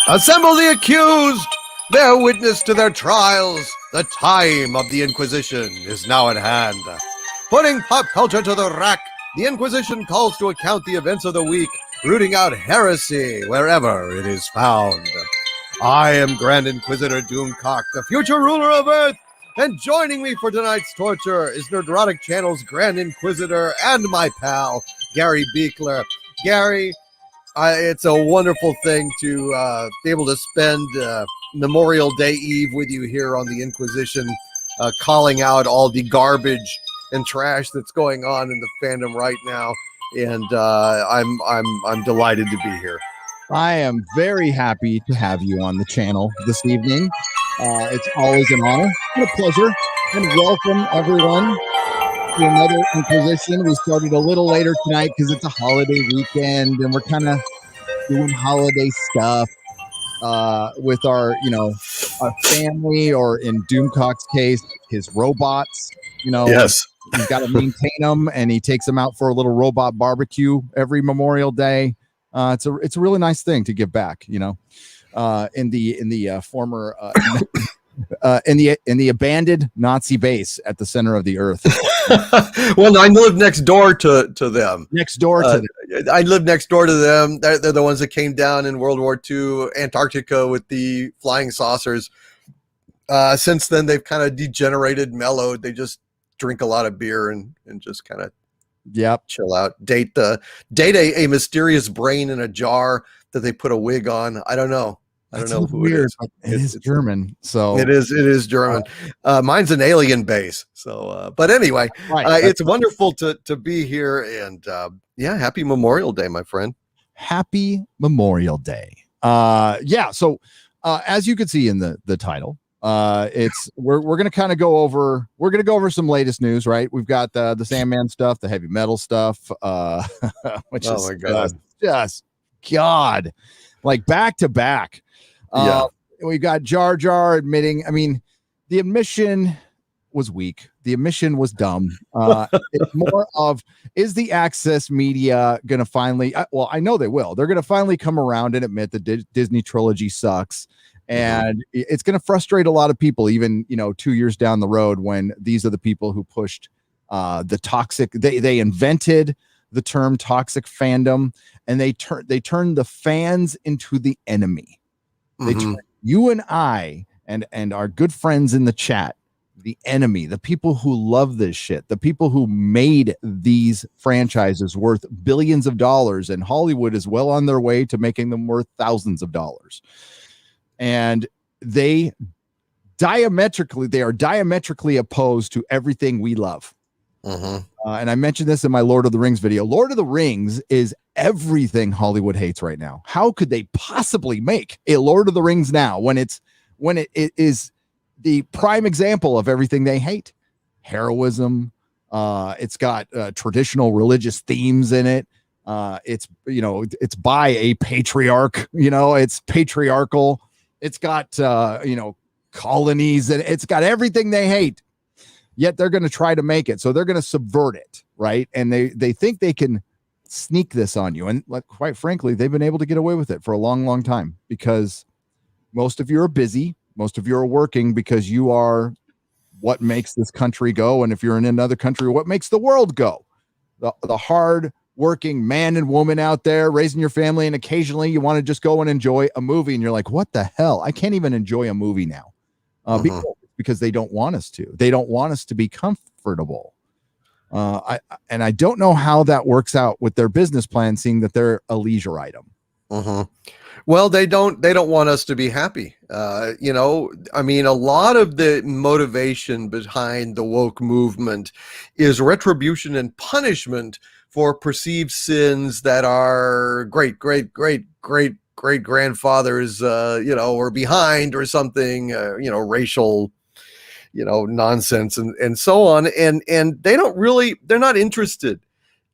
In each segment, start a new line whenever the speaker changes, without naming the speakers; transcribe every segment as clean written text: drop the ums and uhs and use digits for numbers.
Assemble the accused! Bear witness to their trials. The time of the Inquisition is now at hand. Putting pop culture to the rack, the Inquisition calls to account the events of the week, rooting out heresy wherever it is found. I am Grand Inquisitor Doomcock, the future ruler of Earth, and joining me for tonight's torture is Nerdrotic Channel's Grand Inquisitor and my pal, Gary Beekler. Gary, it's a wonderful thing to be able to spend Memorial Day Eve with you here on the Inquisition, calling out all the garbage and trash that's going on in the fandom right now, and I'm delighted to be here.
I am very happy to have you on the channel this evening. It's always an honor and a pleasure, and welcome everyone to another Inquisition. We started a little later tonight because it's a holiday weekend, and we're kind of doing holiday stuff with our family, or in Doomcock's case, his robots.
Yes,
he's got to maintain them, and he takes them out for a little robot barbecue every Memorial Day. It's a really nice thing to give back, in the former in the abandoned Nazi base at the center of the earth.
Well, I live next door to them. I live next door to them. They're the ones that came down in World War II, Antarctica, with the flying saucers. Since then, they've kind of degenerated, mellowed. They just drink a lot of beer and just kind of chill out. Date a mysterious brain in a jar that they put a wig on. I don't know. I don't know who
weird,
it is.
It's German, so
it is German. Mine's an alien base. So, but anyway, it's wonderful to be here, and happy Memorial Day, my friend.
Happy Memorial Day. So as you can see in the title, we're gonna kind of go over some latest news, right? We've got the Sandman stuff, the heavy metal stuff, which is my God. Just God, like back to back. We've got Jar Jar admitting, the admission was weak. The admission was dumb. It's more of, is the Access media going to finally, I know they will. They're going to finally come around and admit the Disney trilogy sucks. And it's going to frustrate a lot of people, even, 2 years down the road, when these are the people who pushed the toxic, they invented the term toxic fandom, and they turned the fans into the enemy. They turn you and I and our good friends in the chat the enemy, the people who love this shit, the people who made these franchises worth billions of dollars, and Hollywood is well on their way to making them worth thousands of dollars. And they are diametrically opposed to everything we love. And I mentioned this in my Lord of the Rings video. Lord of the Rings is everything Hollywood hates right now. How could they possibly make a Lord of the Rings now when it is the prime example of everything they hate? Heroism. It's got traditional religious themes in it. It's by a patriarch. It's patriarchal. It's got colonies, and it's got everything they hate. Yet they're going to try to make it. So they're going to subvert it, right? And they think they can sneak this on you. And quite frankly, they've been able to get away with it for a long, long time, because most of you are busy. Most of you are working because you are what makes this country go. And if you're in another country, what makes the world go? The hard working man and woman out there raising your family. And occasionally you want to just go and enjoy a movie. And you're like, what the hell? I can't even enjoy a movie now. Because they don't want us to. They don't want us to be comfortable. I don't know how that works out with their business plan, seeing that they're a leisure item.
Well, they don't want us to be happy. A lot of the motivation behind the woke movement is retribution and punishment for perceived sins that are great grandfathers, or behind, or something, racial, nonsense and so on. And they're not interested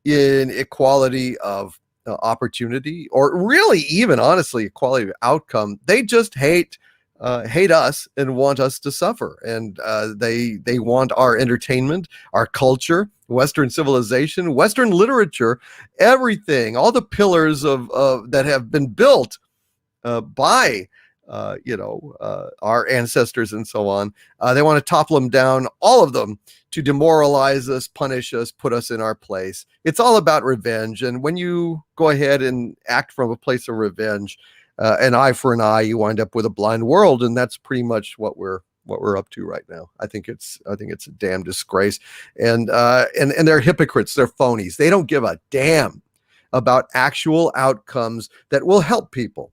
in equality of opportunity, or really even honestly equality of outcome. They just hate us and want us to suffer. And they want our entertainment, our culture, Western civilization, Western literature, everything, all the pillars of that have been built by our ancestors and so on. They want to topple them down, all of them, to demoralize us, punish us, put us in our place. It's all about revenge. And when you go ahead and act from a place of revenge, an eye for an eye, you wind up with a blind world, and that's pretty much what we're up to right now. I think it's a damn disgrace. And they're hypocrites. They're phonies. They don't give a damn about actual outcomes that will help people.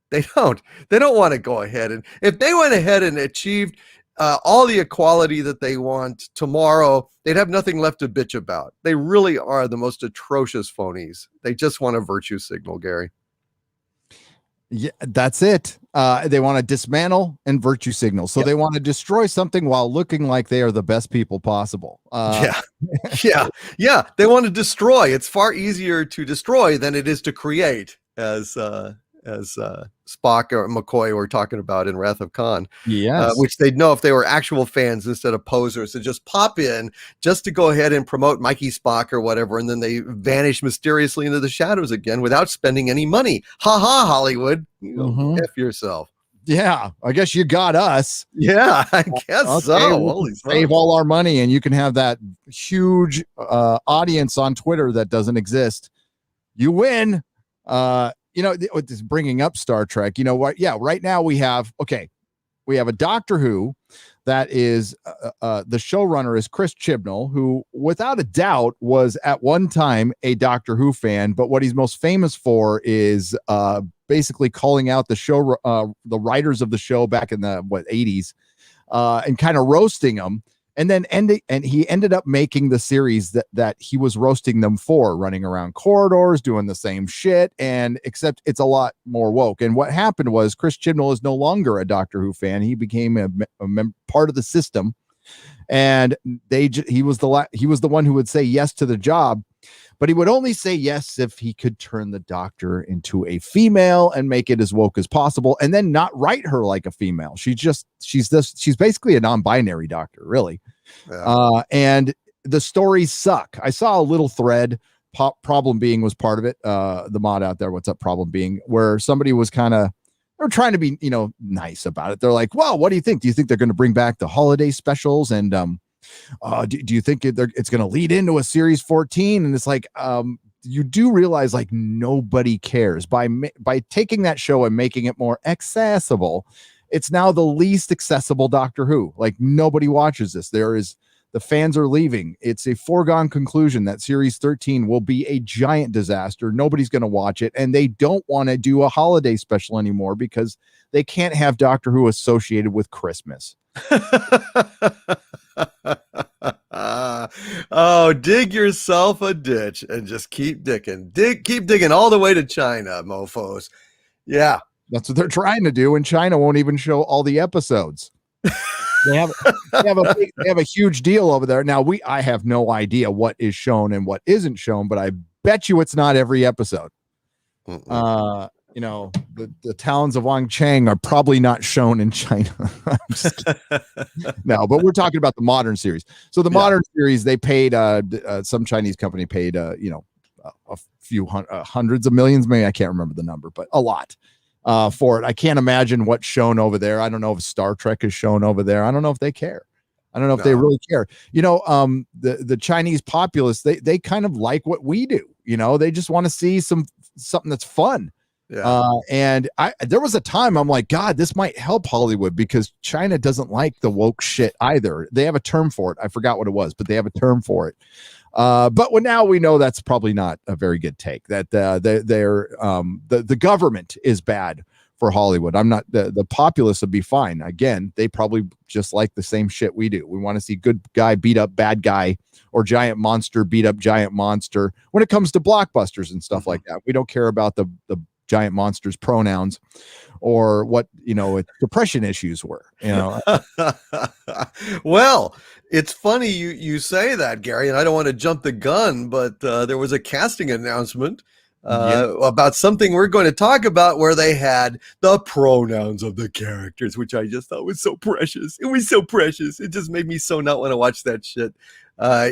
They don't want to go ahead, and if they went ahead and achieved all the equality that they want tomorrow, they'd have nothing left to bitch about. They really are the most atrocious phonies. They just want a virtue signal, Gary.
Yeah, that's it. They want to dismantle and virtue signal. So they want to destroy something while looking like they are the best people possible.
Yeah. They want to destroy. It's far easier to destroy than it is to create, as Spock or McCoy were talking about in Wrath of Khan.
Yes.
Which they'd know if they were actual fans instead of posers, to just pop in just to go ahead and promote Mikey Spock or whatever, and then they vanish mysteriously into the shadows again without spending any money. Ha ha, Hollywood. F yourself.
Yeah, I guess you got us.
Yeah, I guess so.
Holy save all our money, and you can have that huge audience on Twitter that doesn't exist. You win. With this bringing up Star Trek, you know what? Yeah, right now we have a Doctor Who that is the showrunner is Chris Chibnall, who without a doubt was at one time a Doctor Who fan, but what he's most famous for is basically calling out the writers of the show back in the 80s and kind of roasting them. And then he ended up making the series that he was roasting them for, running around corridors, doing the same shit, and except it's a lot more woke. And what happened was Chris Chibnall is no longer a Doctor Who fan. He became a part of the system, and he was the one who would say yes to the job, but he would only say yes if he could turn the Doctor into a female and make it as woke as possible, and then not write her like a female. She's basically a non-binary Doctor, really. Yeah. And the stories suck. I saw a little thread. Problem Being was part of it. The mod out there, what's up, Problem Being, where somebody was they're trying to be nice about it. They're like, well, what do you think? Do you think they're going to bring back the holiday specials? And do you think it's going to lead into a series 14? And it's like, you do realize like nobody cares by taking that show and making it more accessible. It's now the least accessible Doctor Who. Like nobody watches this. The fans are leaving. It's a foregone conclusion that series 13 will be a giant disaster. Nobody's going to watch it. And they don't want to do a holiday special anymore because they can't have Doctor Who associated with Christmas.
Oh, dig yourself a ditch and just keep digging. Keep digging all the way to China, mofos. Yeah.
That's what they're trying to do, and China won't even show all the episodes. They have a huge deal over there. Now I have no idea what is shown and what isn't shown, but I bet you it's not every episode. The towns of Wang Chang are probably not shown in China. No, but we're talking about the modern series. So the modern series, they paid some Chinese company paid a few hundreds of millions, maybe I can't remember the number, but a lot for it. I can't imagine what's shown over there. I don't know if Star Trek is shown over there. I don't know if they care. I don't know if they really care. The Chinese populace, they kind of like what we do. They just want to see something that's fun. Yeah. And there was a time I'm like, God, this might help Hollywood because China doesn't like the woke shit either. They have a term for it. I forgot what it was, but they have a term for it. But now we know that's probably not a very good take. That the government is bad for Hollywood. I'm not the populace would be fine. Again, they probably just like the same shit we do. We want to see good guy beat up bad guy or giant monster beat up giant monster. When it comes to blockbusters and stuff like that, we don't care about the giant monster's pronouns or what depression issues were.
Well, it's funny you say that, Gary, and I don't want to jump the gun, but there was a casting announcement about something we're going to talk about where they had the pronouns of the characters, which I just thought was so precious. It was so precious. It just made me so not want to watch that shit,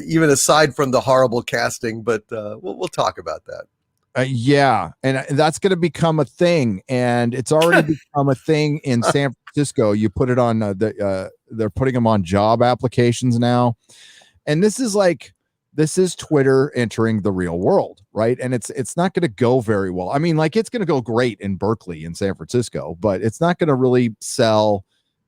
even aside from the horrible casting. But we'll talk about that.
Yeah, and that's going to become a thing, and it's already become a thing in San Francisco. You put it on they're putting them on job applications now, and this is Twitter entering the real world, right? And it's not going to go very well. I mean, like, it's going to go great in Berkeley and San Francisco, but it's not going to really sell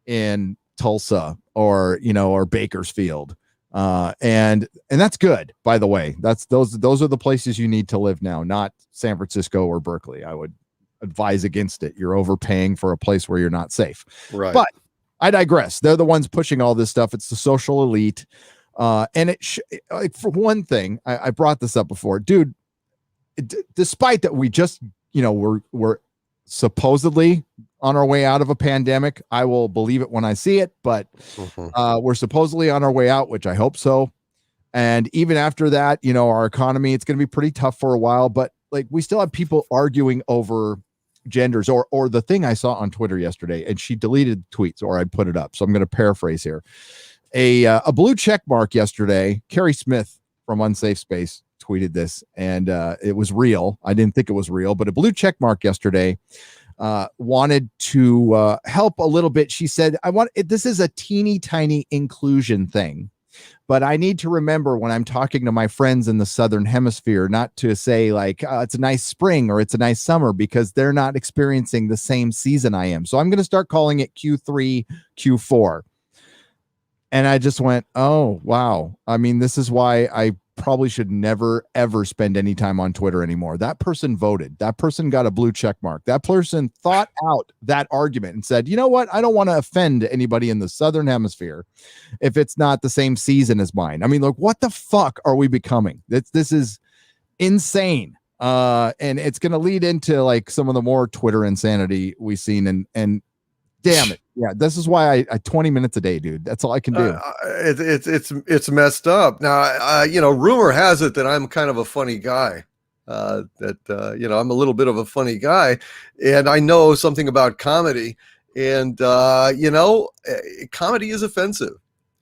in Tulsa or Bakersfield. And that's good, by the way. Those are the places you need to live now, not San Francisco or Berkeley. I would advise against it. You're overpaying for a place where you're not safe.
Right.
But I digress. They're the ones pushing all this stuff. It's the social elite. And like, for one thing, I brought this up before, dude. Despite that, we just, we're supposedly on our way out of a pandemic. I will believe it when I see it, but we're supposedly on our way out, which I hope so. And even after that, our economy, it's going to be pretty tough for a while, but like, we still have people arguing over genders, or the thing I saw on Twitter yesterday, and she deleted tweets, or I put it up. So I'm going to paraphrase here. A blue check mark yesterday. Carrie Smith from Unsafe Space tweeted this, and it was real. I didn't think it was real, but a blue check mark yesterday wanted to help a little bit. She said, this is a teeny tiny inclusion thing, but I need to remember when I'm talking to my friends in the Southern Hemisphere, not to say like, it's a nice spring or it's a nice summer, because they're not experiencing the same season I am. So I'm going to start calling it Q3, Q4. And I just went, oh, wow. I mean, this is why I probably should never, ever spend any time on Twitter anymore. That person voted. That person got a blue check mark. That person thought out that argument and said, you know what? I don't want to offend anybody in the Southern Hemisphere if it's not the same season as mine. I mean, like, what the fuck are we becoming? This is insane. And it's going to lead into like some of the more Twitter insanity we've seen. And damn it. Yeah, this is why I 20 minutes a day, dude. That's all I can do.
It's messed up. Now, rumor has it that I'm kind of a funny guy. I'm a little bit of a funny guy, and I know something about comedy. And comedy is offensive.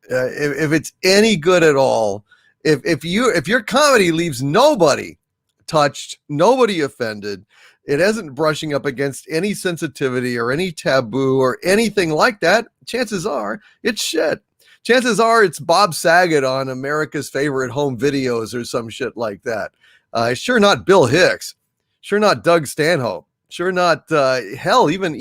If it's any good at all, if your comedy leaves nobody touched, nobody offended, it isn't brushing up against any sensitivity or any taboo or anything like that, chances are it's shit. Chances are it's Bob Saget on America's Favorite Home Videos or some shit like that. Sure not Bill Hicks. Sure not Doug Stanhope. Sure not, even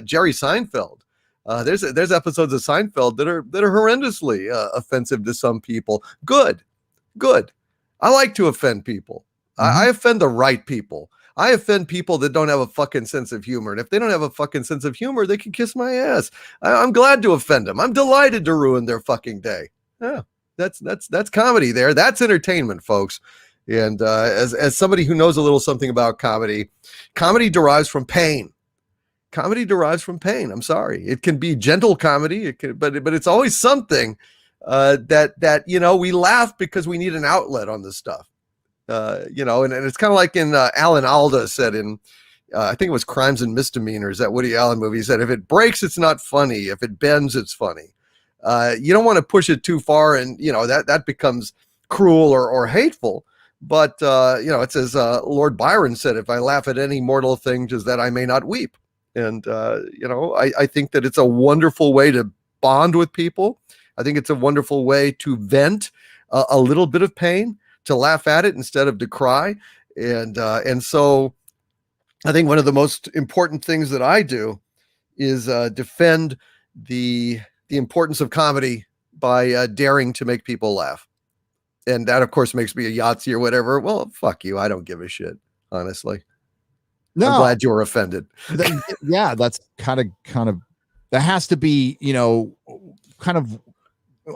Jerry Seinfeld. There's episodes of Seinfeld that are horrendously offensive to some people. Good. I like to offend people. I offend the right people. I offend people that don't have a fucking sense of humor. And if they don't have a fucking sense of humor, they can kiss my ass. I'm glad to offend them. I'm delighted to ruin their fucking day. Yeah, that's comedy there. That's entertainment, folks. And as somebody who knows a little something about comedy derives from pain. Comedy derives from pain. I'm sorry. It can be gentle comedy, but it's always something that we laugh because we need an outlet on this stuff. And it's kind of like in Alan Alda said in, I think it was Crimes and Misdemeanors, that Woody Allen movie. He said, if it breaks, it's not funny. If it bends, it's funny. You don't want to push it too far, and that becomes cruel or hateful. But it says Lord Byron said, if I laugh at any mortal thing, 'tis that I may not weep. And I think that it's a wonderful way to bond with people. I think it's a wonderful way to vent a little bit of pain, to laugh at it instead of to cry. And so I think one of the most important things that I do is defend the importance of comedy by daring to make people laugh. And that, of course, makes me a Yahtzee or whatever. Well, fuck you. I don't give a shit, honestly. No. I'm glad you were offended.
Yeah, that's kind of, that has to be, kind of,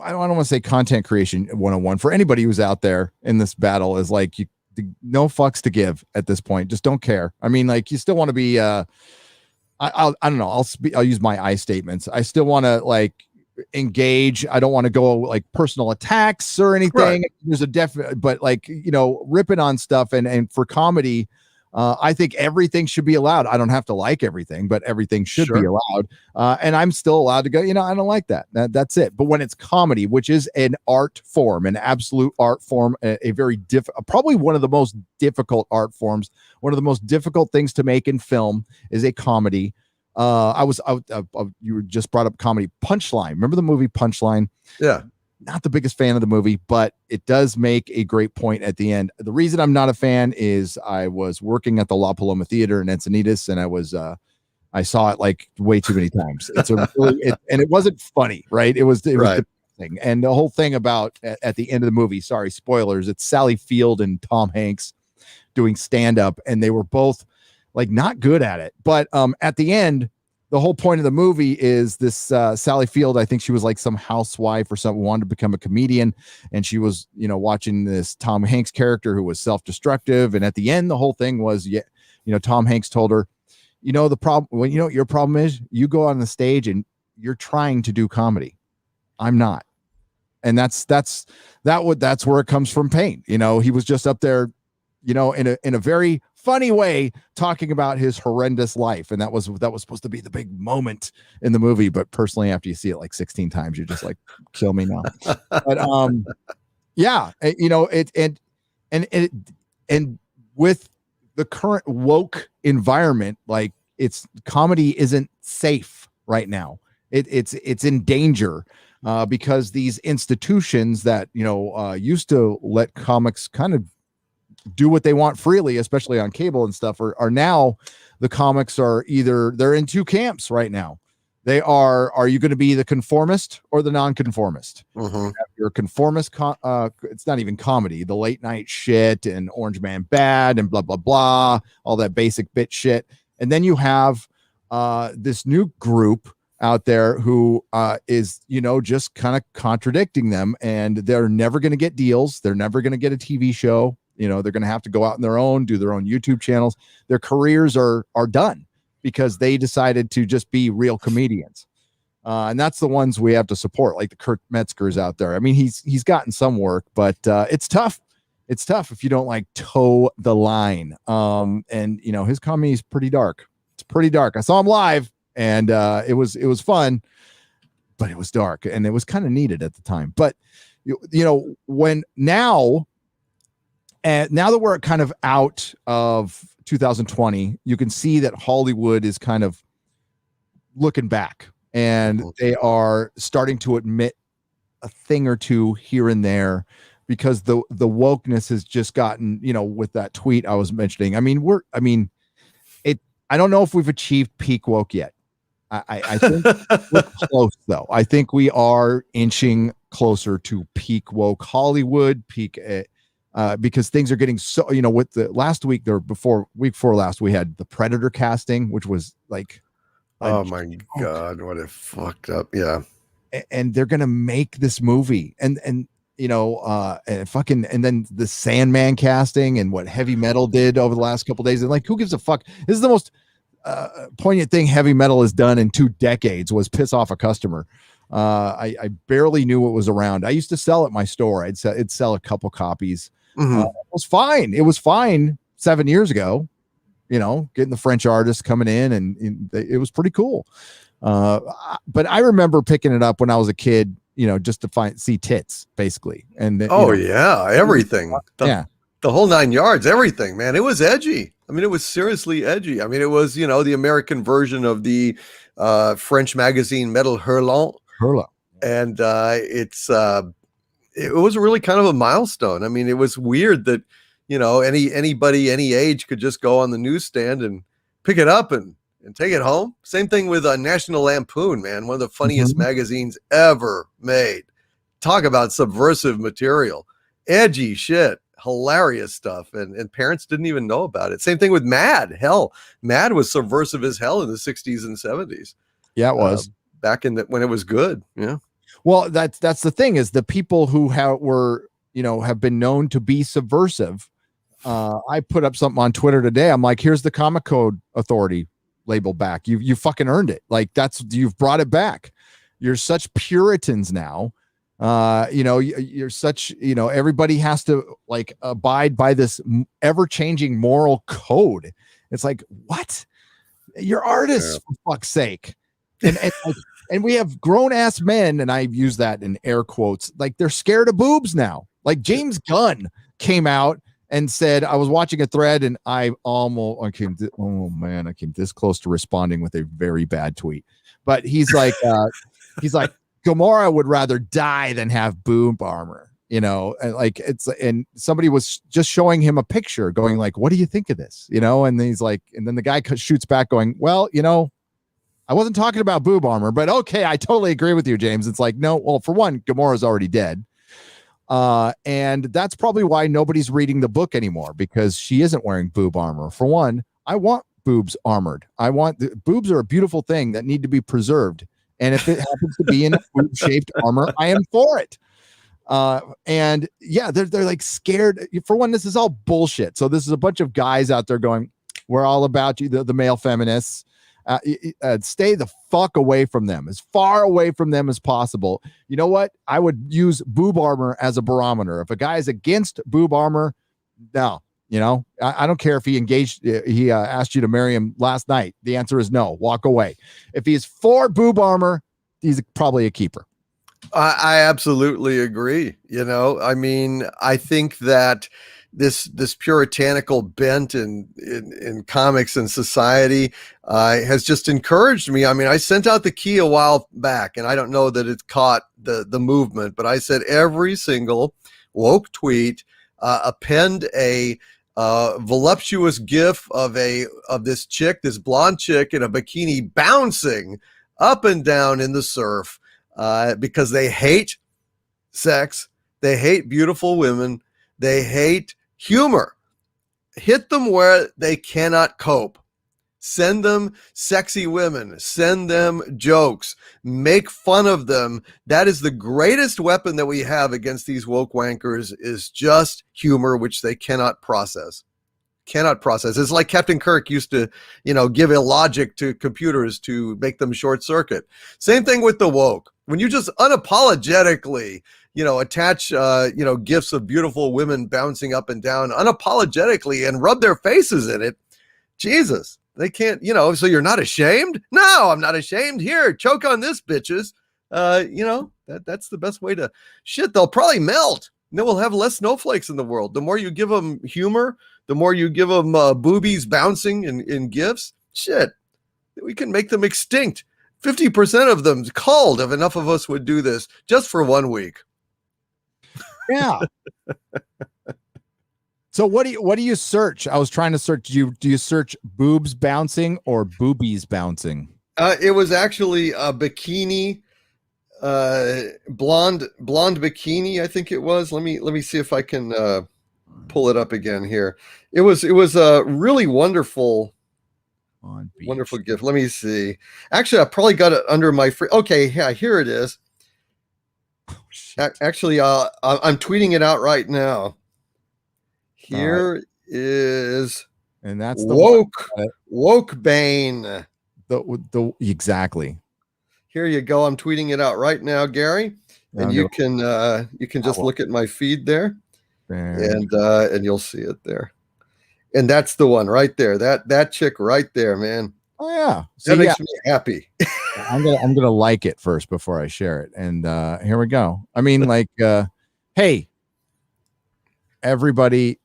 I don't want to say content creation 101 for anybody who's out there in this battle, is like, no fucks to give at this point. Just don't care. I mean, like, you still want to be, I don't know. I'll use my I statements. I still want to like engage. I don't want to go like personal attacks or anything. Right. There's a definite, but like, ripping on stuff and for comedy, I think everything should be allowed. I don't have to like everything, but everything should be allowed. And I'm still allowed to go, I don't like that. That's it. But when it's comedy, which is an art form, an absolute art form, a very probably one of the most difficult art forms, one of the most difficult things to make in film is a comedy. You just brought up comedy. Punchline. Remember the movie Punchline?
Yeah.
Not the biggest fan of the movie, but it does make a great point at the end. The reason I'm not a fan is I was working at the La Paloma Theater in Encinitas, and I saw it like way too many times. And it wasn't funny, right? It was depressing. And the whole thing about at the end of the movie, sorry, spoilers, it's Sally Field and Tom Hanks doing stand-up, and they were both like not good at it. But at the end, the whole point of the movie is this Sally Field, I think she was like some housewife or something, wanted to become a comedian. And she was, watching this Tom Hanks character who was self-destructive. And at the end, the whole thing was, Tom Hanks told her, the problem, what your problem is, you go on the stage and you're trying to do comedy. I'm not. And that's where it comes from pain. He was just up there, in a very funny way talking about his horrendous life, and that was supposed to be the big moment in the movie. But personally, after you see it like 16 times, you're just like, kill me now. But yeah, and with the current woke environment, like comedy isn't safe right now. It's in danger because these institutions that used to let comics kind of do what they want freely, especially on cable and stuff, are now the comics are either they're in two camps right now. They are you going to be the conformist or the non-conformist?
Mm-hmm.
You're a conformist, it's not even comedy, the late night shit and Orange Man Bad and blah blah blah, all that basic bit shit. And then you have this new group out there who is just kind of contradicting them, and they're never going to get deals, they're never going to get a TV show. They're going to have to go out on their own, do their own YouTube channels. Their careers are done because they decided to just be real comedians. And that's the ones we have to support, like the Kurt Metzgers out there. I mean, he's gotten some work, but it's tough. It's tough if you don't like toe the line. And his comedy is pretty dark. It's pretty dark. I saw him live, and it was fun, but it was dark, and it was kind of needed at the time. But when now that we're kind of out of 2020, you can see that Hollywood is kind of looking back, and they are starting to admit a thing or two here and there, because the wokeness has just gotten, with that tweet I was mentioning. I don't know if we've achieved peak woke yet. I think we're close, though. I think we are inching closer to peak woke Hollywood, because things are getting so, with the last week week before last, we had the Predator casting, which was like,
oh my God, what a fucked up. Yeah.
And they're going to make this movie and then the Sandman casting and what Heavy Metal did over the last couple of days. And like, who gives a fuck? This is the most poignant thing Heavy Metal has done in 2 decades, was piss off a customer. I barely knew what was around. I used to sell at my store. I'd sell a couple copies.
Mm-hmm.
It was fine. It was fine 7 years ago, getting the French artists coming in, and it was pretty cool. But I remember picking it up when I was a kid, just to see tits, basically. And
yeah, everything.
The
whole 9 yards, everything, man. It was edgy. I mean, it was seriously edgy. I mean, it was, the American version of the French magazine Metal Hurlant. And it was really kind of a milestone. I mean, it was weird that, anybody, any age could just go on the newsstand and pick it up and take it home. Same thing with National Lampoon, man. One of the funniest magazines ever made. Talk about subversive material, edgy shit, hilarious stuff. And parents didn't even know about it. Same thing with Mad. Hell, Mad was subversive as hell in the 60s and 70s.
Yeah, it was.
Back when it was good. Yeah.
Well, that's the thing, is the people who have been known to be subversive. I put up something on Twitter today. I'm like, here's the Comic Code Authority label back. You fucking earned it. Like, you've brought it back. You're such Puritans now You're such, everybody has to like abide by this ever-changing moral code. It's like, what? You're artists, for fuck's sake. And we have grown-ass men, and I use that in air quotes, like they're scared of boobs now. Like James Gunn came out and said, I was watching a thread and I came this close to responding with a very bad tweet. But he's like, Gamora would rather die than have boob armor, and somebody was just showing him a picture going like, what do you think of this? And he's like, and then the guy shoots back going, well, I wasn't talking about boob armor, but okay, I totally agree with you, James. It's like, no, well, for one, Gamora's already dead. And that's probably why nobody's reading the book anymore, because she isn't wearing boob armor. For one, I want boobs armored. Boobs are a beautiful thing that need to be preserved. And if it happens to be in a boob-shaped armor, I am for it. And yeah, they're like scared. For one, this is all bullshit. So this is a bunch of guys out there going, we're all about you, the male feminists. Stay the fuck away from them, as far away from them as possible. You know what? I would use boob armor as a barometer. If a guy is against boob armor, no, I don't care if he asked you to marry him last night. The answer is no, walk away. If he's for boob armor, he's probably a keeper.
I absolutely agree. I think that this puritanical bent in comics and society has just encouraged me. I mean, I sent out the key a while back, and I don't know that it caught the movement, but I said every single woke tweet append a voluptuous gif of this chick, this blonde chick in a bikini bouncing up and down in the surf, because they hate sex, they hate beautiful women, they hate humor. Hit them where they cannot cope. Send them sexy women. Send them jokes. Make fun of them. That is the greatest weapon that we have against these woke wankers, is just humor, which they cannot process. It's like Captain Kirk used to, give illogic to computers to make them short circuit. Same thing with the woke. When you just unapologetically, attach, gifs of beautiful women bouncing up and down unapologetically and rub their faces in it. Jesus, they can't, so you're not ashamed? No, I'm not ashamed. Here, choke on this, bitches. That's the best way to shit. They'll probably melt. And then we'll have less snowflakes in the world. The more you give them humor, the more you give them boobies bouncing in gifs, shit, we can make them extinct. 50% of them called if enough of us would do this just for 1 week.
Yeah. So what do you search? I was trying to search. Do you search boobs bouncing or boobies bouncing?
It was actually a bikini, blonde bikini, I think it was. Let me see if I can pull it up again here. It was a really wonderful gift. Let me see. Actually, I probably got it under my okay, yeah, here it is. Actually, I'm tweeting it out right now. Here is,
and that's the
woke bane.
Exactly.
Here you go. I'm tweeting it out right now, Gary, and you can just look at my feed there, and you'll see it there. And that's the one right there. That chick right there, man.
Oh yeah,
that makes me happy.
I'm gonna like it first before I share it. And here we go. I mean, like, hey, everybody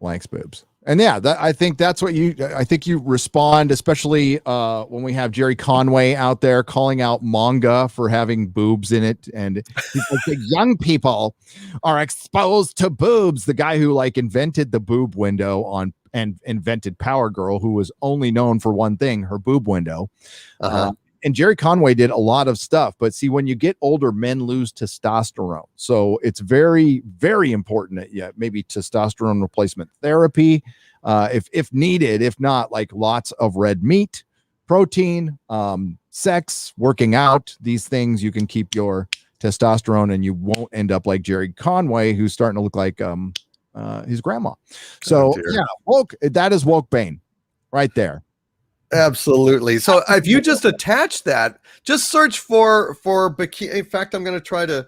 likes boobs, and yeah, I think that's what I think you respond, especially when we have Jerry Conway out there calling out manga for having boobs in it, and he's like, the young people are exposed to boobs. The guy who like invented the boob window and invented Power Girl, who was only known for one thing, her boob window. And Jerry Conway did a lot of stuff, but see, when you get older, men lose testosterone. So it's very, very important that maybe testosterone replacement therapy, if needed. If not, like lots of red meat, protein, sex, working out, these things, you can keep your testosterone and you won't end up like Jerry Conway, who's starting to look like his grandma. So yeah, that is woke bane right there.
Absolutely. So if you just attach that, just search for bikini. In fact, I'm going to try to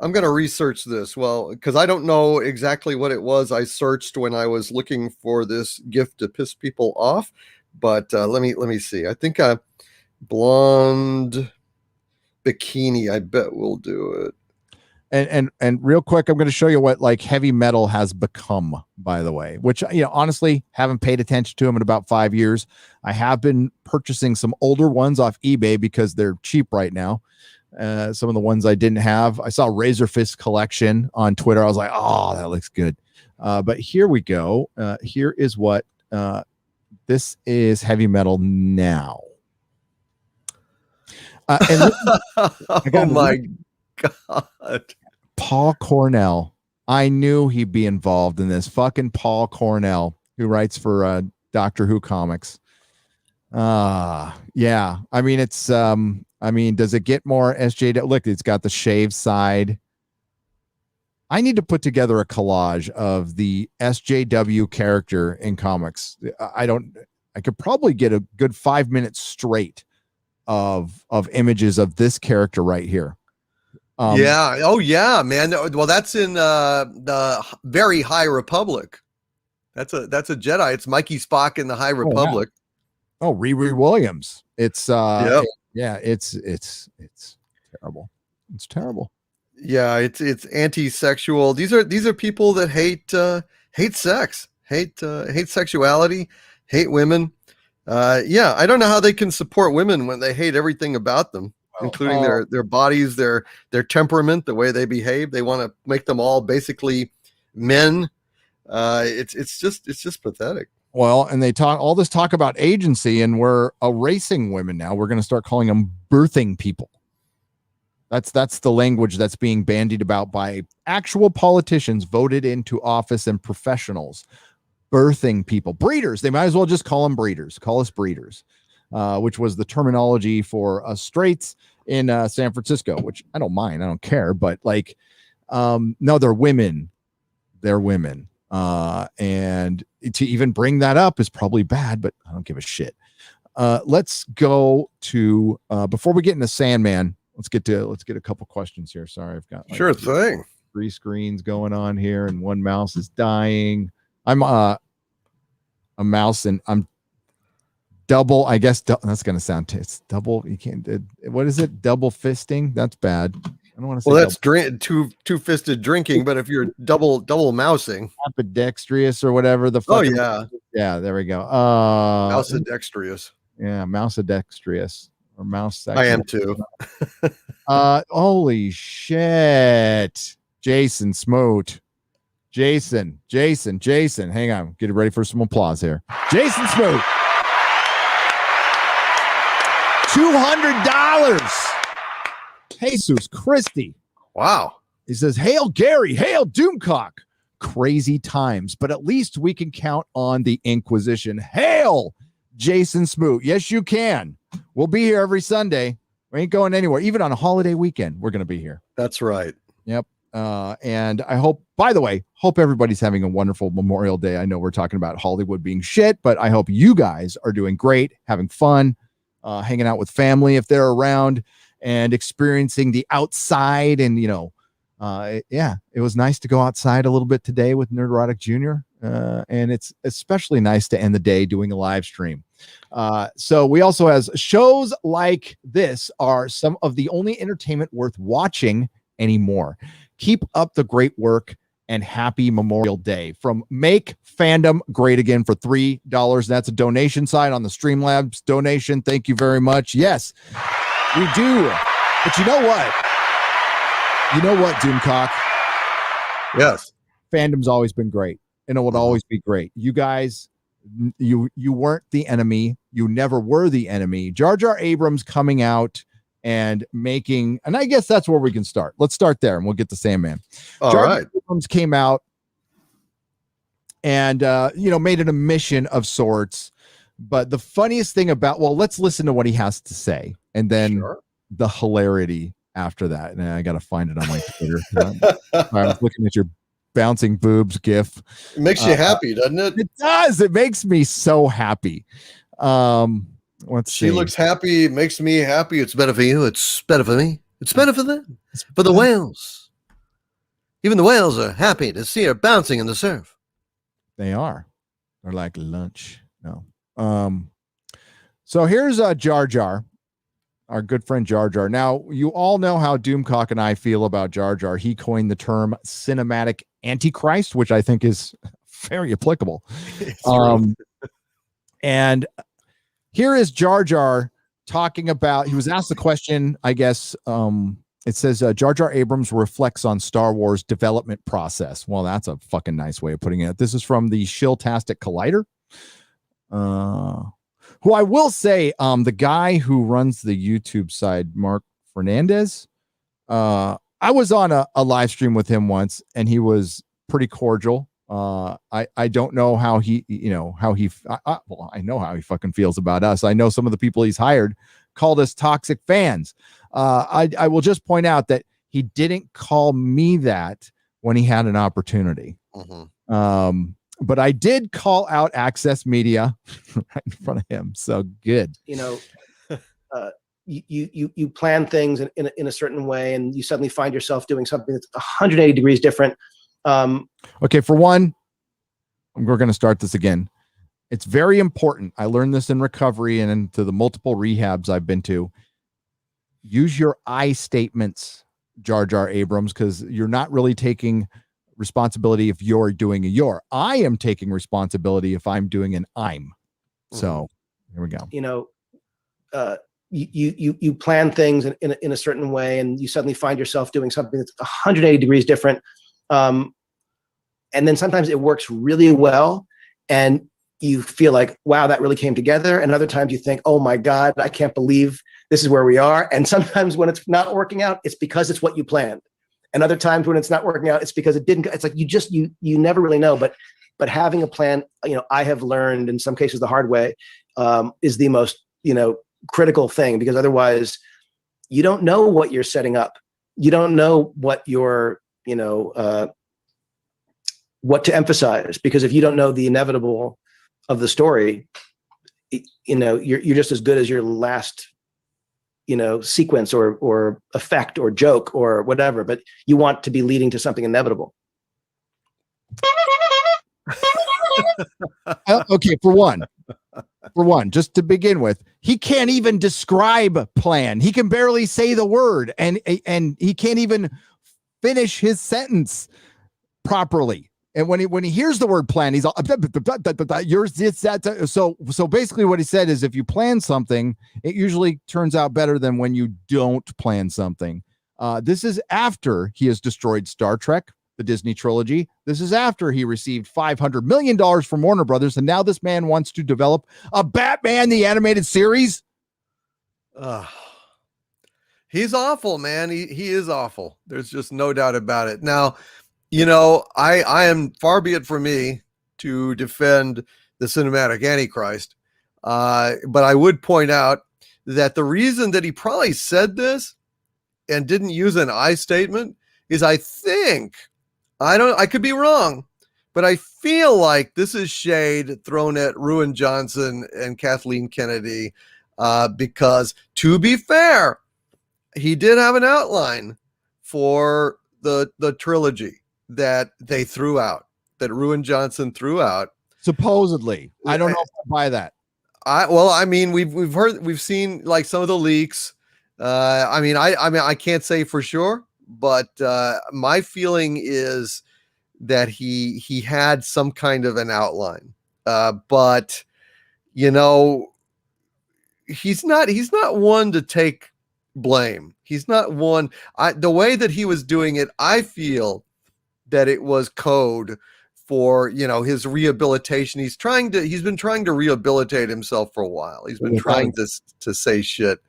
I'm gonna research this. Well, because I don't know exactly what it was I searched when I was looking for this gift to piss people off. But let me see. I think blonde bikini. I bet we'll do it.
And real quick, I'm going to show you what like heavy metal has become, by the way, which, honestly, haven't paid attention to them in about 5 years. I have been purchasing some older ones off eBay because they're cheap right now. Some of the ones I didn't have. I saw Razor Fist Collection on Twitter. I was like, oh, that looks good. But here we go. Here is what this is heavy metal now. And
oh my God.
Paul Cornell. I knew he'd be involved in this. Fucking Paul Cornell, who writes for Doctor Who comics. Yeah. I mean, it's does it get more SJ? Look, it's got the shaved side. I need to put together a collage of the SJW character in comics. I could probably get a good 5 minutes straight of images of this character right here.
Yeah. Oh yeah, man. Well, that's in the very High Republic. That's a Jedi. It's Mikey Spock in the High Republic.
Oh, Riri Williams. It's
yep.
Yeah, it's terrible. It's terrible.
Yeah, it's anti-sexual. These are people that hate sex, hate sexuality, hate women. Yeah, I don't know how they can support women when they hate everything about them, including their bodies, their temperament, the way they behave. They want to make them all basically men. It's just pathetic.
Well, and they talk all this talk about agency, and we're erasing women now. We're going to start calling them birthing people. That's the language that's being bandied about by actual politicians voted into office and professionals. Birthing people, breeders. They might as well just call them breeders. Call us breeders, which was the terminology for straights in San Francisco, which I don't mind. I don't care. But like, no, they're women. They're women. And to even bring that up is probably bad, but I don't give a shit. Let's go to before we get into Sandman. Let's get a couple questions here. Sorry, I've got
sure thing.
3 screens going on here, and one mouse is dying. I'm a mouse, and I'm double. I guess that's gonna sound. It's double. You can't. What is it? Double fisting. That's bad. I don't want to say.
Well, that's two-fisted drinking. But if you're double mousing,
ambidextrous or whatever the fuck. Oh yeah. There we go.
Mousedextrious.
Yeah, mousedextrious or mouse.
I am too.
Holy shit, Jason Smoot. Jason, hang on. Get ready for some applause here. Jason Smoot. $200. Jesus Christie.
Wow.
He says, hail Gary, hail Doomcock. Crazy times, but at least we can count on the Inquisition. Hail Jason Smoot. Yes, you can. We'll be here every Sunday. We ain't going anywhere. Even on a holiday weekend, we're going to be here.
That's right.
Yep. And I hope, by the way, everybody's having a wonderful Memorial Day. I know we're talking about Hollywood being shit, but I hope you guys are doing great, having fun, hanging out with family if they're around, and experiencing the outside. And, it was nice to go outside a little bit today with Nerdrotic Jr. And it's especially nice to end the day doing a live stream. So we also has shows like this are some of the only entertainment worth watching anymore. Keep up the great work and happy Memorial Day from Make Fandom Great Again for $3. That's a donation side on the Streamlabs donation. Thank you very much. Yes, we do. But you know what? Doomcock?
Yes.
Fandom's always been great, and it will always be great. You guys, you weren't the enemy. You never were the enemy. Jar Jar Abrams coming out and making, and I guess that's where we can start. Let's start there, and we'll get to Sandman.
All
Jar
right.
Jar Abrams came out and made it a mission of sorts. But the funniest thing let's listen to what he has to say, and then the hilarity after that. And I got to find it on my Twitter. I was looking at your bouncing boobs gif.
It makes you happy, doesn't it?
It does. It makes me so happy.
She looks happy. It makes me happy. It's better for you. It's better for me. It's better for them. For the whales. Even the whales are happy to see her bouncing in the surf.
They are. They're like lunch. No. So here's Jar Jar, our good friend Jar Jar. Now, you all know how Doomcock and I feel about Jar Jar. He coined the term cinematic antichrist, which I think is very applicable. And here is Jar Jar talking about, he was asked the question, I guess, it says Jar Jar Abrams reflects on Star Wars development process. Well, that's a fucking nice way of putting it. This is from the Shiltastic Collider. Who I will say, the guy who runs the YouTube side, Mark Fernandez, I was on a live stream with him once, and he was pretty cordial. I don't know how he, well, I know how he fucking feels about us. I know some of the people he's hired called us toxic fans. I will just point out that he didn't call me that when he had an opportunity. But I did call out Access Media right in front of him. So good.
You plan things in a certain way, and you suddenly find yourself doing something that's 180 degrees different.
Okay, for one, we're going to start this again. It's very important. I learned this in recovery and into the multiple rehabs I've been to. Use your I statements, Jar Jar Abrams, because you're not really taking responsibility if you're doing a your. I am taking responsibility if I'm doing an I'm. So here we go.
You plan things in a certain way, and you suddenly find yourself doing something that's 180 degrees different. And then sometimes it works really well, and you feel like, wow, that really came together. And other times you think, oh my God, I can't believe this is where we are. And sometimes when it's not working out, it's because it's what you planned. And other times when it's not working out, it's because it didn't. It's like you never really know. But having a plan, I have learned in some cases the hard way, is the most critical thing, because otherwise you don't know what you're setting up. You don't know what you're what to emphasize, because if you don't know the inevitable of the story, you're just as good as your last sequence or effect or joke or whatever, but you want to be leading to something inevitable.
Okay, for one, just to begin with, he can't even describe plan. He can barely say the word, and he can't even finish his sentence properly. And when he hears the word plan, he's all yours. It's that. So basically, what he said is, if you plan something, it usually turns out better than when you don't plan something. This is after he has destroyed Star Trek, the Disney trilogy. This is after he received $500 million from Warner Brothers, and now this man wants to develop a Batman the animated series.
He's awful, man. He is awful. There's just no doubt about it. Now, I am, far be it from me to defend the cinematic Antichrist, but I would point out that the reason that he probably said this and didn't use an I statement is, I could be wrong, but I feel like this is shade thrown at Ruin Johnson and Kathleen Kennedy, because, to be fair, he did have an outline for the trilogy that they threw out, that Ruin Johnson threw out.
Supposedly. I don't know if I buy that.
We've seen like some of the leaks. I can't say for sure, but my feeling is that he had some kind of an outline. But he's not one to take blame. He's not one. The way that he was doing it, I feel that it was code for his rehabilitation. He's been trying to rehabilitate himself for a while. He's been trying to say shit,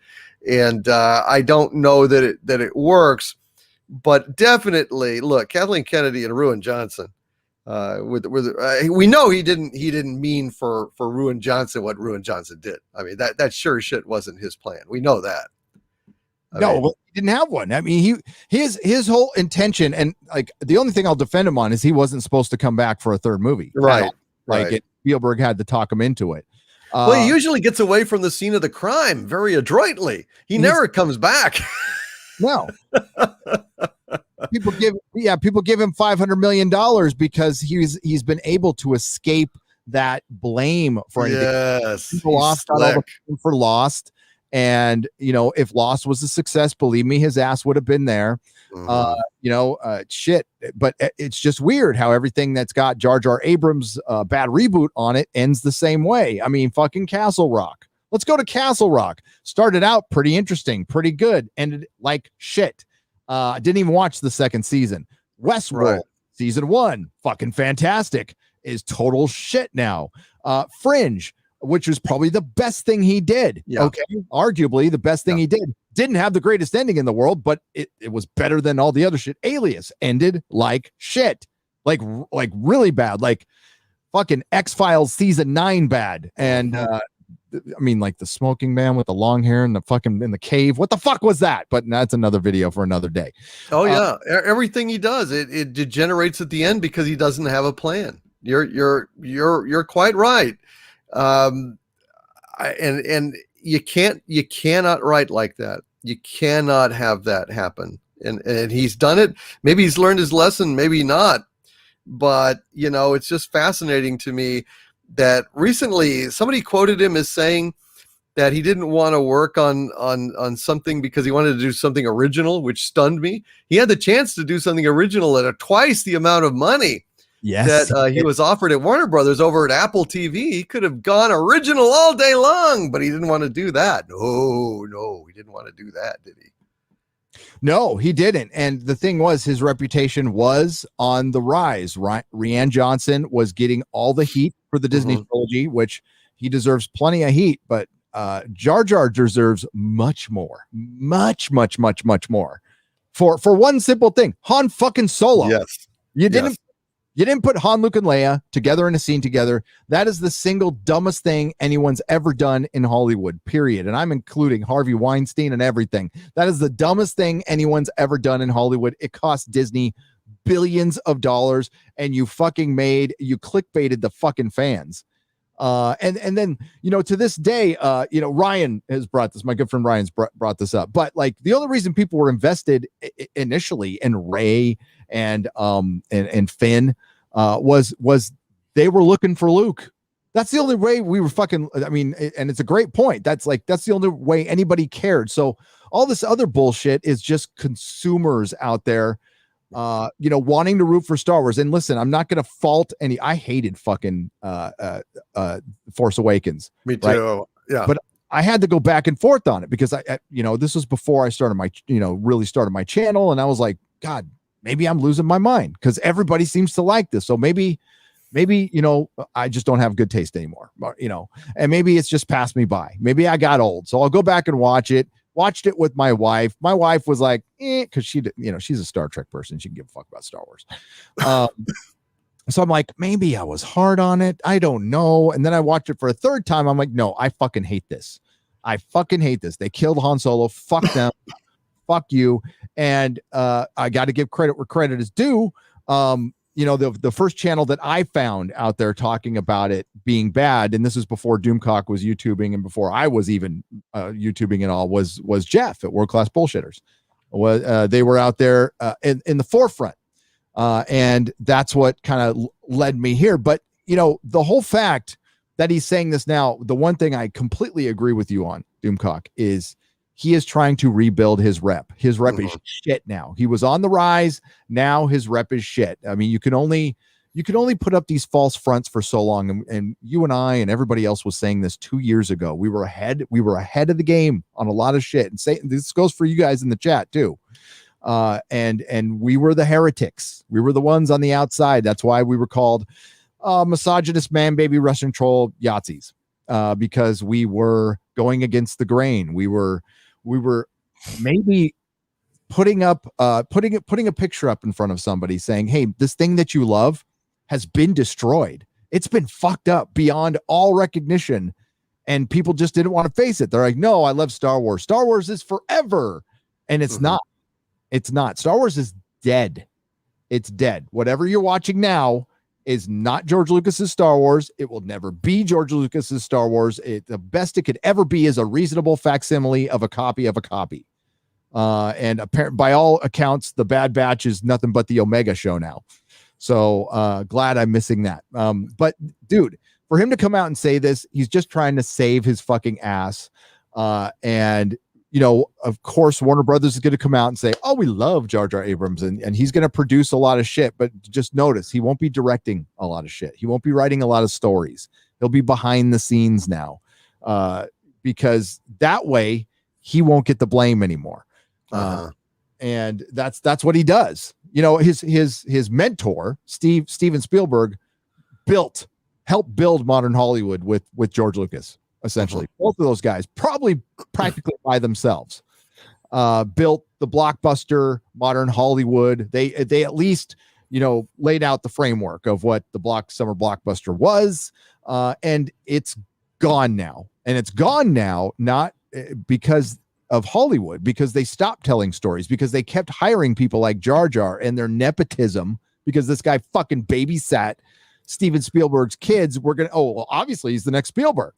and I don't know that it works, but definitely look, Kathleen Kennedy and Ruin Johnson. We know he didn't mean for Ruin Johnson what Ruin Johnson did. I mean, that sure shit wasn't his plan. We know that.
He didn't have one. I mean, his whole intention, and like the only thing I'll defend him on is he wasn't supposed to come back for a third movie.
Right.
Spielberg had to talk him into it.
Well, he usually gets away from the scene of the crime very adroitly. He never comes back.
No. people give him $500 million because he's been able to escape that blame for anything.
Yes,
People got all the blame for Lost, and if Lost was a success, believe me, his ass would have been there. Shit, but it's just weird how everything that's got Jar Jar Abrams bad reboot on it ends the same way. I mean, fucking Castle Rock. Let's go to Castle Rock. Started out pretty interesting, pretty good, ended like shit. I didn't even watch the second season. Westworld season 1, fucking fantastic, is total shit now. Fringe, which was probably the best thing he did.
Yeah.
Okay, arguably the best thing he did. Didn't have the greatest ending in the world, but it was better than all the other shit. Alias ended like shit, like really bad, like fucking X-Files season 9 bad. And I mean, like the smoking man with the long hair and the fucking in the cave. What the fuck was that? But that's another video for another day.
Oh yeah, everything he does, it degenerates at the end because he doesn't have a plan. You're quite right. And you cannot write like that. You cannot have that happen. And he's done it. Maybe he's learned his lesson, maybe not. But it's just fascinating to me that recently somebody quoted him as saying that he didn't want to work on something because he wanted to do something original, which stunned me. He had the chance to do something original at twice the amount of money that he was offered at Warner Brothers over at Apple TV. He could have gone original all day long, but he didn't want to do that. No, he didn't want to do that, did he?
No, he didn't. And the thing was, his reputation was on the rise. Rian Johnson was getting all the heat for the Disney trilogy, which he deserves plenty of heat, but Jar Jar deserves much more, much more for one simple thing. Han fucking Solo.
Yes.
You didn't put Han, Luke, and Leia together in a scene together. That is the single dumbest thing anyone's ever done in Hollywood, period. And I'm including Harvey Weinstein and everything. That is the dumbest thing anyone's ever done in Hollywood. It cost Disney billions of dollars, and you clickbaited the fucking fans. And then, to this day, Ryan has brought this, my good friend Ryan's brought this up, but like the only reason people were invested initially in Rey and Finn, was they were looking for Luke. That's the only way we were fucking, and it's a great point. That's the only way anybody cared. So all this other bullshit is just consumers out there, wanting to root for Star Wars. And listen, I'm not going to fault I hated fucking Force Awakens.
Me too.
Right?
Yeah.
But I had to go back and forth on it because this was before I started my, really started my channel. And I was like, God, maybe I'm losing my mind because everybody seems to like this. So maybe, I just don't have good taste anymore, and maybe it's just passed me by. Maybe I got old. So I'll go back and watch it. Watched it with my wife. My wife was like, because she, she's a Star Trek person. She can give a fuck about Star Wars. So I'm like, maybe I was hard on it. I don't know. And then I watched it for a third time. I'm like, no, I fucking hate this. They killed Han Solo. Fuck them. Fuck you. And I got to give credit where credit is due. The first channel that I found out there talking about it being bad, and this is before Doomcock was YouTubing and before I was even YouTubing and all, was Jeff at World Class Bullshitters. They were out there in the forefront, and that's what kind of led me here. But the whole fact that he's saying this now, the one thing I completely agree with you on, Doomcock, is he is trying to rebuild his rep. His rep is shit now. He was on the rise. Now his rep is shit. I mean, you can only put up these false fronts for so long. And you and I and everybody else was saying this 2 years ago. We were ahead of the game on a lot of shit. And this goes for you guys in the chat too. And we were the heretics. We were the ones on the outside. That's why we were called misogynist man, baby, Russian troll, Yahtzees, because we were going against the grain. We were maybe putting a picture up in front of somebody saying, hey, this thing that you love has been destroyed. It's been fucked up beyond all recognition. And people just didn't want to face it. They're like, no, I love Star Wars. Star Wars is forever. And it's not. It's not. Star Wars is dead. It's dead. Whatever you're watching now is not George Lucas's Star Wars. It will never be George Lucas's Star Wars. The best it could ever be is a reasonable facsimile of a copy of a copy. And by all accounts, the Bad Batch is nothing but the Omega show now. So glad I'm missing that. But dude, for him to come out and say this, he's just trying to save his fucking ass. And of course, Warner Brothers is going to come out and say, "Oh, we love Jar Jar Abrams," and he's going to produce a lot of shit. But just notice, he won't be directing a lot of shit. He won't be writing a lot of stories. He'll be behind the scenes now, because that way he won't get the blame anymore. And that's what he does. His mentor, Steven Spielberg, helped build modern Hollywood with George Lucas. Essentially, both of those guys probably practically by themselves built the blockbuster modern Hollywood. They at least laid out the framework of what the summer blockbuster was, and it's gone now. And it's gone now not because of Hollywood, because they stopped telling stories, because they kept hiring people like Jar Jar and their nepotism, because this guy fucking babysat Steven Spielberg's kids. Obviously he's the next Spielberg.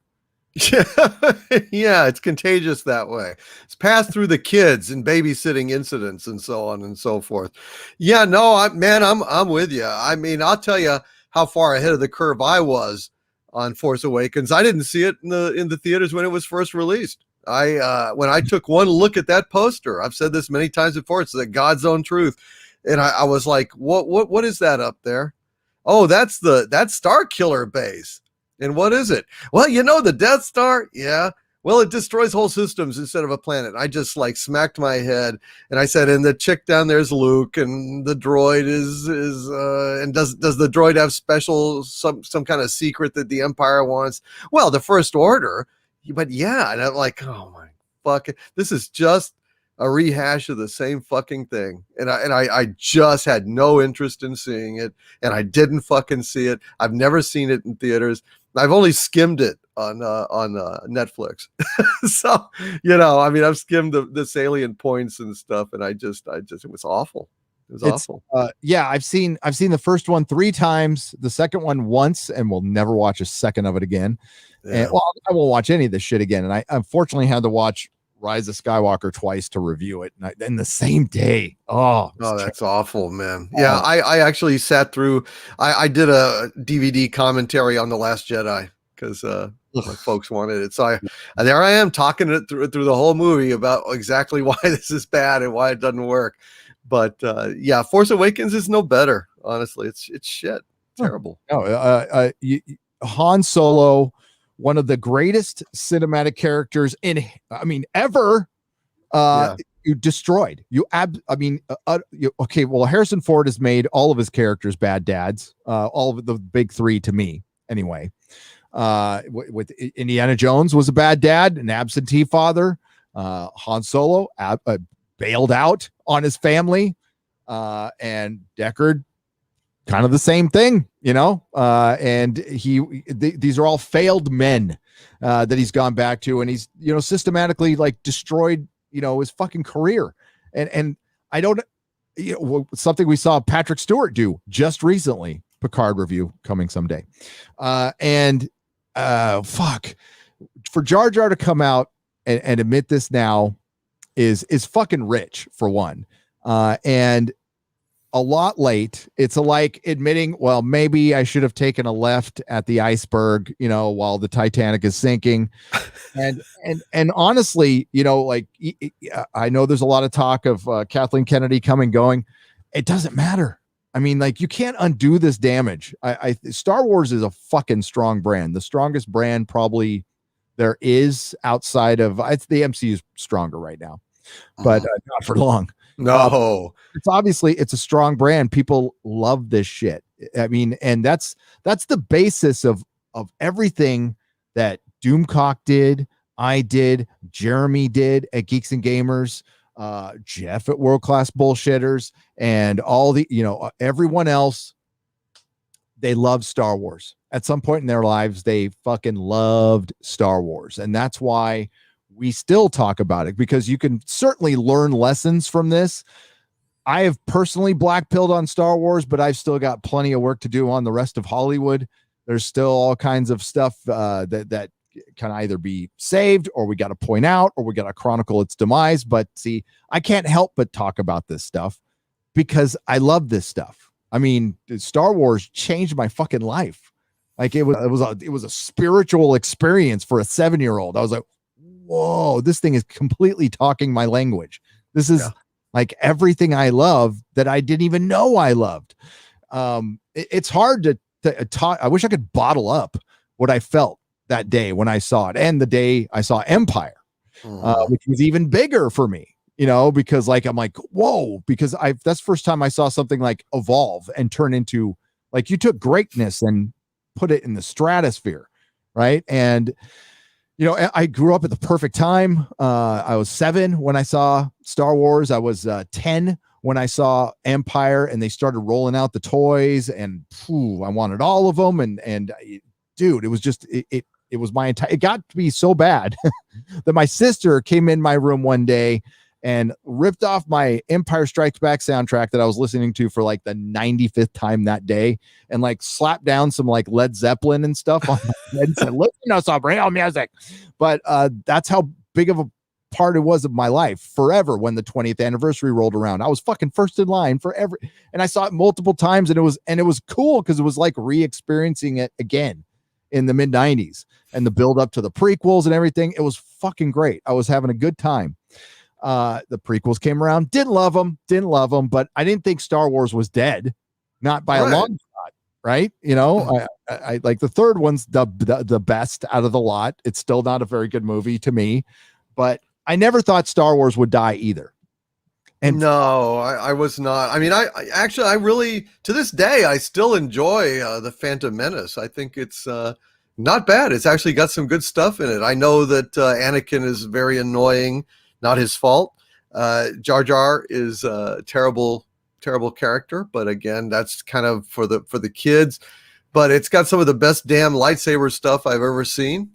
Yeah, it's contagious that way. It's passed through the kids and babysitting incidents and so on and so forth. Yeah, no, I'm with you. I mean, I'll tell you how far ahead of the curve I was on Force Awakens. I didn't see it in the theaters when it was first released. When I took one look at that poster, I've said this many times before, it's the God's own truth, and I was like, what is that up there? Oh, that's Star Killer base. And what is it? Well, the Death Star. Yeah. Well, it destroys whole systems instead of a planet. I just smacked my head and I said, and the chick down there is Luke, and the droid is and does the droid have some kind of secret that the Empire wants? Well, the First Order, but yeah. And I'm like, oh my fuck, this is just a rehash of the same fucking thing. And I just had no interest in seeing it, and I didn't fucking see it. I've never seen it in theaters. I've only skimmed it on Netflix. So, I've skimmed the salient points and stuff, and it was awful. It was awful.
Yeah, I've seen the first one 3 times, the second one once, and will never watch a second of it again. Yeah. And I won't watch any of this shit again. And I unfortunately had to watch Rise of Skywalker twice to review it in the same day.
That's awful, man. Yeah, I actually sat through. I did a DVD commentary on The Last Jedi because my folks wanted it. So there I am talking it through the whole movie about exactly why this is bad and why it doesn't work. But yeah, Force Awakens is no better. Honestly, it's shit. Terrible.
Han Solo, one of the greatest cinematic characters ever. You destroyed. Okay. Well, Harrison Ford has made all of his characters bad dads. All of the big 3 to me, anyway. With Indiana Jones was a bad dad, an absentee father. Han Solo bailed out on his family, and Deckard, kind of the same thing, and these are all failed men that he's gone back to, and he's systematically destroyed his fucking career, and I don't something we saw Patrick Stewart do just recently. Picard review coming someday, and for Jar Jar to come out and admit this now is fucking rich, for one, and a lot late. It's like admitting, well, maybe I should have taken a left at the iceberg, while the Titanic is sinking. And honestly, I know there's a lot of talk of Kathleen Kennedy going. It doesn't matter. I mean, you can't undo this damage. Star Wars is a fucking strong brand, the strongest brand probably there is outside of the MCU is stronger right now, but not for long.
No,
it's a strong brand. People love this shit. I mean, and that's the basis of everything that Doomcock did, I did, Jeremy did at Geeks and Gamers, Jeff at World Class Bullshitters, and all the everyone else. They love Star Wars. At some point in their lives, they fucking loved Star Wars, and that's why we still talk about it, because you can certainly learn lessons from this. I have personally black-pilled on Star Wars, but I've still got plenty of work to do on the rest of Hollywood. There's still all kinds of stuff that can either be saved, or we got to point out, or we got to chronicle its demise. But see, I can't help but talk about this stuff because I love this stuff. I mean, Star Wars changed my fucking life. Like it was a spiritual experience for a 7-year-old. I was like, whoa, this thing is completely talking my language. This is like everything I love that I didn't even know I loved. It's hard to talk. I wish I could bottle up what I felt that day when I saw it, and the day I saw Empire, which was even bigger for me, because like, I'm like, whoa, because that's the first time I saw something like evolve and turn into, like, you took greatness and put it in the stratosphere. Right. And, I grew up at the perfect time. I was 7 when I saw Star Wars. I was 10 when I saw Empire, and they started rolling out the toys, and I wanted all of them. And dude, it was just, it was my entire, it got to be so bad that my sister came in my room one day and ripped off my Empire Strikes Back soundtrack that I was listening to for like the 95th time that day, and like slapped down some like Led Zeppelin and stuff on my head and said, listen to some real music. But that's how big of a part it was of my life forever. When the 20th anniversary rolled around, I was fucking first in line forever. And I saw it multiple times, and it was cool because it was like re-experiencing it again in the mid 90s, and the build up to the prequels and everything. It was fucking great. I was having a good time. The prequels came around, didn't love them, but I didn't think Star Wars was dead, not by a long shot. Right. I like the third one's the best out of the lot. It's still not a very good movie to me, but I never thought Star Wars would die either. And
no, I was not. I mean, I actually, I really, to this day, I still enjoy the Phantom Menace. I think it's not bad. It's actually got some good stuff in it. I know that Anakin is very annoying. Not his fault. Jar Jar is a terrible character, but again, that's kind of for the kids. But it's got some of the best damn lightsaber stuff I've ever seen.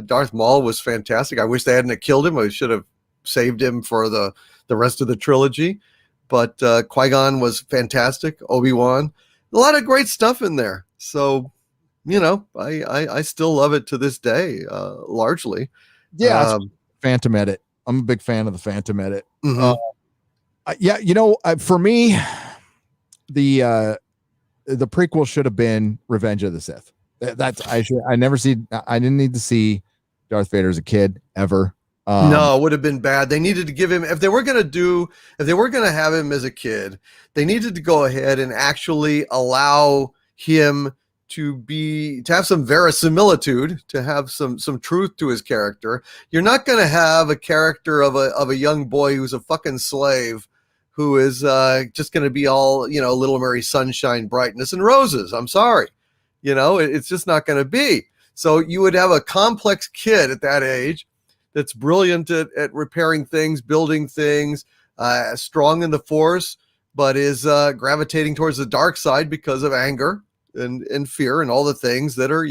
Darth Maul was fantastic. I wish they hadn't killed him. I should have saved him for the rest of the trilogy. But Qui-Gon was fantastic. Obi-Wan, a lot of great stuff in there. So, I still love it to this day, largely.
Yeah, Phantom Edit. I'm a big fan of the Phantom Edit. For me, the prequel should have been Revenge of the Sith. I didn't need to see Darth Vader as a kid ever.
No, it would have been bad. They needed to give him, if they were going to have him as a kid, they needed to go ahead and actually allow him to have some verisimilitude, to have some truth to his character. You're not going to have a character of a young boy who's a fucking slave, who is just going to be all, Little Mary Sunshine, brightness and roses. I'm sorry. It's just not going to be. So you would have a complex kid at that age that's brilliant at repairing things, building things, strong in the Force, but is gravitating towards the dark side because of anger and fear and all the things that are,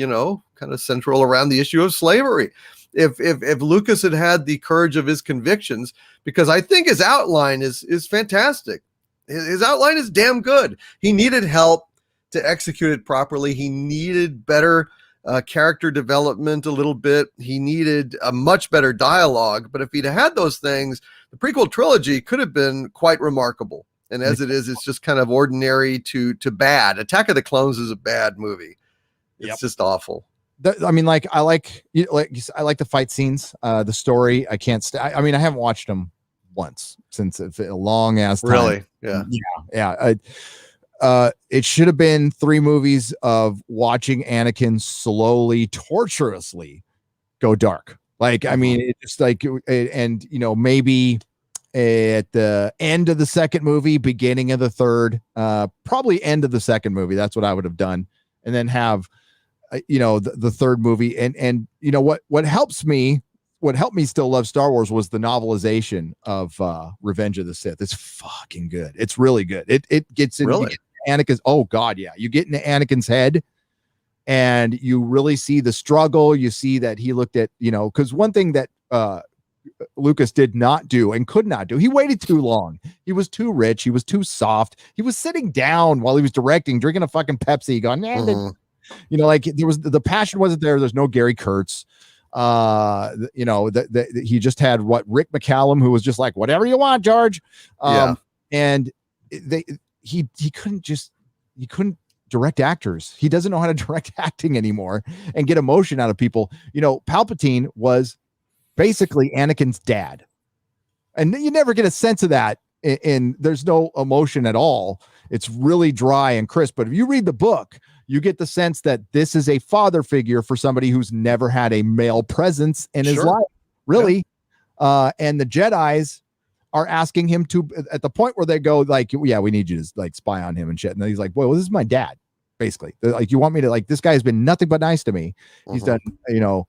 kind of central around the issue of slavery. If Lucas had the courage of his convictions, because I think his outline is fantastic. His outline is damn good. He needed help to execute it properly. He needed better character development a little bit. He needed a much better dialogue. But if he'd had those things, the prequel trilogy could have been quite remarkable. And as it is, it's just kind of ordinary to bad. Attack of the Clones is a bad movie. It's just awful.
I like the fight scenes, the story. I can't. I haven't watched them once since a long ass time.
Really? Yeah.
It should have been 3 movies of watching Anakin slowly, torturously go dark. It just maybe at the end of the second movie, beginning of the third, probably end of the second movie. That's what I would have done. And then have, the third movie. And what helped me still love Star Wars was the novelization of Revenge of the Sith. It's fucking good. It's really good. It gets into Anakin's. Oh God. Yeah. You get into Anakin's head and you really see the struggle. You see that he looked at, cause one thing that, Lucas did not do and could not do. He waited too long. He was too rich. He was too soft. He was sitting down while he was directing, drinking a fucking Pepsi, going, there was the passion wasn't there. There's no Gary Kurtz. He just had Rick McCallum, who was just like, whatever you want, George. And he couldn't direct actors. He doesn't know how to direct acting anymore and get emotion out of people. Palpatine was basically Anakin's dad, and you never get a sense of that. There's no emotion at all. It's really dry and crisp. But if you read the book, you get the sense that this is a father figure for somebody who's never had a male presence in his life, really. Yeah. And the Jedis are asking him to, at the point where they go like, yeah, we need you to like spy on him and shit. And then he's like, well, this is my dad, basically. They're like, you want me to, like, this guy has been nothing but nice to me. He's done, and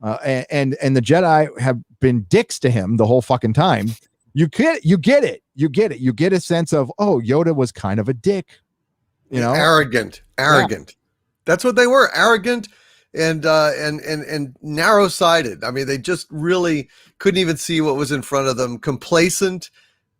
the Jedi have been dicks to him the whole fucking time. You get it. You get a sense of, oh, Yoda was kind of a dick,
arrogant. Yeah. That's what they were, arrogant and narrow-sighted. I mean, they just really couldn't even see what was in front of them. Complacent,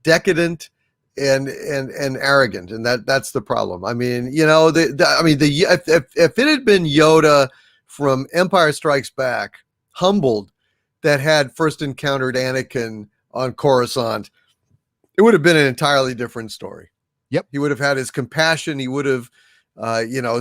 decadent, and arrogant, and that's the problem. I mean, if it had been Yoda from Empire Strikes Back, humbled, that had first encountered Anakin on Coruscant, it would have been an entirely different story.
Yep.
He would have had his compassion. He would have,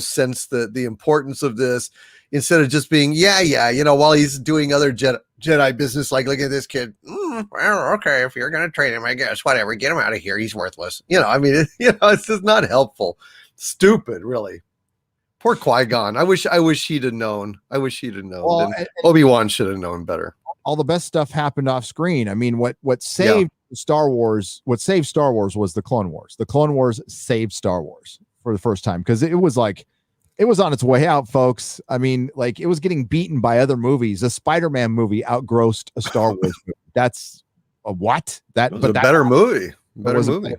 sensed the importance of this, instead of just being, while he's doing other Jedi business, like, look at this kid. Well, okay, if you're going to train him, I guess, whatever, get him out of here. He's worthless. It's just not helpful. Stupid, really. Poor Qui-Gon. I wish he'd have known. Well, Obi-Wan should have known better.
All the best stuff happened off screen. I mean, what saved Star Wars was the Clone Wars. The Clone Wars saved Star Wars for the first time, because it was on its way out, folks. I mean, like, it was getting beaten by other movies. A Spider-Man movie outgrossed a Star Wars movie. That's a what? That was
a better movie. Better movie.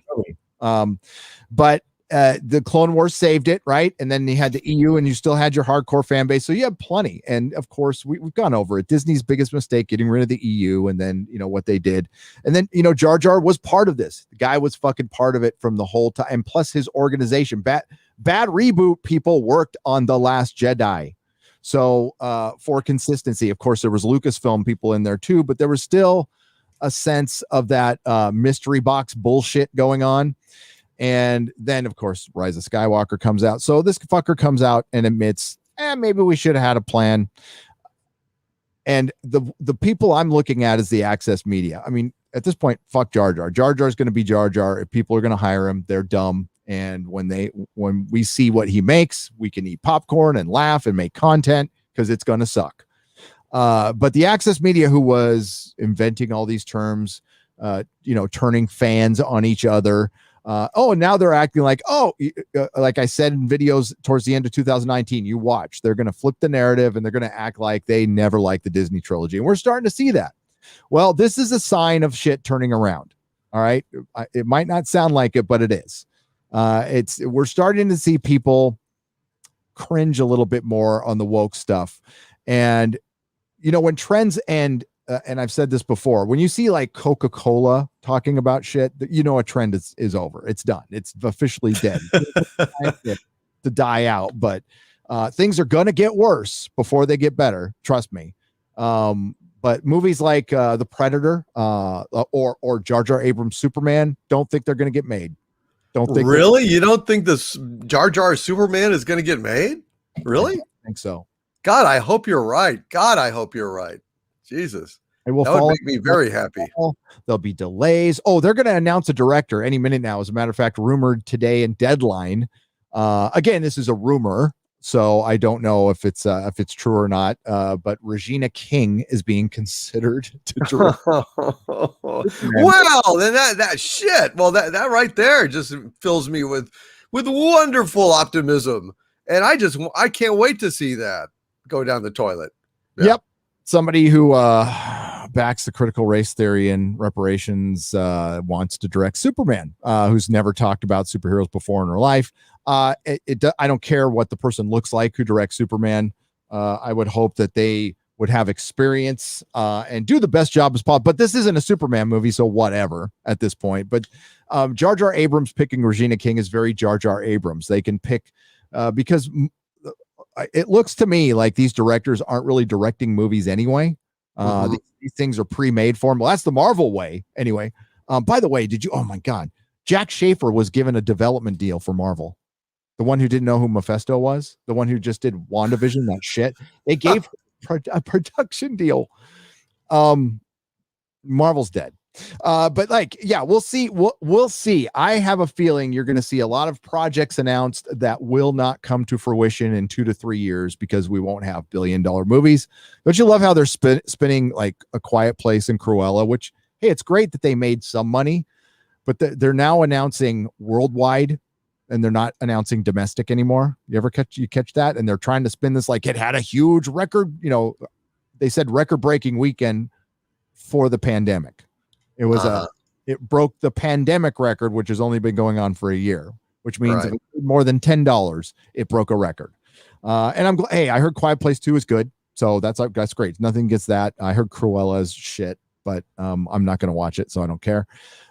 But the Clone Wars saved it, right? And then you had the EU, and you still had your hardcore fan base, so you had plenty. And of course, we've gone over it. Disney's biggest mistake, getting rid of the EU, and then what they did. And then Jar Jar was part of this. The guy was fucking part of it from the whole time. And plus, his organization, bad reboot people worked on The Last Jedi. So for consistency, of course, there was Lucasfilm people in there too, but there was still a sense of that mystery box bullshit going on. And then, of course, Rise of Skywalker comes out. So this fucker comes out and admits, maybe we should have had a plan. And the people I'm looking at is the access media. I mean, at this point, fuck Jar Jar. Jar Jar is going to be Jar Jar. If people are going to hire him, they're dumb. And when we see what he makes, we can eat popcorn and laugh and make content, because it's going to suck. But the access media, who was inventing all these terms, turning fans on each other, and now they're acting like, like I said in videos towards the end of 2019, you watch, they're going to flip the narrative and they're going to act like they never liked the Disney trilogy. And we're starting to see that. Well, this is a sign of shit turning around. All right. It might not sound like it, but it is. We're starting to see people cringe a little bit more on the woke stuff. And, when trends end, and I've said this before, when you see like Coca-Cola talking about shit, a trend is over. It's done. It's officially dead. To die out, but things are going to get worse before they get better. Trust me. But movies like The Predator or Jar Jar Abrams' Superman, don't think they're going to get made. Don't think.
Really? You don't think this Jar Jar Superman is going to get made? Really?
I think so.
God, I hope you're right. Jesus. That would make me very happy.
There'll be delays. Oh, they're going to announce a director any minute now. As a matter of fact, rumored today in Deadline. Again, this is a rumor, so I don't know if it's true or not. But Regina King is being considered to direct.
Well, then that shit. Well, that right there just fills me with wonderful optimism, and I can't wait to see that go down the toilet.
Yeah. Yep. Somebody who backs the critical race theory and reparations wants to direct Superman, who's never talked about superheroes before in her life. I don't care what the person looks like who directs Superman. I would hope that they would have experience and do the best job as possible. But this isn't a Superman movie, so whatever at this point. But Jar Jar Abrams picking Regina King is very Jar Jar Abrams. They can pick because it looks to me like these directors aren't really directing movies anyway. These things are pre-made for them. Well, that's the Marvel way anyway. By the way, oh my God, Jack Schaefer was given a development deal for Marvel. The one who didn't know who Mephisto was, the one who just did WandaVision, that shit. They gave a production deal. Marvel's dead. But like, yeah, we'll see. We'll see. I have a feeling you're going to see a lot of projects announced that will not come to fruition in 2 to 3 years because we won't have billion-dollar movies. Don't you love how they're spinning like A Quiet Place and Cruella, which, hey, it's great that they made some money, but they're now announcing worldwide and they're not announcing domestic anymore. You catch that? And they're trying to spin this like it had a huge record, they said record-breaking weekend for the pandemic. It was it broke the pandemic record, which has only been going on for a year, which means if it made more than $10, it broke a record. And I'm glad. Hey, I heard Quiet Place 2 is good, so that's great. Nothing gets that. I heard Cruella's shit, but I'm not going to watch it, so I don't care.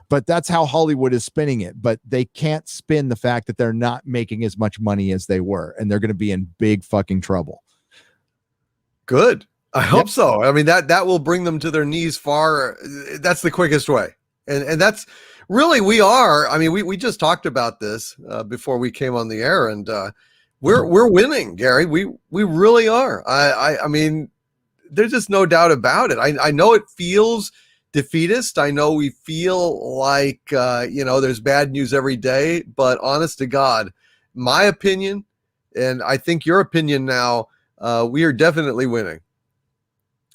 But that's how Hollywood is spinning it. But they can't spin the fact that they're not making as much money as they were, and they're going to be in big fucking trouble.
Good. I hope so. I mean, that will bring them to their knees far. That's the quickest way. And that's really, we just talked about this before we came on the air, and we're winning, Gary. We really are. I mean, there's just no doubt about it. I know it feels defeatist. I know we feel like, there's bad news every day, but honest to God, my opinion, and I think your opinion now, we are definitely winning.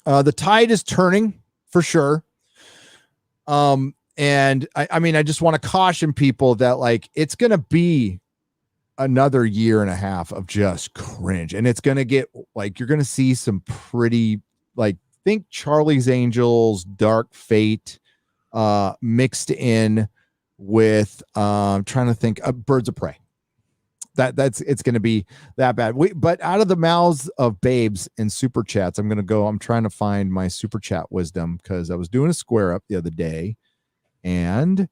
The tide is turning for sure. And I just want to caution people that like, it's going to be another year and a half of just cringe. And it's going to get like, you're going to see some pretty, like, think Charlie's Angels, Dark Fate, mixed in with, trying to think Birds of Prey. It's going to be that bad. But out of the mouths of babes and super chats, I'm trying to find my super chat wisdom because I was doing a square up the other day and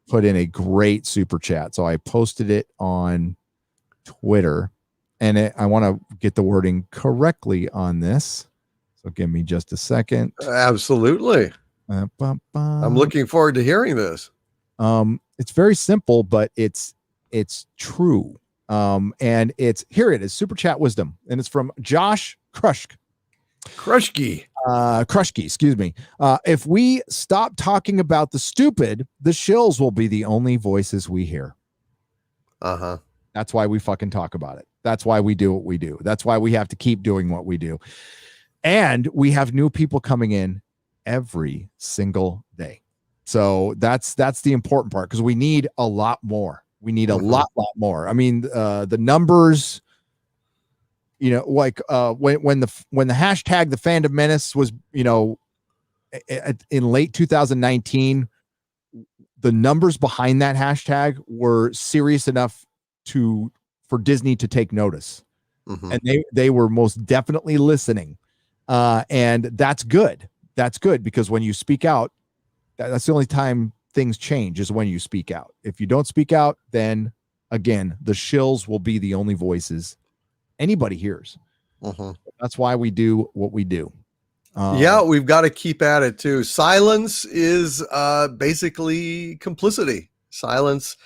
put in a great super chat. So I posted it on Twitter and I want to get the wording correctly on this. So give me just a second.
Absolutely. I'm looking forward to hearing this.
It's very simple, but it's true. And here it is, super chat wisdom. And it's from Josh Krushke, excuse me. If we stop talking about the stupid, the shills will be the only voices we hear. That's why we fucking talk about it. That's why we do what we do. That's why we have to keep doing what we do. And we have new people coming in every single day. So that's the important part because we need a lot more. We need a lot more. I mean, the numbers, like when the hashtag the Fandom Menace was, in late 2019, the numbers behind that hashtag were serious enough for Disney to take notice. And they were most definitely listening. And that's good. That's good because when you speak out, that's the only time things change is when you speak out. If you don't speak out, then again, the shills will be the only voices anybody hears. That's why we do what we do.
We've got to keep at it too. Silence is basically complicity. Silence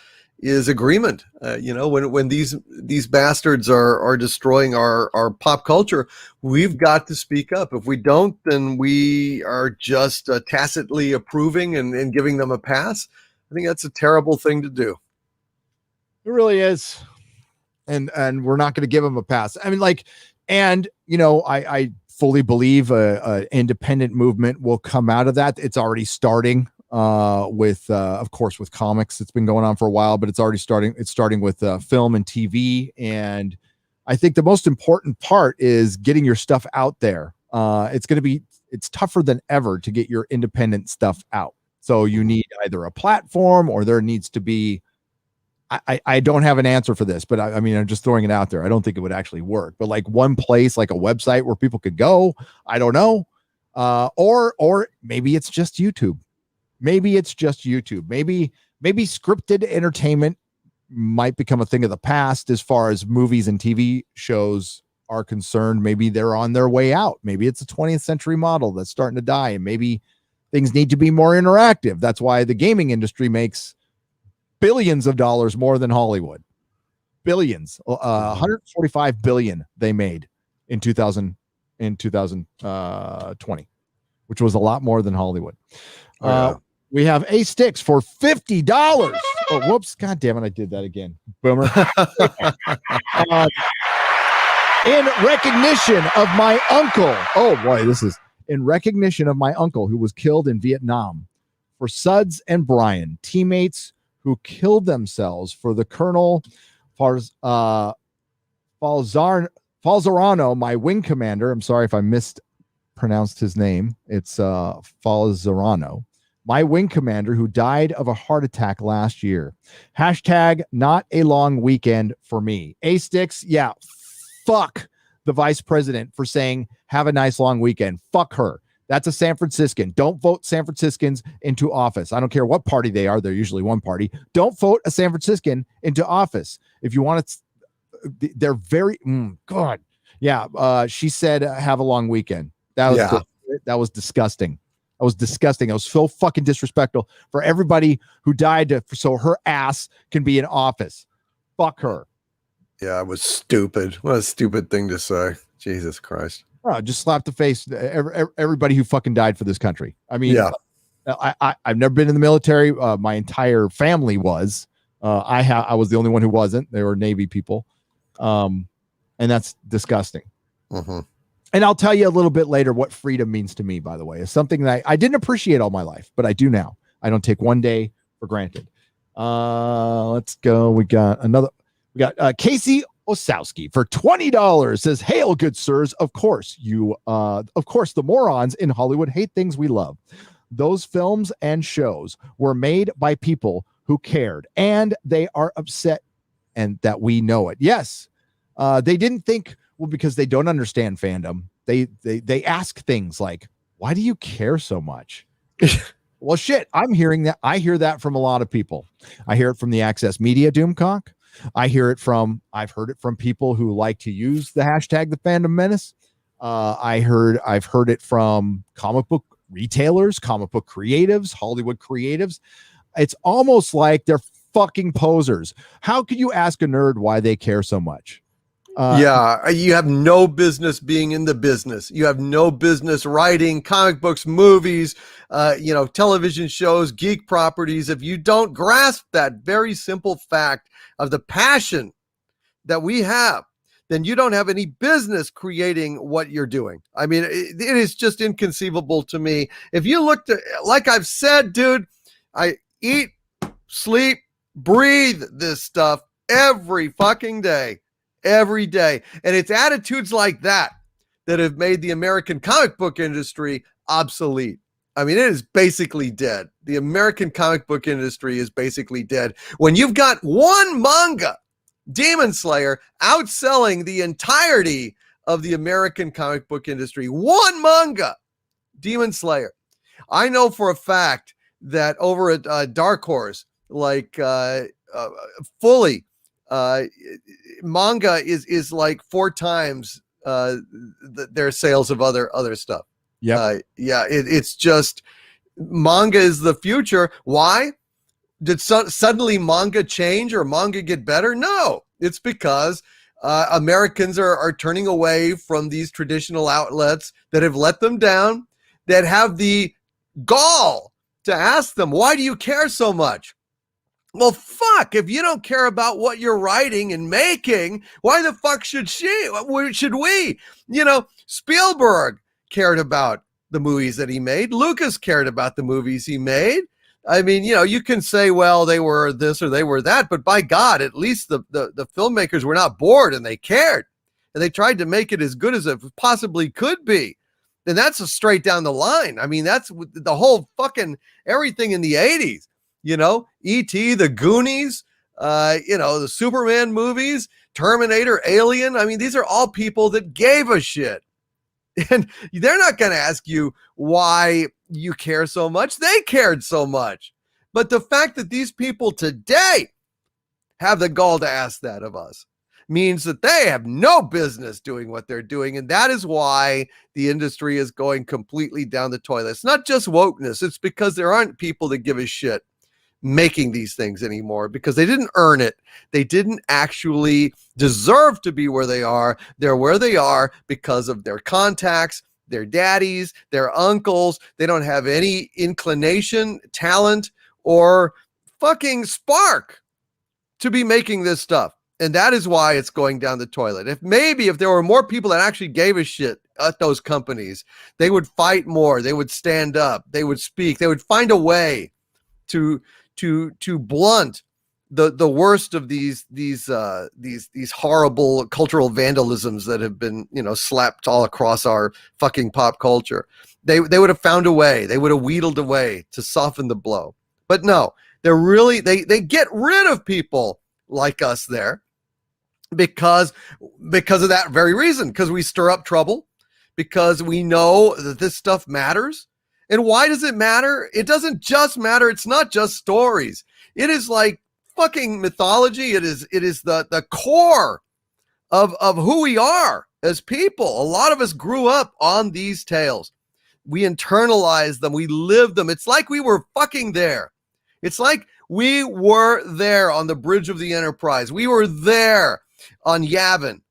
is agreement. When these bastards are destroying our pop culture, we've got to speak up. If we don't, then we are just tacitly approving and giving them a pass. I think that's a terrible thing to do.
It really is. And we're not going to give them a pass. I mean, I fully believe a independent movement will come out of that. It's already starting. Of course, with comics, it's been going on for a while, but it's starting with film and TV. And I think the most important part is getting your stuff out there. It's tougher than ever to get your independent stuff out. So you need either a platform or there needs to be, I don't have an answer for this, but I mean, I'm just throwing it out there. I don't think it would actually work, but like one place, like a website where people could go, I don't know. Or maybe it's just YouTube. Maybe scripted entertainment might become a thing of the past as far as movies and TV shows are concerned. Maybe they're on their way out. Maybe it's a 20th century model that's starting to die, and maybe things need to be more interactive. That's why the gaming industry makes billions of dollars more than Hollywood. Billions. 145 billion they made in 2020, which was a lot more than Hollywood. We have A-Sticks for $50. Oh, whoops. God damn it. I did that again. Boomer. In recognition of my uncle. Oh, boy. This is in recognition of my uncle who was killed in Vietnam. For Suds and Brian, teammates who killed themselves for the Colonel Falzarano, my wing commander. I'm sorry if I mispronounced his name. It's Falzarano. My wing commander who died of a heart attack last year. Hashtag not a long weekend for me. A-Sticks, yeah, fuck the vice president for saying have a nice long weekend. Fuck her. That's a San Franciscan. Don't vote San Franciscans into office. I don't care what party they are. They're usually one party. Don't vote a San Franciscan into office. If you want to, they're very, God. Yeah. She said, have a long weekend. That was disgusting. That was disgusting. It was so fucking disrespectful for everybody who died so her ass can be in office. Fuck her.
Yeah, it was stupid. What a stupid thing to say. Jesus Christ.
Oh, just slap the face. Everybody who fucking died for this country. I mean, I've never been in the military. My entire family was. I was the only one who wasn't. They were Navy people, and that's disgusting.
Mm-hmm.
And I'll tell you a little bit later what freedom means to me. By the way, it's something that I didn't appreciate all my life, but I do now. I don't take one day for granted. Let's go. We got Casey Osowski for $20 says, hail good sirs. Of course the morons in Hollywood hate things we love. Those films and shows were made by people who cared, and they are upset and that we know it. Yes. They didn't think, well, because they don't understand fandom. They ask things like, why do you care so much? Well, shit, I'm hearing that. I hear that from a lot of people. I hear it from the Access Media Doomcock. I've heard it from people who like to use the hashtag the Fandom Menace. I've heard it from comic book retailers, comic book creatives, Hollywood creatives. It's almost like they're fucking posers. How could you ask a nerd why they care so much?
You have no business being in the business. You have no business writing comic books, movies, television shows, geek properties. If you don't grasp that very simple fact of the passion that we have, then you don't have any business creating what you're doing. I mean, it is just inconceivable to me. If you looked at, like I've said, dude, I eat, sleep, breathe this stuff every fucking day. Every day. And it's attitudes like that have made the American comic book industry obsolete. I mean, it is basically dead. The American comic book industry is basically dead. When you've got one manga, Demon Slayer, outselling the entirety of the American comic book industry. One manga, Demon Slayer. I know for a fact that over at Dark Horse, like fully, manga is like 4 times their sales of other stuff. It's just manga is the future. Why did suddenly manga change or manga get better? No, it's because Americans are turning away from these traditional outlets that have let them down, that have the gall to ask them, why do you care so much? Well, fuck, if you don't care about what you're writing and making, why the fuck should we? Spielberg cared about the movies that he made. Lucas cared about the movies he made. I mean, you can say, well, they were this or they were that, but by God, at least the filmmakers were not bored and they cared. And they tried to make it as good as it possibly could be. And that's a straight down the line. I mean, that's the whole fucking everything in the 80s. E.T., the Goonies, the Superman movies, Terminator, Alien. I mean, these are all people that gave a shit. And they're not going to ask you why you care so much. They cared so much. But the fact that these people today have the gall to ask that of us means that they have no business doing what they're doing. And that is why the industry is going completely down the toilet. It's not just wokeness. It's because there aren't people that give a shit making these things anymore, because they didn't earn it. They didn't actually deserve to be where they are. They're where they are because of their contacts, their daddies, their uncles. They don't have any inclination, talent, or fucking spark to be making this stuff. And that is why it's going down the toilet. If there were more people that actually gave a shit at those companies, they would fight more. They would stand up. They would speak. They would find a way to blunt the worst of these horrible cultural vandalisms that have been, slapped all across our fucking pop culture. They would have found a way. They would have wheedled a way to soften the blow. But no, they get rid of people like us there because of that very reason, because we stir up trouble, because we know that this stuff matters. And why does it matter? It doesn't just matter. It's not just stories. It is like fucking mythology. It is the core of who we are as people. A lot of us grew up on these tales. We internalized them. We lived them. It's like we were fucking there. It's like we were there on the bridge of the Enterprise. We were there on Yavin.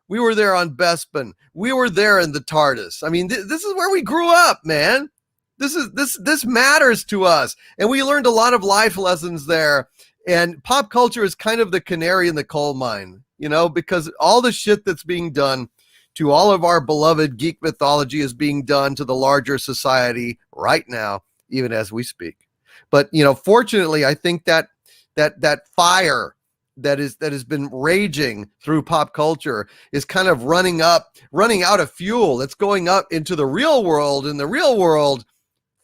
We were there on Bespin. We were there in the TARDIS. I mean, this is where we grew up, man. This matters to us. And we learned a lot of life lessons there. And pop culture is kind of the canary in the coal mine, because all the shit that's being done to all of our beloved geek mythology is being done to the larger society right now, even as we speak. But, fortunately, I think that fire that has been raging through pop culture is kind of running out of fuel. It's going up into the real world. In the real world,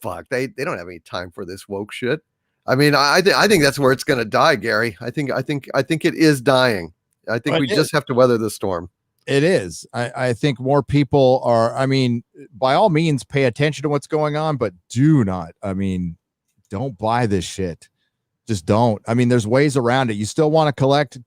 fuck, they don't have any time for this woke shit. I mean, I think that's where it's going to die, Gary. I think it is dying. I think we just have to weather the storm.
It is. I think more people are, by all means, pay attention to what's going on, but don't buy this shit. Just don't. There's ways around it. You still want to collect.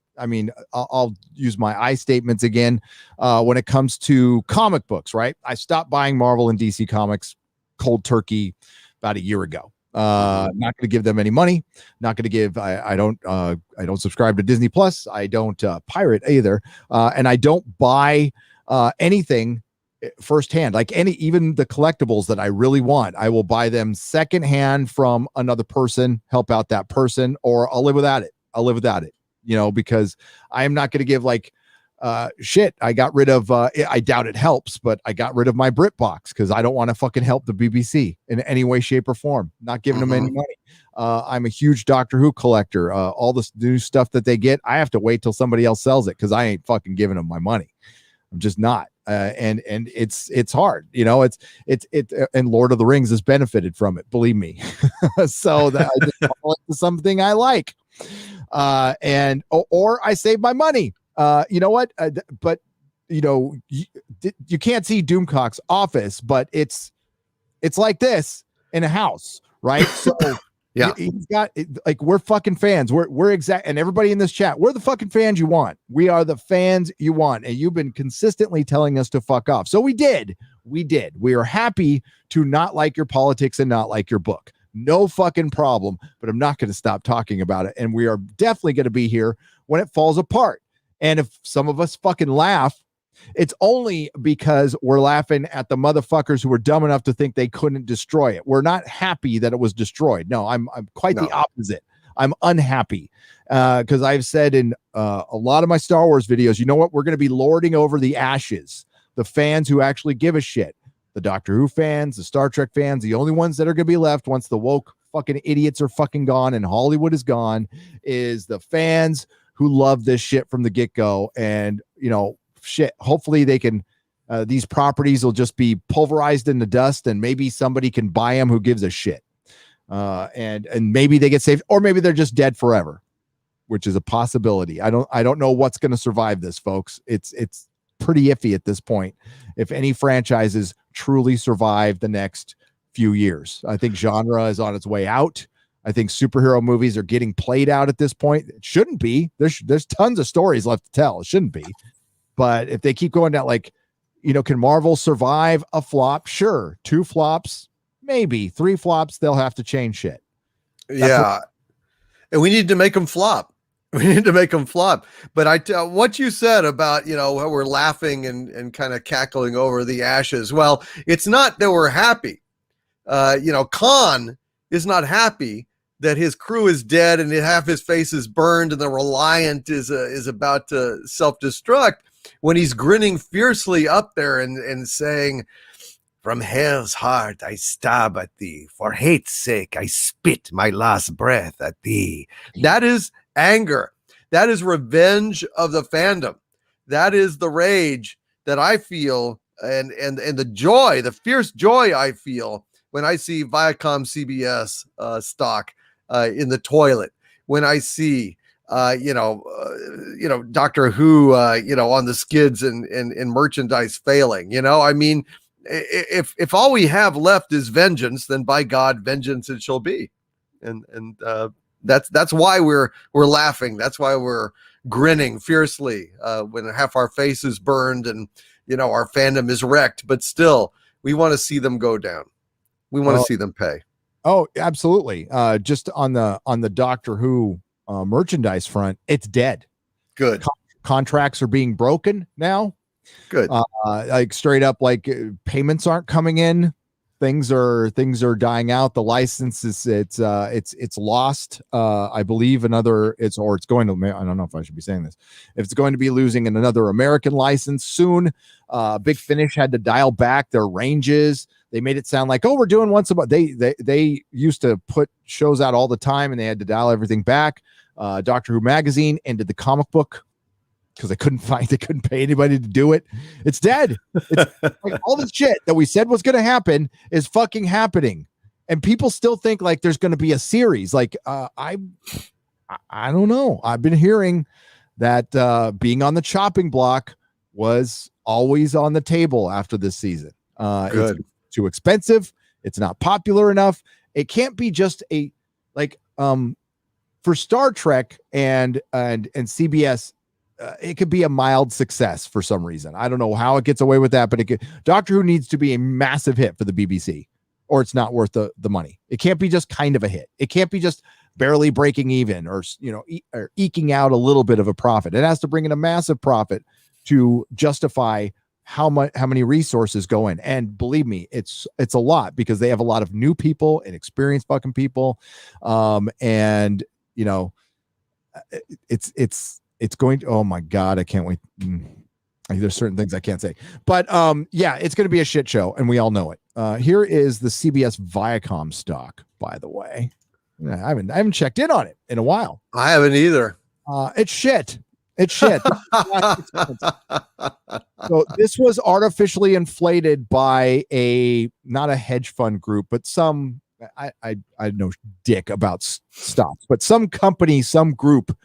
I'll use my I statements again. When it comes to comic books, right? I stopped buying Marvel and DC comics cold turkey about a year ago. Not going to give them any money. Not going to give. I don't subscribe to Disney Plus. I don't pirate either. And I don't buy anything firsthand, like even the collectibles that I really want. I will buy them secondhand from another person, help out that person, or I'll live without it. Because I am not going to give shit. I got rid of, I doubt it helps, but I got rid of my BritBox because I don't want to fucking help the BBC in any way, shape, or form. Not giving them any money. I'm a huge Doctor Who collector. All this new stuff that they get, I have to wait till somebody else sells it because I ain't fucking giving them my money. I'm just not. And it's hard, it's and Lord of the Rings has benefited from it, believe me. So that I just call it something I like. Or I save my money. You know what? But you can't see Doomcock's office, but it's like this in a house, right? So yeah, he's got we're fucking fans. We're exact, and everybody in this chat, we're the fucking fans you want. We are the fans you want, and you've been consistently telling us to fuck off. So we did. We are happy to not like your politics and not like your book. No fucking problem. But I'm not going to stop talking about it, and we are definitely going to be here when it falls apart. And if some of us fucking laugh, it's only because we're laughing at the motherfuckers who were dumb enough to think they couldn't destroy it. We're not happy that it was destroyed. No, I'm quite the opposite. I'm unhappy because I've said in a lot of my Star Wars videos, you know what? We're going to be lording over the ashes. The fans who actually give a shit. The Doctor Who fans, the Star Trek fans, the only ones that are going to be left once the woke fucking idiots are fucking gone and Hollywood is gone is the fans who love this shit from the get-go. And, shit, hopefully they can, these properties will just be pulverized in the dust and maybe somebody can buy them who gives a shit. And maybe they get saved, or maybe they're just dead forever, which is a possibility. I don't know what's going to survive this, folks. It's pretty iffy at this point. If any franchises truly survive the next few years, I think genre is on its way out. I think superhero movies are getting played out at this point. It shouldn't be. There's tons of stories left to tell. It shouldn't be. But if they keep going down, like, can Marvel survive a flop? Sure. 2 flops, maybe. 3 flops, they'll have to change shit.
And we need to make them flop. We need to make them flop. But what you said about, how we're laughing and kind of cackling over the ashes. Well, it's not that we're happy. Khan is not happy that his crew is dead and half his face is burned and the Reliant is about to self-destruct, when he's grinning fiercely up there and saying, "From hell's heart I stab at thee. For hate's sake I spit my last breath at thee." That is anger. That is revenge of the fandom. That is the rage that I feel and the joy, the fierce joy I feel when I see Viacom CBS stock in the toilet, when I see Doctor Who on the skids and merchandise failing. I mean, if all we have left is vengeance, then by God, vengeance it shall be. And that's why we're laughing. That's why we're grinning fiercely when half our face is burned and our fandom is wrecked, but still we want to see them go down. We want to see them pay.
Oh, absolutely. Just on the Doctor Who merchandise front, it's dead.
Good.
Contracts are being broken now.
Good.
Like straight up, like payments aren't coming in. Things are dying out. The license it's lost. I believe it's going to. I don't know if I should be saying this. If it's going to be losing another American license soon. Big Finish had to dial back their ranges. They made it sound like, we're doing once a month. They used to put shows out all the time, and they had to dial everything back. Doctor Who magazine ended the comic book because they couldn't pay anybody to do it. It's dead. It's like all this shit that we said was going to happen is fucking happening, and people still think like there's going to be a series. Like I don't know. I've been hearing that being on the chopping block was always on the table after this season.
Good.
It's too expensive. It's not popular enough. It can't be just for Star Trek and CBS. It could be a mild success for some reason. I don't know how it gets away with that, but Doctor Who needs to be a massive hit for the BBC, or it's not worth the money. It can't be just kind of a hit. It can't be just barely breaking even or eking out a little bit of a profit. It has to bring in a massive profit to justify how many resources go in. And believe me, it's a lot, because they have a lot of new people and experienced fucking people. And it's going to, oh my God, I can't wait. There's certain things I can't say, but it's going to be a shit show, and we all know it. Here is the CBS Viacom stock, by the way. I haven't checked in on it in a while.
I haven't either.
It's shit. It's shit. So this was artificially inflated by not a hedge fund group, but some, I know dick about stocks, but some company, some group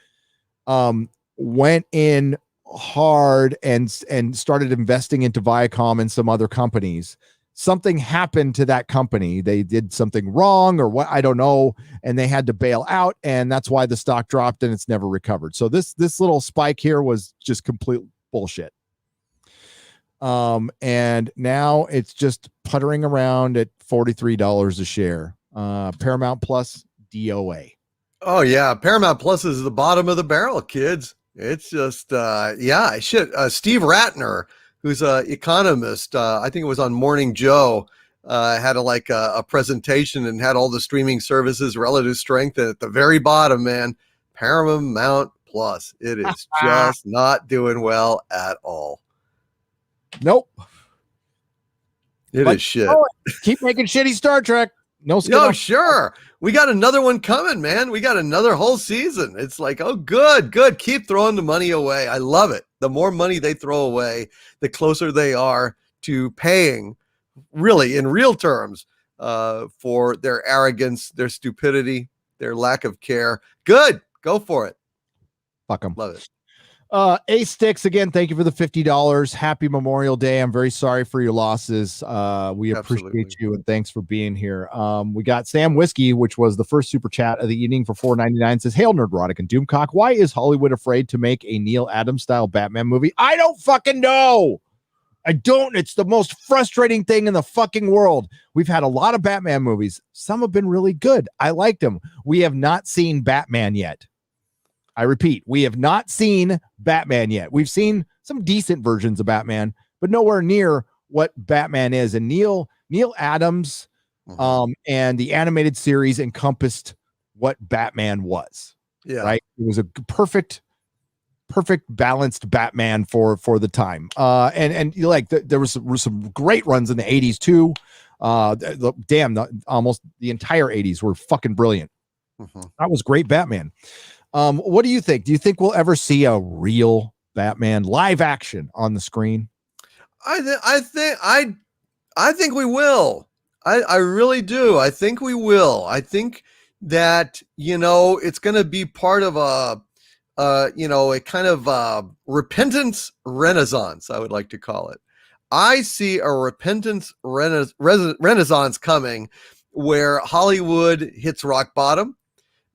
went in hard and started investing into Viacom and some other companies. Something happened to that company. They did something wrong or what, I don't know, and they had to bail out, and that's why the stock dropped and it's never recovered. So this little spike here was just complete bullshit. And now it's just puttering around at $43 a share. Paramount Plus DOA.
Oh yeah, Paramount Plus is the bottom of the barrel, kids. It's just shit. Steve Ratner, who's an economist, I think it was on Morning Joe, had a presentation and had all the streaming services relative strength, and at the very bottom, man, Paramount Plus. It is just not doing well at all.
Nope.
It is shit.
Keep making shitty Star Trek. No,
sure. We got another one coming, man. We got another whole season. It's like, oh, good. Keep throwing the money away. I love it. The more money they throw away, the closer they are to paying, really, in real terms, for their arrogance, their stupidity, their lack of care. Good. Go for it.
Fuck them.
Love it.
A Sticks, again, thank you for the $50. Happy Memorial Day. I'm very sorry for your losses. We appreciate
Absolutely.
you, and thanks for being here. We got Sam Whiskey, which was the first super chat of the evening for $4.99. Says, Hail Nerdrotic and Doomcock. Why is Hollywood afraid to make a Neil Adams style Batman movie? I don't fucking know. I don't. It's the most frustrating thing in the fucking world. We've had a lot of Batman movies. Some have been really good. I liked them. We have not seen Batman yet. I repeat, we have not seen Batman yet. We've seen some decent versions of Batman, but nowhere near what Batman is. And Neil Adams and the animated series encompassed what Batman was.
Yeah.
Right. It was a perfect balanced Batman for the time. And you like there was some great runs in the 80s too. Almost the entire 80s were fucking brilliant. That was great Batman. What do you think? Do you think we'll ever see a real Batman live action on the screen?
I think we will. I really do. I think we will. I think that, it's going to be part of a kind of repentance renaissance, I would like to call it. I see a repentance renaissance coming where Hollywood hits rock bottom,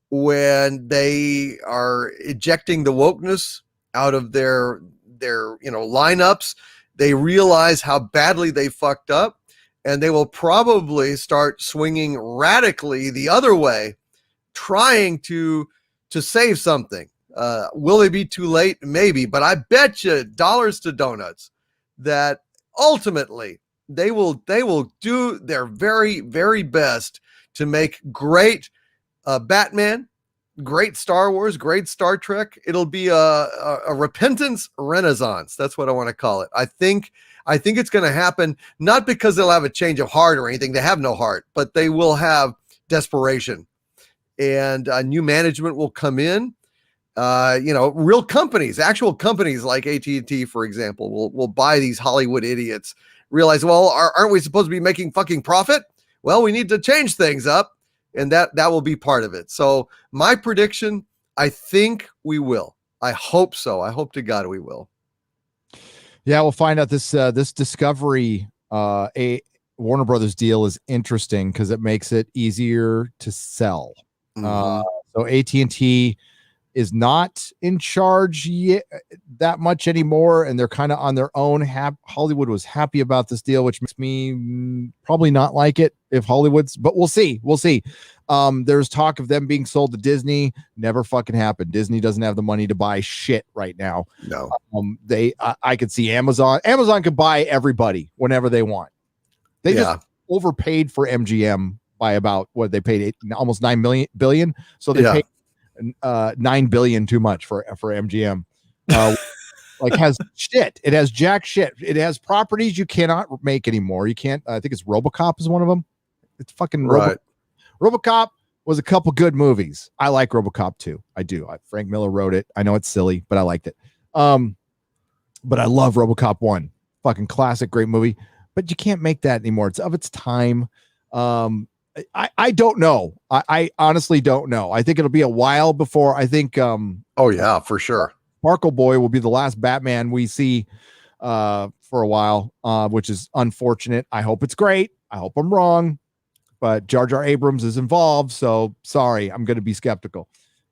when they are ejecting the wokeness out of their lineups. They realize how badly they fucked up, and they will probably start swinging radically the other way, trying to save something. Will they be too late? Maybe, but I bet you dollars to donuts that ultimately they will do their very, very best to make great Batman, great Star Wars, great Star Trek. It'll be a repentance renaissance. That's what I want to call it. I think it's going to happen, not because they'll have a change of heart or anything. They have no heart, but they will have desperation, and new management will come in. Real companies, actual companies like AT&T, for example, will buy these Hollywood idiots, realize, well, aren't we supposed to be making fucking profit? Well, we need to change things up. And that will be part of it. So my prediction, I think we will. I hope so. I hope to God we will.
Yeah, we'll find out. This Discovery a Warner Brothers deal is interesting because it makes it easier to sell. So AT&T is not in charge yet that much anymore, and they're kind of on their own. Hollywood was happy about this deal, which makes me probably not like it if Hollywood's, but we'll see. There's talk of them being sold to Disney. Never fucking happened. Disney doesn't have the money to buy shit right now.
No.
I could see Amazon could buy everybody whenever they want. They just overpaid for MGM by about what they paid, almost $9 billion. So they paid $9 billion too much for MGM. Has shit. It has jack shit. It has properties you cannot make anymore. You can't. I think it's RoboCop is one of them. It's fucking right. RoboCop was a couple good movies. I like RoboCop 2. I do. Frank Miller wrote it. I know it's silly, but I liked it. But I love RoboCop 1. Fucking classic, great movie. But you can't make that anymore. It's of its time. I don't know. I honestly don't know. I think it'll be a while before I think.
Oh yeah, for sure.
Sparkle Boy will be the last Batman we see for a while, which is unfortunate. I hope it's great. I hope I'm wrong, but Jar Jar Abrams is involved, so sorry. I'm going to be skeptical.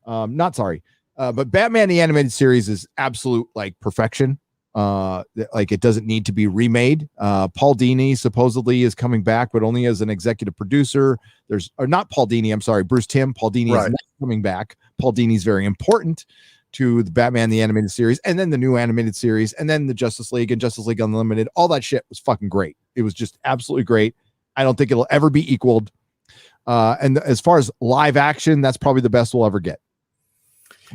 Not sorry, but Batman the Animated Series is absolute perfection. It doesn't need to be remade. Paul Dini supposedly is coming back, but only as an executive producer. Not Paul Dini. I'm sorry, Bruce Timm. Paul Dini is not coming back. Paul Dini is very important to the Batman the Animated Series, and then the new animated series, and then the Justice League and Justice League Unlimited. All that shit was fucking great. It was just absolutely great. I don't think it'll ever be equaled. And as far as live action, that's probably the best we'll ever get.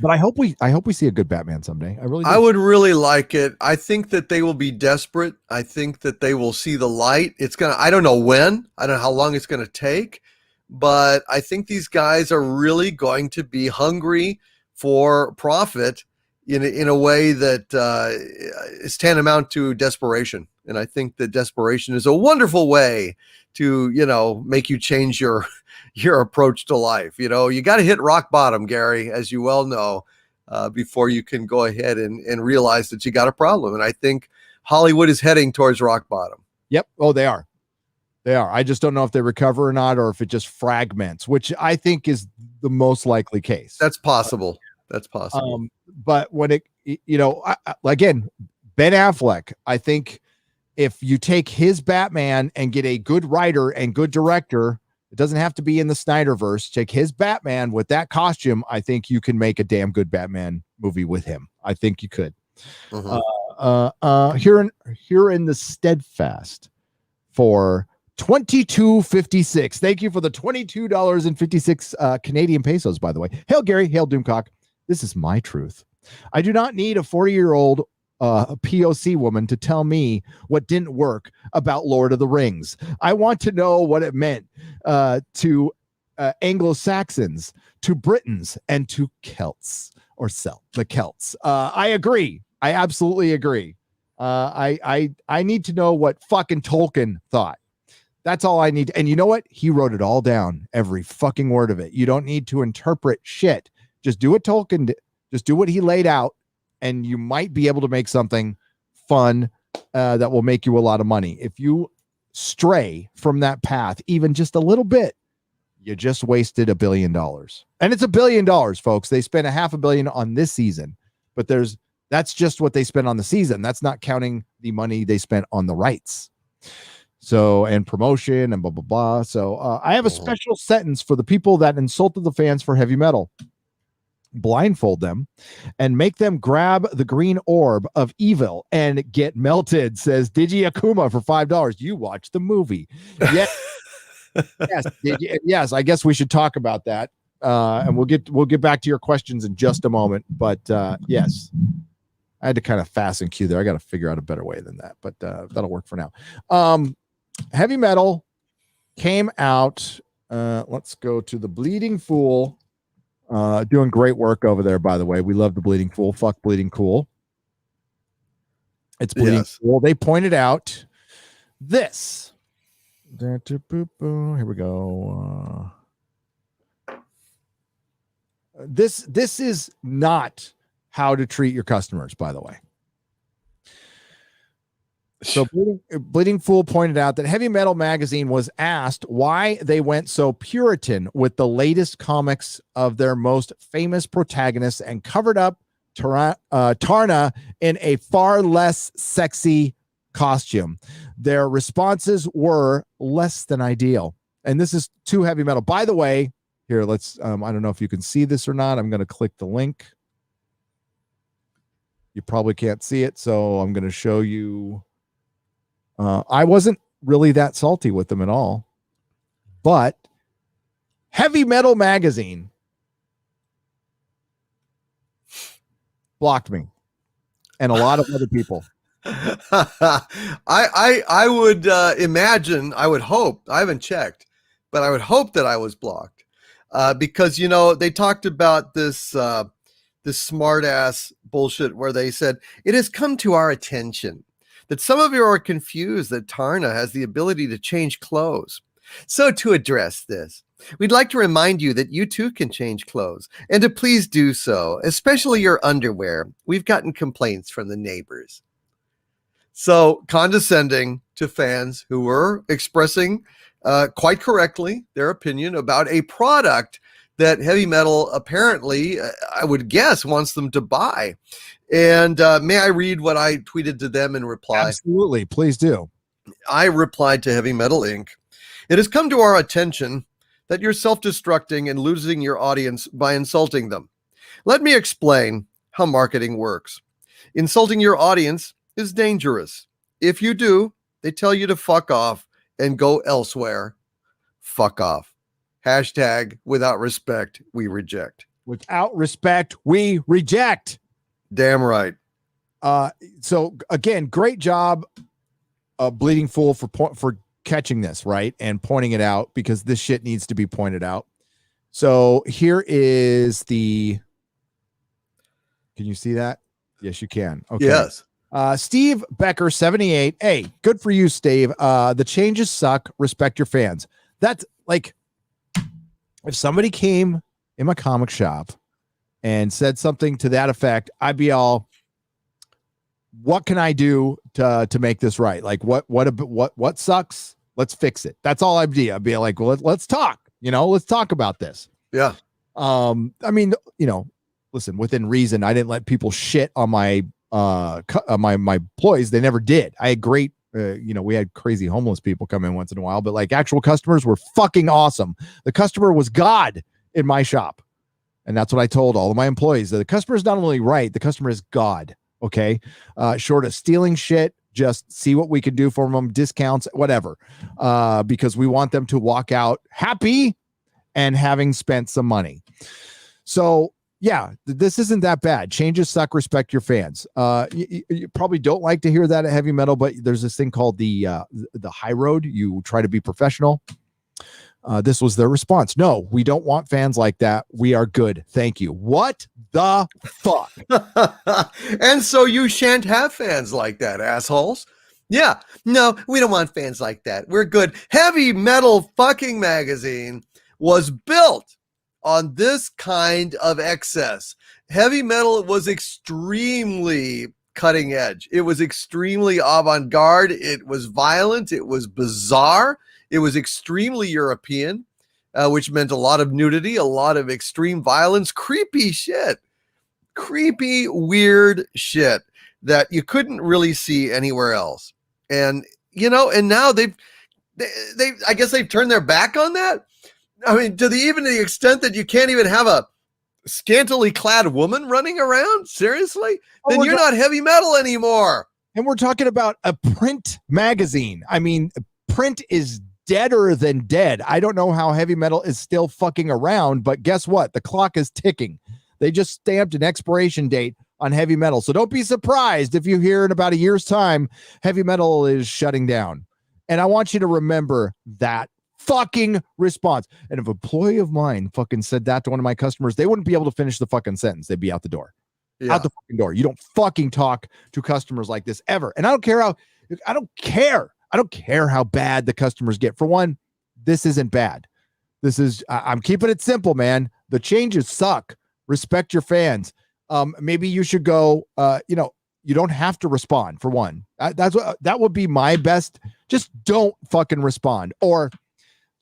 But I hope we see a good Batman someday. I really do.
I would really like it. I think that they will be desperate. I think that they will see the light. I don't know when. I don't know how long it's going to take, but I think these guys are really going to be hungry for profit in a way that is tantamount to desperation. And I think that desperation is a wonderful way to, make you change your approach to life. You got to hit rock bottom, Gary, as you well know. before you can go ahead and realize that you got a problem. And I think Hollywood is heading towards rock bottom.
Yep. Oh, they are. They are. I just don't know if they recover or not, or if it just fragments, which I think is the most likely case.
That's possible. That's possible.
But when it, again, Ben Affleck, I think if you take his Batman and get a good writer and good director, it doesn't have to be in the Snyderverse. Take his Batman with that costume. I think you can make a damn good Batman movie with him. I think you could. Here in the Steadfast for $22.56. Thank you for the $22.56 Canadian pesos, by the way. Hail Gary, hail Doomcock. This is my truth. I do not need a 40-year-old POC woman to tell me what didn't work about Lord of the Rings. I want to know what it meant to Anglo-Saxons, to Britons, and to Celts or the Celts. I agree. I absolutely agree. I need to know what fucking Tolkien thought. That's all I need. And you know what? He wrote it all down, every fucking word of it. You don't need to interpret shit. Just do what Tolkien did. Just do what he laid out, and you might be able to make something fun that will make you a lot of money. If you stray from that path even just a little bit, you just wasted $1 billion. And it's $1 billion, folks. They spent $500 million on this season, but that's just what they spent on the season. That's not counting the money they spent on the rights. So, and promotion and blah, blah, blah. So I have a special sentence for the people that insulted the fans for heavy metal. Blindfold them and make them grab the green orb of evil and get melted, says Digi Akuma for $5. You watch the movie. Yes. Yes, I guess we should talk about that. And we'll get back to your questions in just a moment. But yes, I had to kind of fast and cue there. I got to figure out a better way than that, but that'll work for now. Heavy metal came out. Let's go to the Bleeding Fool. Doing great work over there, by the way. We love the Bleeding Fool. Fuck Bleeding Cool. It's Bleeding Cool. They pointed out this. Here we go. This is not how to treat your customers, by the way. So Bleeding Fool pointed out that Heavy Metal Magazine was asked why they went so Puritan with the latest comics of their most famous protagonists and covered up Tarna in a far less sexy costume. Their responses were less than ideal. And this is too heavy metal. By the way, here, let's, I don't know if you can see this or not. I'm going to click the link. You probably can't see it, so I'm going to show you. I wasn't really that salty with them at all, but Heavy Metal Magazine blocked me and a lot of other people.
I would imagine, I would hope, I haven't checked, but I would hope that I was blocked because, they talked about this smart ass bullshit where they said, it has come to our attention that some of you are confused that Tarna has the ability to change clothes. So to address this, we'd like to remind you that you too can change clothes and to please do so, especially your underwear. We've gotten complaints from the neighbors. So condescending to fans who were expressing quite correctly their opinion about a product that heavy metal apparently, I would guess, wants them to buy. And may I read what I tweeted to them in reply?
Absolutely. Please do.
I replied to Heavy Metal Inc. It has come to our attention that you're self-destructing and losing your audience by insulting them. Let me explain how marketing works. Insulting your audience is dangerous. If you do, they tell you to fuck off and go elsewhere. Fuck off. Hashtag without respect, we reject.
Without respect, we reject.
Damn right.
So again, great job, Bleeding Fool, for catching this, right, and pointing it out, because this shit needs to be pointed out. So here is the. Can you see that? Yes, you can. Okay.
Yes.
Steve Becker 78. Hey, good for you, Steve. The changes suck. Respect your fans. That's like, if somebody came in my comic shop and said something to that effect, I'd be all, what can I do to make this right? Like what sucks? Let's fix it. That's all I'd be. I'd be like, well, let's talk, let's talk about this.
Yeah.
I mean, listen, within reason, I didn't let people shit on my my employees. They never did. I had great, we had crazy homeless people come in once in a while, but like actual customers were fucking awesome. The customer was God in my shop. And that's what I told all of my employees. The customer is not only right, the customer is God. Okay. Short of stealing shit, just see what we can do for them, discounts, whatever. Because we want them to walk out happy and having spent some money. So yeah, this isn't that bad. Changes suck. Respect your fans. You probably don't like to hear that at heavy metal, but there's this thing called the high road. You try to be professional. This was their response. No, we don't want fans like that. We are good. Thank you. What the fuck?
And so you shan't have fans like that, assholes. Yeah. No, we don't want fans like that. We're good. Heavy Metal fucking magazine was built on this kind of excess. Heavy Metal was extremely cutting edge. It was extremely avant-garde. It was violent. It was bizarre. It was extremely European, which meant a lot of nudity, a lot of extreme violence, creepy shit, creepy, weird shit that you couldn't really see anywhere else. And, and now they I guess they've turned their back on that. I mean, to the extent that you can't even have a scantily clad woman running around? Seriously? Then you're not heavy metal anymore.
And we're talking about a print magazine. I mean, print is deader than dead. I don't know how heavy metal is still fucking around, but guess what? The clock is ticking. They just stamped an expiration date on heavy metal. So don't be surprised if you hear in about a year's time, heavy metal is shutting down. And I want you to remember that fucking response. And if an employee of mine fucking said that to one of my customers, they wouldn't be able to finish the fucking sentence. They'd be out the door. Yeah. Out the fucking door. You don't fucking talk to customers like this ever. And I don't care how bad the customers get. For one, this isn't bad. I'm keeping it simple, man. The changes suck. Respect your fans. Maybe you should go, you don't have to respond, for one. That would be my best. Just don't fucking respond. Or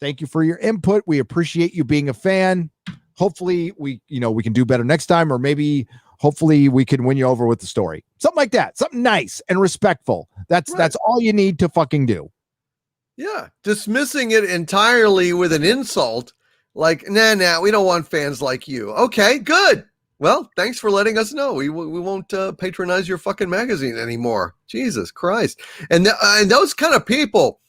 thank you for your input. We appreciate you being a fan. Hopefully we can do better next time, or maybe hopefully we can win you over with the story. Something like that. Something nice and respectful. That's all you need to fucking do.
Yeah. Dismissing it entirely with an insult. Like, nah, we don't want fans like you. Okay, good. Well, thanks for letting us know. We won't patronize your fucking magazine anymore. Jesus Christ. And those kind of people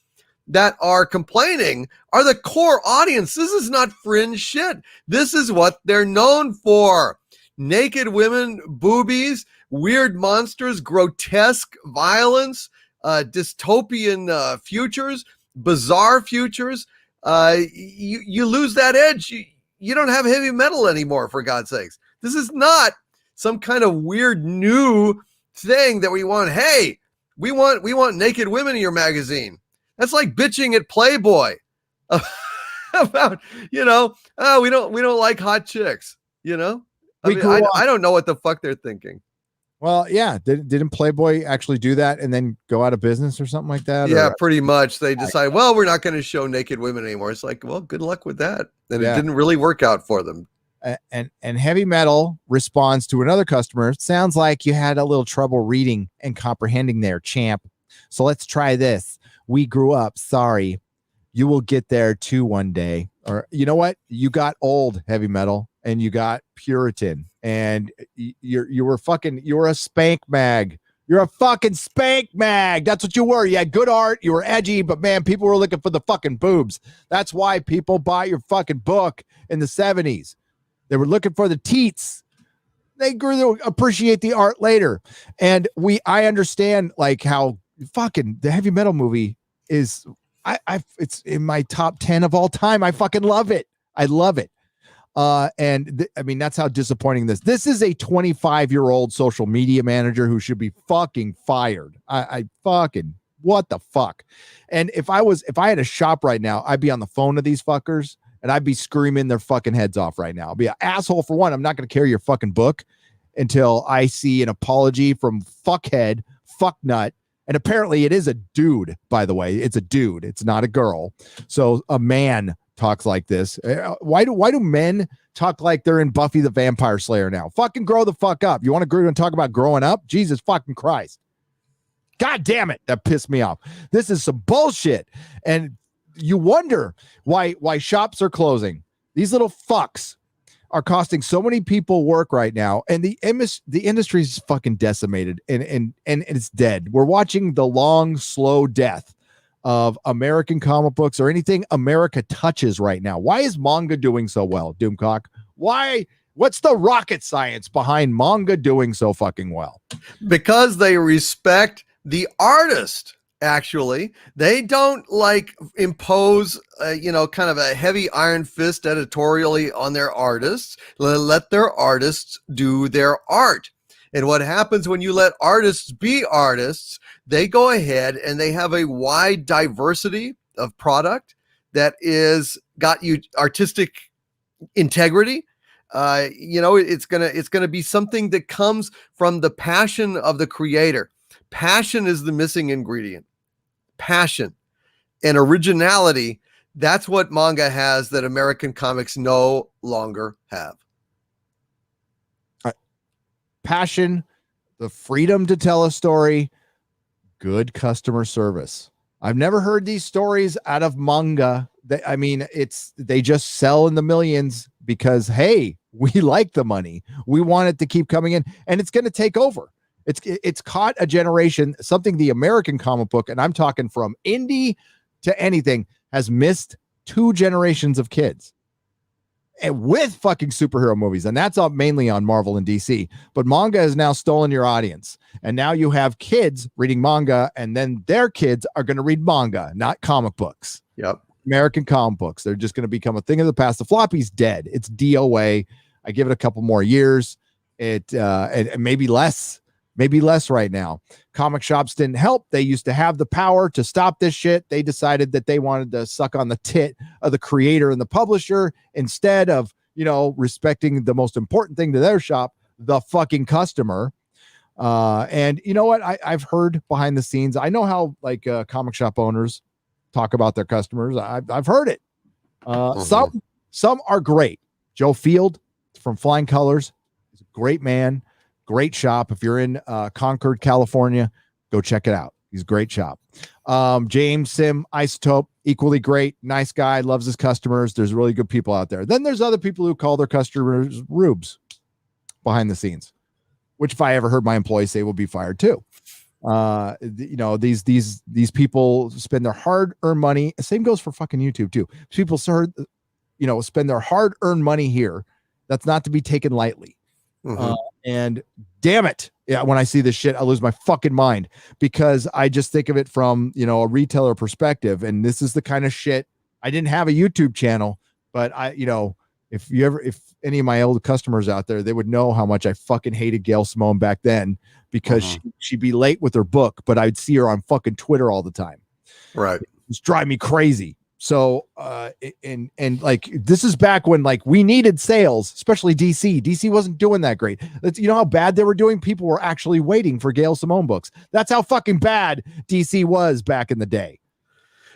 that are complaining are the core audience. This is not fringe shit. This is what they're known for. Naked women, boobies, weird monsters, grotesque violence, dystopian futures, bizarre futures. You lose that edge. You don't have heavy metal anymore, for God's sakes. This is not some kind of weird new thing that we want. Hey, we want naked women in your magazine. That's like bitching at Playboy about, we don't like hot chicks, I don't know what the fuck they're thinking.
Well, yeah. Didn't Playboy actually do that and then go out of business or something like that?
Yeah, pretty much. They decide, well, we're not going to show naked women anymore. It's like, well, good luck with that. And It didn't really work out for them.
And heavy metal responds to another customer. Sounds like you had a little trouble reading and comprehending there, champ. So let's try this. We grew up. Sorry. You will get there too one day. Or you know what? You got old, heavy metal, and you got Puritan, and you were a spank mag. You're a fucking spank mag. That's what you were. You had good art. You were edgy, but man, people were looking for the fucking boobs. That's why people bought your fucking book in the 70s. They were looking for the teats. They grew to appreciate the art later. And I understand like how fucking the heavy metal movie is. It's in my top 10 of all time. I fucking love it. I love it. I mean, that's how disappointing this is. A 25-year-old social media manager who should be fucking fired. I fucking, what the fuck? And if I had a shop right now, I'd be on the phone to these fuckers and I'd be screaming their fucking heads off right now. I'll be an asshole for one. I'm not going to carry your fucking book until I see an apology from fuckhead, fucknut. And apparently it is a dude, by the way. It's a dude. It's not a girl. So a man talks like this. Why do men talk like they're in Buffy the Vampire Slayer now? Fucking grow the fuck up. You want to grow and talk about growing up? Jesus fucking Christ. God damn it. That pissed me off. This is some bullshit. And you wonder why shops are closing. These little fucks are costing so many people work right now, and the industry is fucking decimated and it's dead. We're watching the long, slow death of American comic books or anything America touches right now. Why is manga doing so well, Doomcock? Why? What's the rocket science behind manga doing so fucking well?
Because they respect the artist. Actually, they don't like impose, kind of a heavy iron fist editorially on their artists. Let their artists do their art. And what happens when you let artists be artists, they go ahead and they have a wide diversity of product that is got you artistic integrity. It's gonna be something that comes from the passion of the creator. Passion is the missing ingredient. Passion and originality. That's what manga has that American comics no longer have.
Passion, the freedom to tell a story, good customer service. I've never heard these stories out of manga. They just sell in the millions because, hey, we like the money. We want it to keep coming in, and it's going to take over. It's caught a generation, something the American comic book, and I'm talking from indie to anything, has missed 2 generations of kids. And with fucking superhero movies, and that's all mainly on Marvel and DC. But manga has now stolen your audience. And now you have kids reading manga, and then their kids are going to read manga, not comic books.
Yep.
American comic books. They're just going to become a thing of the past. The floppy's dead. It's DOA. I give it a couple more years. And maybe less. Maybe less right now. Comic shops didn't help. They used to have the power to stop this shit. They decided that they wanted to suck on the tit of the creator and the publisher instead of, respecting the most important thing to their shop, the fucking customer. And you know what? I've heard behind the scenes. I know how comic shop owners talk about their customers. I've heard it. Some are great. Joe Field from Flying Colors is a great man. Great shop. If you're in Concord, California, go check it out. He's a great shop. James Sim Isotope, equally great. Nice guy, loves his customers. There's really good people out there. Then there's other people who call their customers rubes behind the scenes, which if I ever heard my employees say, will be fired too. These people spend their hard-earned money. Same goes for fucking YouTube too. People spend their hard-earned money here. That's not to be taken lightly. Mm-hmm. And damn it. Yeah. When I see this shit, I lose my fucking mind because I just think of it from, a retailer perspective. And this is the kind of shit. I didn't have a YouTube channel, but if any of my old customers out there, they would know how much I fucking hated Gail Simone back then because she'd be late with her book, but I'd see her on fucking Twitter all the time.
Right.
It's drive me crazy. So, this is back when we needed sales, especially DC. DC wasn't doing that great. You know how bad they were doing? People were actually waiting for Gail Simone books. That's how fucking bad DC was back in the day.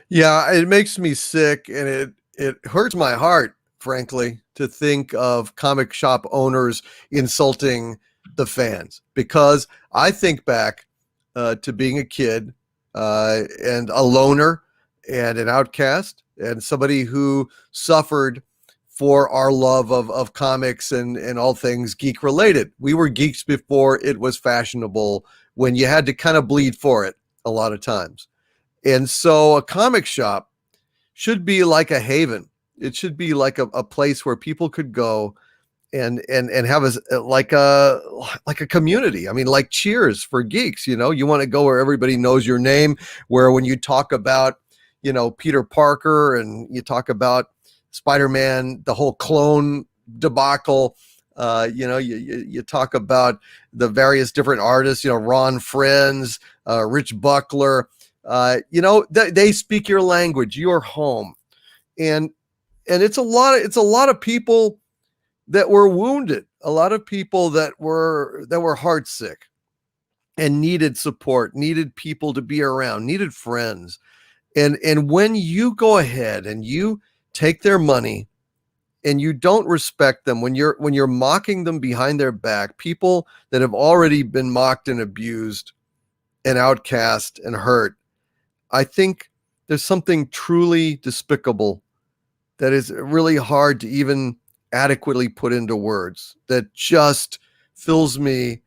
Yeah, it makes me sick, and it hurts my heart, frankly, to think of comic shop owners insulting the fans, because I think back to being a kid and a loner and an outcast and somebody who suffered for our love of comics and all things geek related. We were geeks before it was fashionable, when you had to kind of bleed for it a lot of times. And so a comic shop should be like a haven. It should be like a place where people could go and have like a community. I mean, like Cheers for geeks, you want to go where everybody knows your name, where when you talk about Peter Parker and you talk about Spider-Man, the whole clone debacle, you talk about the various different artists, Ron Friends, Rich Buckler, they speak your language, your home. And it's a lot of people that were wounded, a lot of people that were heartsick and needed support, needed people to be around, needed friends. And when you go ahead and you take their money and you don't respect them, when you're mocking them behind their back, people that have already been mocked and abused and outcast and hurt, I think there's something truly despicable that is really hard to even adequately put into words, that just fills me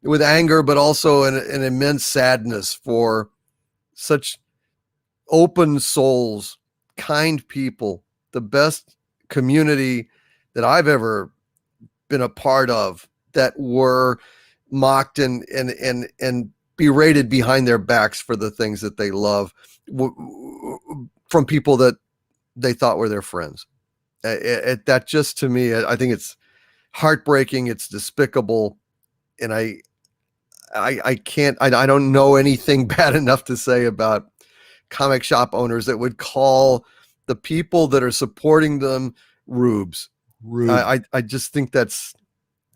with anger, but also an immense sadness for such open souls, kind people, the best community that I've ever been a part of, that were mocked and berated behind their backs for the things that they love from people that they thought were their friends. That just, to me, I think it's heartbreaking. It's despicable. And I don't know anything bad enough to say about comic shop owners that would call the people that are supporting them rubes. I just think that's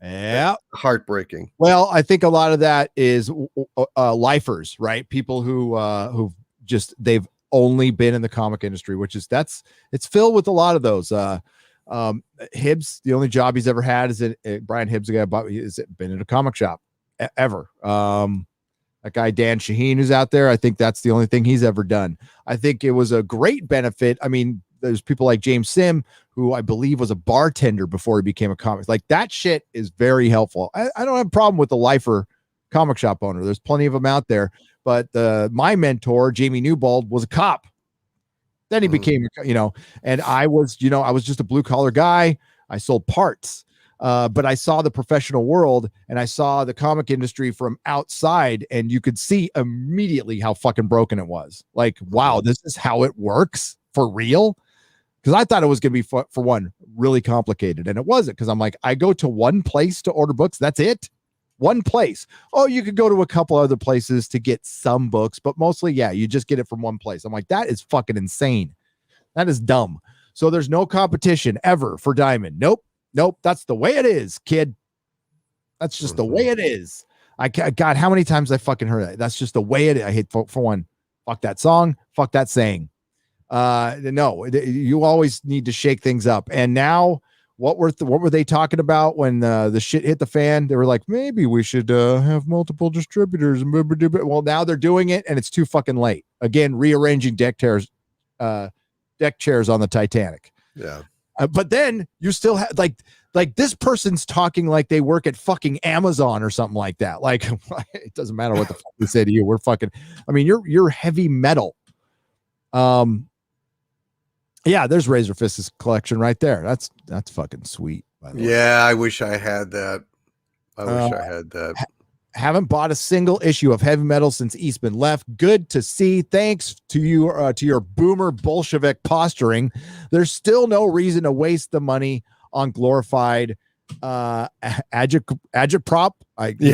heartbreaking.
Well, I think a lot of that is lifers, right? People who just, they've only been in the comic industry, which is, it's filled with a lot of those. Hibbs, the only job he's ever had is Brian Hibbs, the guy has been in a comic shop ever. That guy Dan Shaheen, who's out there, I think that's the only thing he's ever done. I think it was a great benefit. I mean, there's people like James Sim, who I believe was a bartender before he became a comic. Like, that shit is very helpful. I don't have a problem with the lifer comic shop owner. There's plenty of them out there. But my mentor, Jamie Newbold, was a cop. Then he became, and I was just a blue collar guy. I sold parts. But I saw the professional world, and I saw the comic industry from outside, and you could see immediately how fucking broken it was. Like, wow, this is how it works for real? Because I thought it was going to be, for one, really complicated, and it wasn't. Because I'm like, I go to one place to order books. That's it. One place. Oh, you could go to a couple other places to get some books, but mostly, yeah, you just get it from one place. I'm like, that is fucking insane. That is dumb. So there's no competition ever for Diamond. Nope. That's the way it is, kid. That's just the way it is. God, how many times I fucking heard that? That's just the way it is. I hate, for one, fuck that song, fuck that saying. No, you always need to shake things up. And now, what were they talking about when the shit hit the fan? They were like, maybe we should have multiple distributors. Well, now they're doing it, and it's too fucking late. Again, rearranging deck chairs on the Titanic.
Yeah.
But then you still have like this person's talking like they work at fucking Amazon or something like that. Like, it doesn't matter what the fuck they say to you. We're fucking, I mean, you're heavy metal. Yeah, there's Razor Fist's collection right there. That's fucking sweet. By the way.
Yeah, I wish I had that.
Haven't bought a single issue of heavy metal since Eastman left. Good to see. Thanks to you, to your boomer Bolshevik posturing. There's still no reason to waste the money on glorified agitprop. He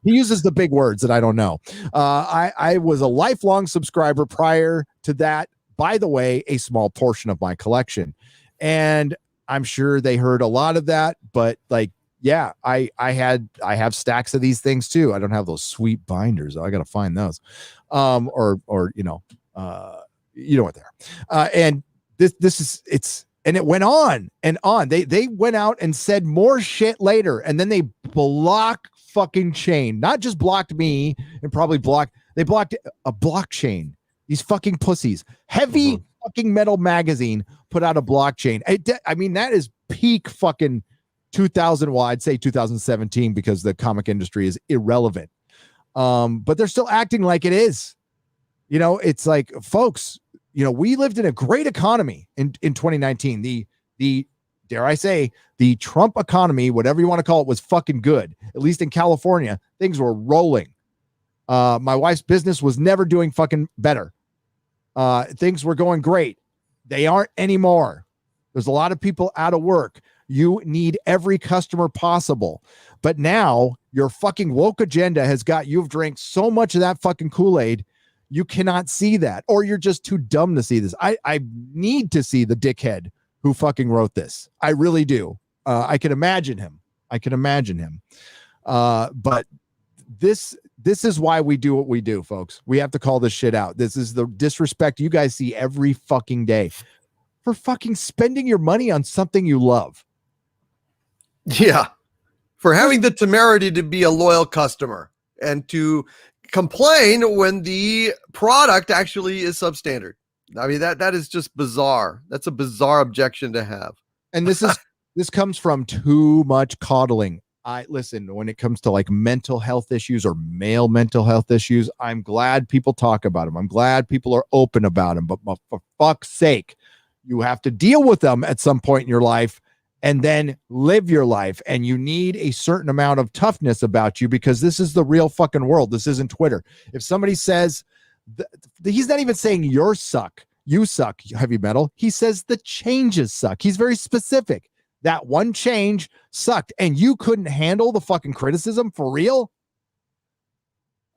uses the big words that I don't know. I was a lifelong subscriber prior to that. By the way, a small portion of my collection, and I'm sure they heard a lot of that. But like, yeah, I have stacks of these things too. I don't have those sweet binders. I got to find those, or you know what they are. And this is it's. And it went on and on. They went out and said more shit later, and then they block fucking chain. Not just blocked me, and probably they blocked a blockchain. These fucking pussies. Heavy fucking metal magazine put out a blockchain. I mean, that is peak fucking 2000. Well, I'd say 2017 because the comic industry is irrelevant. But they're still acting like it is. You know, it's like, folks, you know, we lived in a great economy in 2019. The dare I say, the Trump economy, whatever you want to call it, was fucking good. At least in California, things were rolling. My wife's business was never doing fucking better. Things were going great. They aren't anymore. There's a lot of people out of work. You need every customer possible. But now your fucking woke agenda has got you've drank so much of that fucking Kool-Aid. You cannot see that, or you're just too dumb to see this. I need to see the dickhead who fucking wrote this. I really do. I can imagine him. But this is why we do what we do, folks. We have to call this shit out. This is the disrespect you guys see every fucking day for fucking spending your money on something you love.
Yeah. For having the temerity to be a loyal customer and to complain when the product actually is substandard. I mean, that is just bizarre. That's a bizarre objection to have.
And this comes from too much coddling. Listen, when it comes to like mental health issues or male mental health issues, I'm glad people talk about them. I'm glad people are open about them. But for fuck's sake, you have to deal with them at some point in your life and then live your life. And you need a certain amount of toughness about you because this is the real fucking world. This isn't Twitter. If somebody says, he's not even saying you suck, heavy metal. He says the changes suck. He's very specific. That one change sucked and you couldn't handle the fucking criticism for real.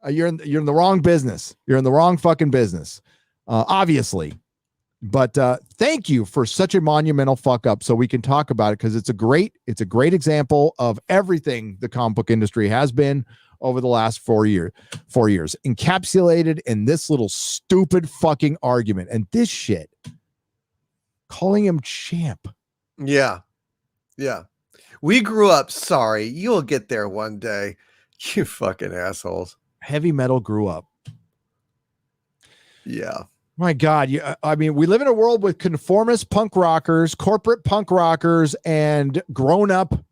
You're in the wrong business. You're in the wrong fucking business. Obviously. But thank you for such a monumental fuck up so we can talk about it because it's a great example of everything the comic book industry has been over the last 4 years encapsulated in this little stupid fucking argument and this shit calling him champ.
Yeah. We grew up sorry. You'll get there one day. You fucking assholes.
Heavy metal grew up.
Yeah.
My God, I mean, we live in a world with conformist punk rockers, corporate punk rockers, and grown-up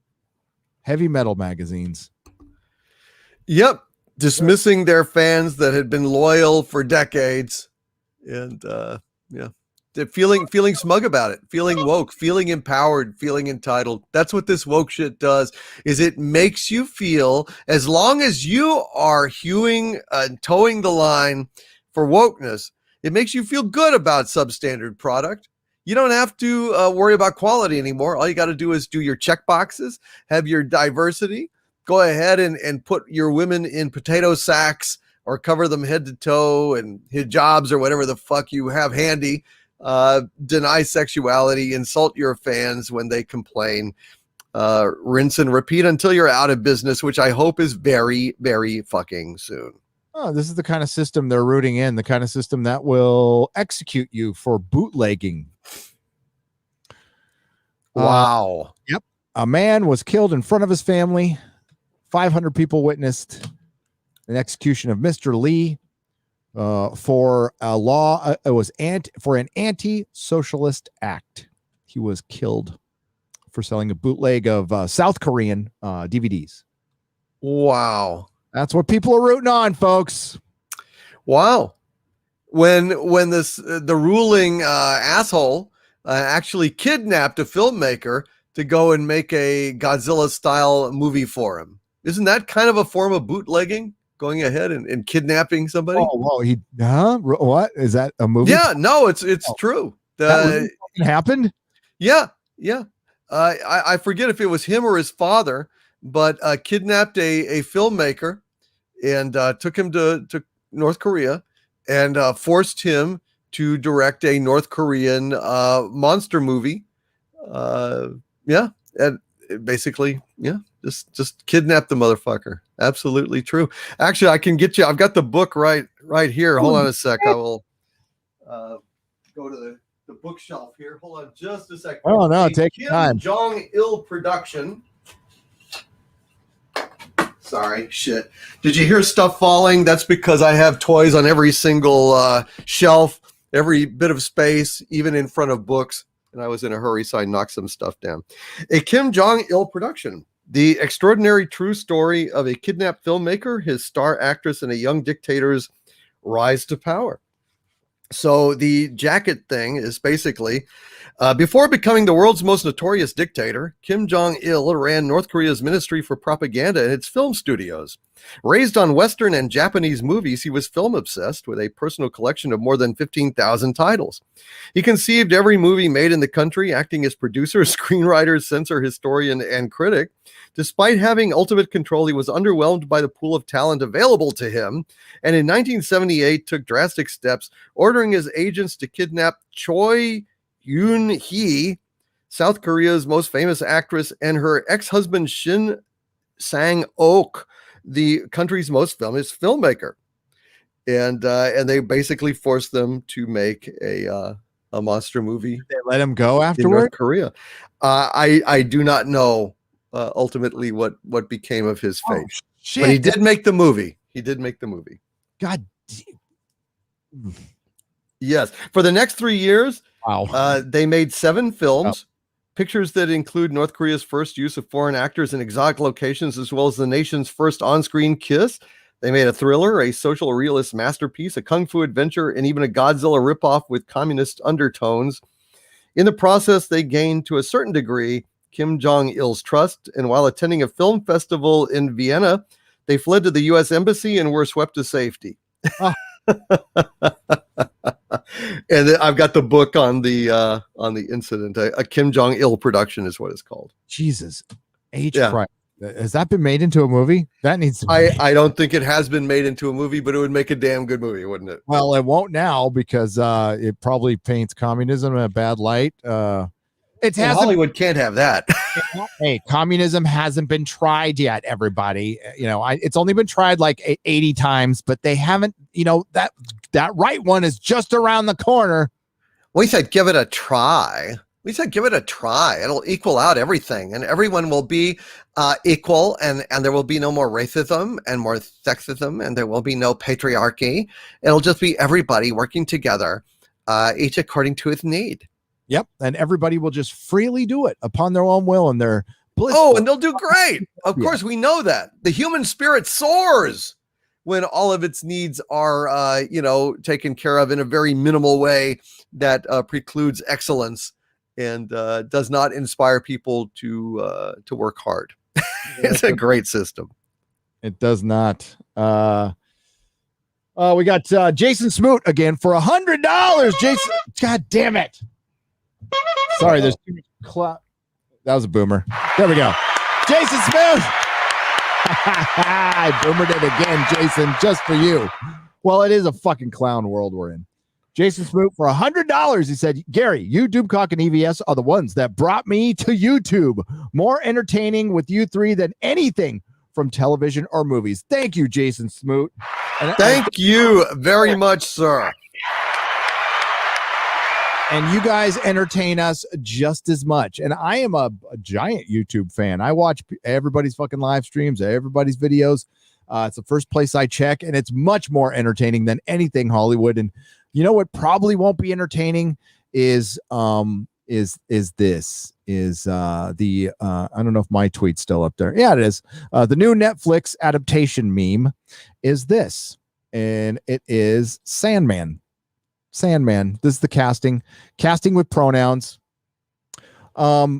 heavy metal magazines.
Yep. Dismissing their fans that had been loyal for decades. And they're feeling smug about it, feeling woke, feeling empowered, feeling entitled. That's what this woke shit does, is it makes you feel, as long as you are towing the line for wokeness, it makes you feel good about substandard product. You don't have to worry about quality anymore. All you got to do is do your check boxes, have your diversity, go ahead and put your women in potato sacks or cover them head to toe and hijabs or whatever the fuck you have handy. Deny sexuality, insult your fans when they complain, rinse and repeat until you're out of business, which I hope is very, very fucking soon.
Oh, this is the kind of system they're rooting in, the kind of system that will execute you for bootlegging.
Wow.
Yep. A man was killed in front of his family. 500 people witnessed an execution of Mr. Lee for a law. It was for an anti-socialist act. He was killed for selling a bootleg of South Korean DVDs.
Wow.
That's what people are rooting on, folks.
Wow. When the ruling asshole actually kidnapped a filmmaker to go and make a Godzilla style movie for him. Isn't that kind of a form of bootlegging? Going ahead and kidnapping somebody?
Oh, well, what? Is that a movie?
Yeah, no, it's true.
That happened?
Yeah. I forget if it was him or his father, but kidnapped a filmmaker and took him to North Korea and forced him to direct a North Korean monster movie. And basically, just kidnap the motherfucker. Absolutely true. Actually, I can get you. I've got the book right here. Hold on a sec. I will go to the bookshelf here. Hold on just a second.
Oh no, take your time.
Kim Jong-il production. Sorry, shit. Did you hear stuff falling? That's because I have toys on every single shelf, every bit of space, even in front of books. And I was in a hurry, so I knocked some stuff down. A Kim Jong-il production. The extraordinary true story of a kidnapped filmmaker, his star actress, and a young dictator's rise to power. So the jacket thing is basically, before becoming the world's most notorious dictator, Kim Jong-il ran North Korea's Ministry for Propaganda and its film studios. Raised on Western and Japanese movies, he was film obsessed with a personal collection of more than 15,000 titles. He conceived every movie made in the country, acting as producer, screenwriter, censor, historian, and critic. Despite having ultimate control, he was underwhelmed by the pool of talent available to him, and in 1978 took drastic steps, ordering his agents to kidnap Choi Yoon-hee, South Korea's most famous actress, and her ex-husband Shin Sang-ok, the country's most famous filmmaker. And they basically forced them to make a monster movie.
They let him go
in
afterward?
North Korea. I do not know ultimately what became of his fate.
Shit.
But he did make the movie. He did make the movie.
God.
Yes. For the next 3 years,
Wow.
they made 7 films, pictures that include North Korea's first use of foreign actors in exotic locations, as well as the nation's first on-screen kiss. They made a thriller, a social realist masterpiece, a kung fu adventure, and even a Godzilla ripoff with communist undertones. In the process, they gained, to a certain degree, Kim Jong-il's trust, and while attending a film festival in Vienna, they fled to the U.S. Embassy and were swept to safety.
Oh.
And I've got the book on the incident. A Kim Jong-il production is what it's called.
Jesus H. Christ. Has that been made into a movie? That needs to be
I don't think it has been made into a movie, but it would make a damn good movie, wouldn't it?
Well, it won't now because it probably paints communism in a bad light.
Hollywood can't have that.
Hey, communism hasn't been tried yet, everybody. It's only been tried like 80 times, but they haven't, that right one is just around the corner.
We said give it a try. It'll equal out everything, and everyone will be equal, and there will be no more racism and more sexism, and there will be no patriarchy. It'll just be everybody working together, each according to his need.
Yep, and everybody will just freely do it upon their own will, and they're blissful.
Oh, and they'll do great. Of course, we know that. The human spirit soars when all of its needs are, taken care of in a very minimal way that precludes excellence and does not inspire people to work hard. It's a great system.
It does not. We got Jason Smoot again for $100. Jason, God damn it. Sorry, there's too much clout. That was a boomer. There we go. Jason Smoot. I boomered it again, Jason, just for you. Well, it is a fucking clown world we're in. Jason Smoot for $100. He said, Gary, you, Doomcock, and EVS are the ones that brought me to YouTube. More entertaining with you three than anything from television or movies. Thank you, Jason Smoot.
Thank you very much, sir.
And you guys entertain us just as much. And I am a giant YouTube fan. I watch everybody's fucking live streams, everybody's videos. It's the first place I check, and it's much more entertaining than anything Hollywood. And you know what probably won't be entertaining is I don't know if my tweet's still up there. Yeah, it is. The new Netflix adaptation meme is this, and it is Sandman. This is the casting with pronouns. All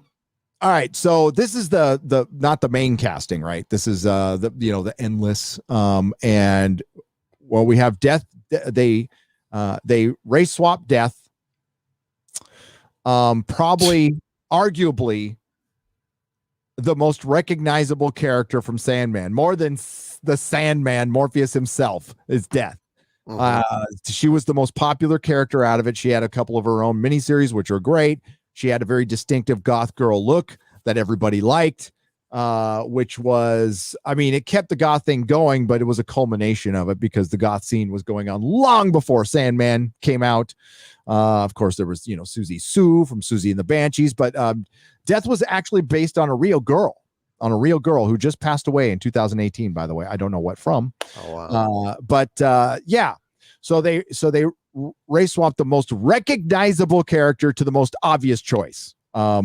right, so this is the not the main casting, right? This is the endless and well, we have Death. They race swap Death. Probably arguably the most recognizable character from Sandman, more than the Sandman, Morpheus himself, is Death. She was the most popular character out of it. She had a couple of her own miniseries, which are great. She had a very distinctive goth girl look that everybody liked, which was, it kept the goth thing going, but it was a culmination of it because the goth scene was going on long before Sandman came out. Of course, there was, Susie Sue from Susie and the Banshees, but Death was actually based on a real girl who just passed away in 2018, by the way. I don't know what from.
Oh,
wow. Yeah. So they race swapped the most recognizable character to the most obvious choice. I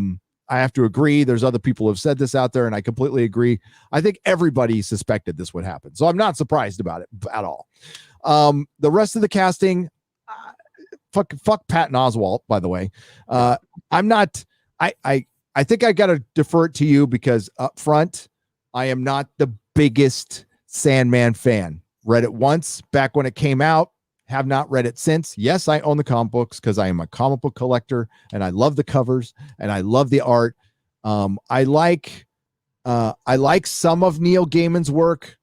have to agree. There's other people who have said this out there, and I completely agree. I think everybody suspected this would happen. So I'm not surprised about it at all. The rest of the casting, fuck Patton Oswalt, by the way. I think I got to defer it to you because up front, I am not the biggest Sandman fan. Read it once back when it came out. Have not read it since. Yes, I own the comic books because I am a comic book collector and I love the covers and I love the art. I like some of Neil Gaiman's work.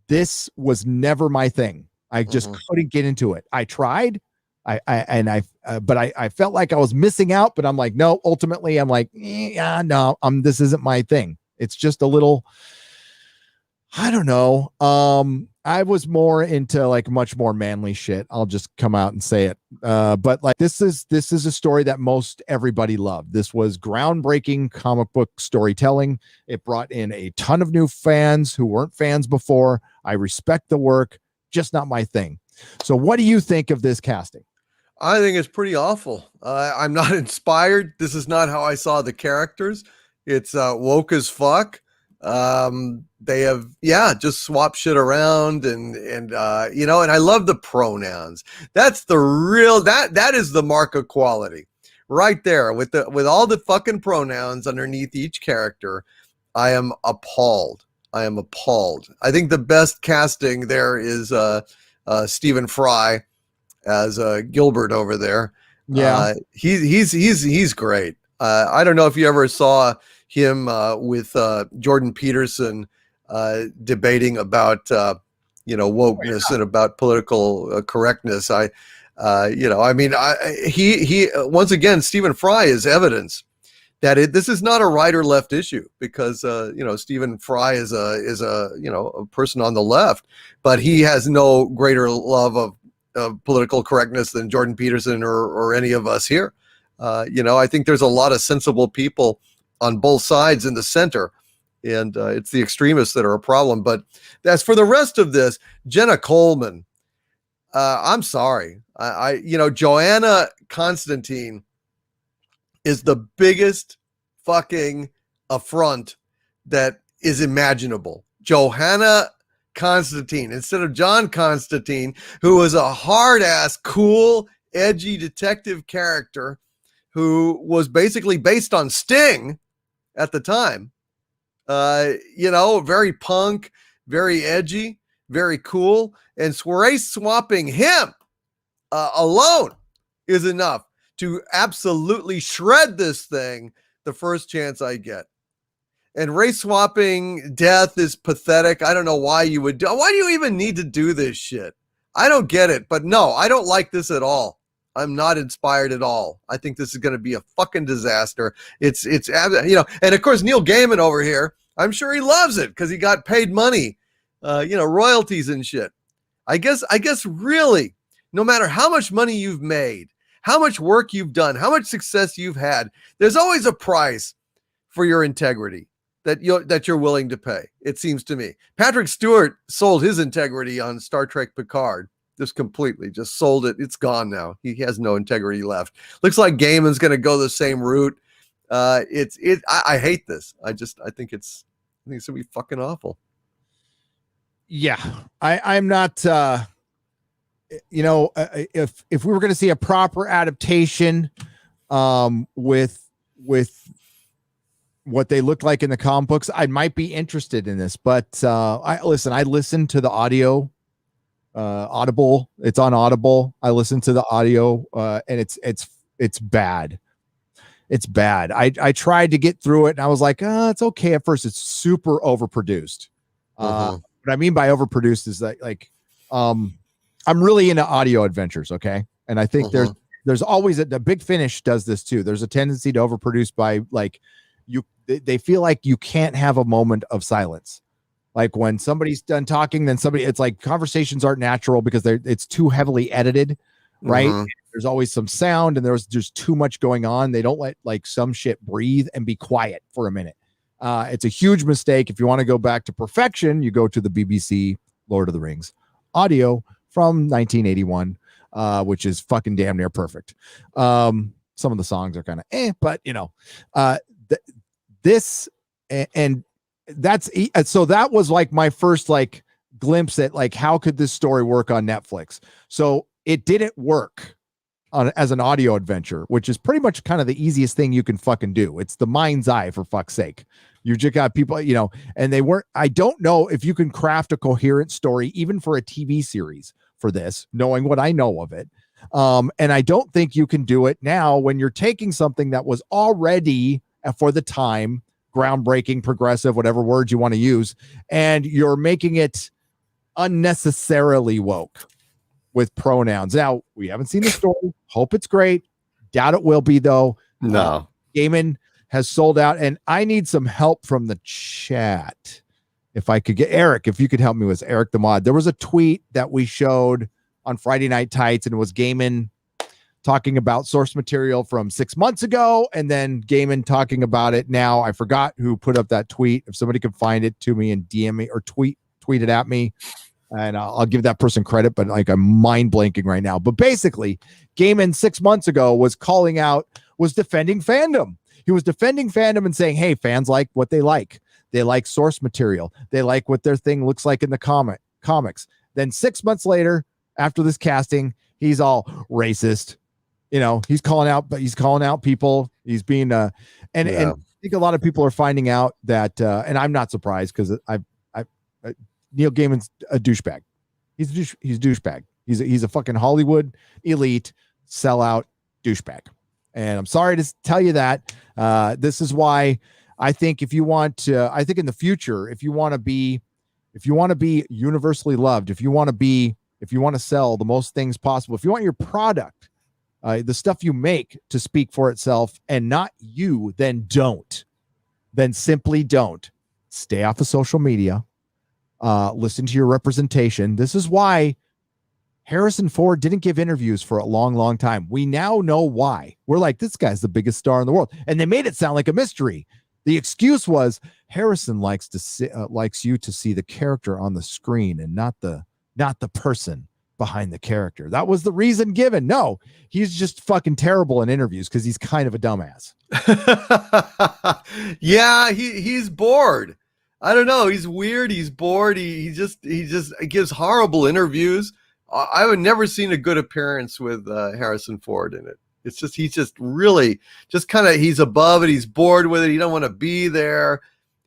This was never my thing. I just couldn't get into it. I tried. But I felt like I was missing out, but I'm like, no, ultimately I'm like, yeah, no, this isn't my thing. It's just a little, I don't know. I was more into like much more manly shit. I'll just come out and say it. But like this is a story that most everybody loved. This was groundbreaking comic book storytelling. It brought in a ton of new fans who weren't fans before. I respect the work, just not my thing. So what do you think of this casting?
I think it's pretty awful. I'm not inspired. This is not how I saw the characters. It's woke as fuck. They have, just swap shit around and and I love the pronouns. That's the real, that is the mark of quality right there with all the fucking pronouns underneath each character. I am appalled. I think the best casting there is Stephen Fry as Gilbert over there.
Yeah.
He's great. I don't know if you ever saw him with Jordan Peterson debating about wokeness and about political correctness. He once again, Stephen Fry is evidence that this is not a right or left issue, because Stephen Fry is a person on the left, but he has no greater love of political correctness than Jordan Peterson or any of us here. I think there's a lot of sensible people on both sides in the center, and it's the extremists that are a problem. But as for the rest of this, Jenna Coleman, I'm sorry. Joanna Constantine is the biggest fucking affront that is imaginable. Johanna Constantine instead of John Constantine, who was a hard-ass, cool, edgy detective character who was basically based on Sting at the time. Very punk, very edgy, very cool. And race swapping him alone is enough to absolutely shred this thing the first chance I get. And race swapping death is pathetic. I don't know why you would why do you even need to do this shit? I don't get it. But no, I don't like this at all. I'm not inspired at all. I think this is going to be a fucking disaster. It's and of course Neil Gaiman over here, I'm sure he loves it because he got paid money, royalties and shit. I guess really, no matter how much money you've made, how much work you've done, how much success you've had, there's always a price for your integrity that you're willing to pay. It seems to me. Patrick Stewart sold his integrity on Star Trek Picard. Just completely just sold it. It's gone now. He has no integrity left. Looks like Gaiman's going to go the same route. I hate this. I think it's going to be fucking awful.
Yeah, I'm not, if we were going to see a proper adaptation, with what they looked like in the comic books, I might be interested in this, but, I listened to the audio, Audible. It's on Audible. I listened to the audio, and it's bad. It's bad. I tried to get through it and I was like, it's okay at first. It's super overproduced. What I mean by overproduced is that I'm really into audio adventures. Okay. And I think there's always the Big Finish does this too. There's a tendency to overproduce by they feel like you can't have a moment of silence. Like when somebody's done talking, then it's like conversations aren't natural because it's too heavily edited, right? There's always some sound and there's just too much going on. They don't let like some shit breathe and be quiet for a minute. It's a huge mistake. If you want to go back to perfection, you go to the BBC Lord of the Rings audio from 1981, which is fucking damn near perfect. Some of the songs are kind of but this and that's so that was like my first like glimpse at like how could this story work on Netflix. So it didn't work as an audio adventure, which is pretty much kind of the easiest thing you can fucking do. It's the mind's eye, for fuck's sake. You just got people, and they weren't. I don't know if you can craft a coherent story even for a TV series for this, knowing what I know of it. And I don't think you can do it now when you're taking something that was already for the time groundbreaking, progressive, whatever words you want to use, and you're making it unnecessarily woke. with pronouns. Now, we haven't seen the story. Hope it's great. Doubt it will be, though.
No.
Gaiman has sold out, and I need some help from the chat. If I could get Eric, if you could help me with Eric the Mod. There was a tweet that we showed on Friday Night Tights, and it was Gaiman talking about source material from 6 months ago, and then Gaiman talking about it now. I forgot who put up that tweet. If somebody could find it to me and DM me or tweet it at me, and I'll give that person credit, but like I'm mind blanking right now. But basically, Gaiman 6 months ago was defending Fandom. He was defending Fandom and saying, hey, fans like what they like. They like source material. They like what their thing looks like in the comics. Then 6 months later, after this casting, he's all racist. You know, he's calling out people. He's being and I think a lot of people are finding out that and I'm not surprised because Neil Gaiman's a douchebag. He's a douchebag. He's a fucking Hollywood elite sellout douchebag. And I'm sorry to tell you that. This is why I think in the future, if you want to be universally loved, if you want to sell the most things possible, if you want your product, the stuff you make to speak for itself and not you, then simply don't. Stay off of social media. Listen to your representation. This is why Harrison Ford didn't give interviews for a long, long time. We now know why. We're like, this guy's the biggest star in the world. And they made it sound like a mystery. The excuse was Harrison likes you to see the character on the screen and not the person behind the character. That was the reason given. No, he's just fucking terrible in interviews because he's kind of a dumbass.
Yeah, he's bored. I don't know. He's weird. He's bored. He just gives horrible interviews. I would never seen a good appearance with Harrison Ford in it. It's just, he's just really just kind of, he's above it. He's bored with it. He don't want to be there.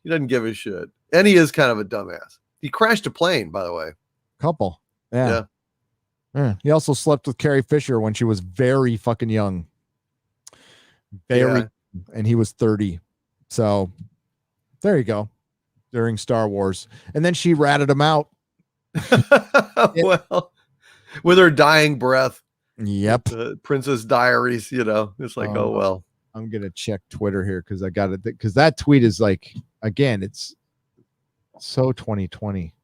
He doesn't give a shit. And he is kind of a dumbass. He crashed a plane, by the way.
Couple. Yeah. He also slept with Carrie Fisher when she was very fucking young. And he was 30. So there you go. During Star Wars. And then she ratted him out.
Well, with her dying breath.
Yep.
Princess Diaries, it's like, oh, well.
I'm going to check Twitter here because I got it. Because that tweet is like, again, it's so 2020.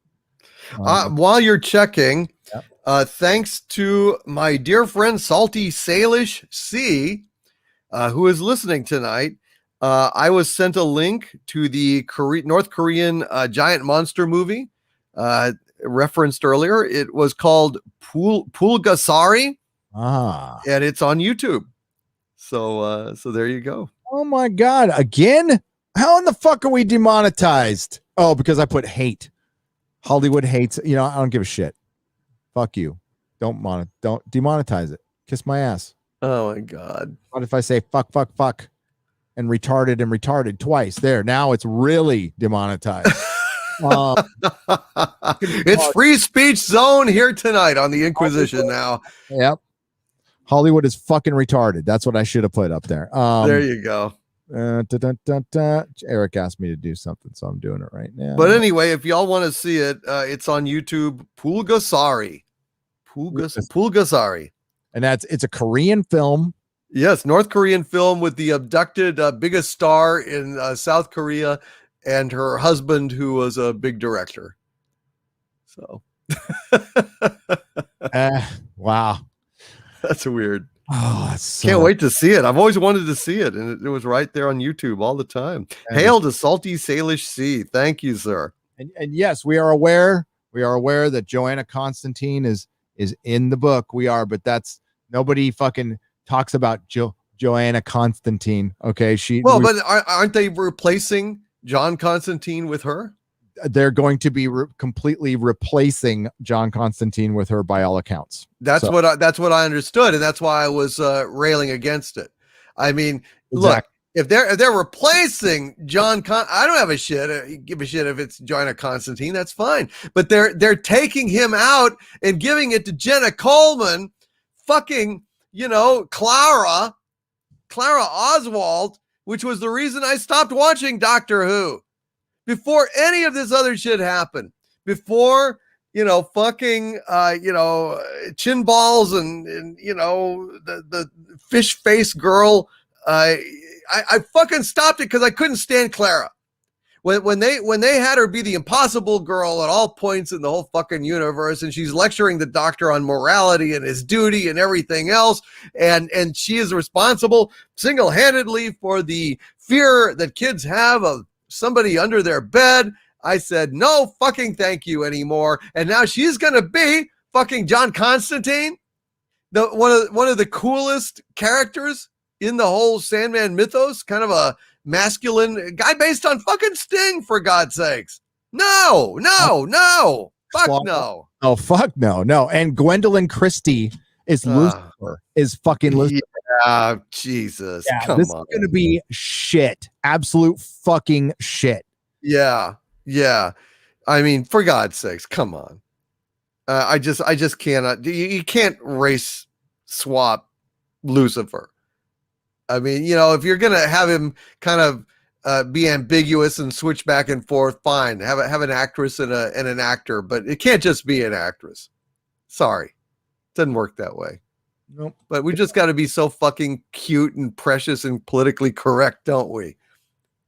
While you're checking, thanks to my dear friend Salty Salish C, who is listening tonight, I was sent a link to the North Korean giant monster movie referenced earlier. It was called Pulgasari, and it's on YouTube. So there you go.
Oh my God! Again? How in the fuck are we demonetized? Oh, because I put hate. Hollywood hates. I don't give a shit. Fuck you. Don't demonetize it. Kiss my ass.
Oh my God.
What if I say fuck, and retarded twice? There. Now it's really demonetized.
It's free speech zone here tonight on the Inquisition now.
Yep. Hollywood is fucking retarded. That's what I should have put up there.
There you go.
Eric asked me to do something, so I'm doing it right now.
But anyway, if y'all want to see it, it's on YouTube. Pulgasari.
And it's a Korean film.
Yes, North Korean film with the abducted biggest star in South Korea and her husband, who was a big director. So,
wow,
that's weird.
Oh,
can't wait to see it. I've always wanted to see it, and it was right there on YouTube all the time. Hail to Salty Salish C. Thank you, sir.
And yes, we are aware that Joanna Constantine is in the book. We are, but that's nobody fucking talks about Joanna Constantine. Okay,
but aren't they replacing John Constantine with her?
They're going to be completely replacing John Constantine with her by all accounts.
That's what I understood, and that's why I was railing against it. I mean, Look, if they're replacing John I don't give a shit if it's Joanna Constantine. That's fine, but they're taking him out and giving it to Jenna Coleman, fucking Clara Oswald, which was the reason I stopped watching Doctor Who. Before any of this other shit happened, before fucking, chin balls and the fish face girl. I fucking stopped it because I couldn't stand Clara. When they had her be the impossible girl at all points in the whole fucking universe, and she's lecturing the Doctor on morality and his duty and everything else, and she is responsible single-handedly for the fear that kids have of somebody under their bed. I said no fucking thank you anymore, and now she's gonna be fucking John Constantine, one of the coolest characters in the whole Sandman mythos, kind of a masculine guy based on fucking Sting, for God's sakes. No. Fuck no.
Oh, fuck no. And Gwendolyn Christie is Lucifer, is fucking Lucifer.
Yeah, Jesus.
Yeah,
come
this
on.
is going to be shit. Absolute fucking shit.
Yeah. I mean, for God's sakes, come on. I just cannot. You can't race swap Lucifer. I mean, if you're going to have him kind of be ambiguous and switch back and forth, fine. Have an actress and an actor, but it can't just be an actress. Sorry. Doesn't work that way.
Nope.
But we just got to be so fucking cute and precious and politically correct, don't we?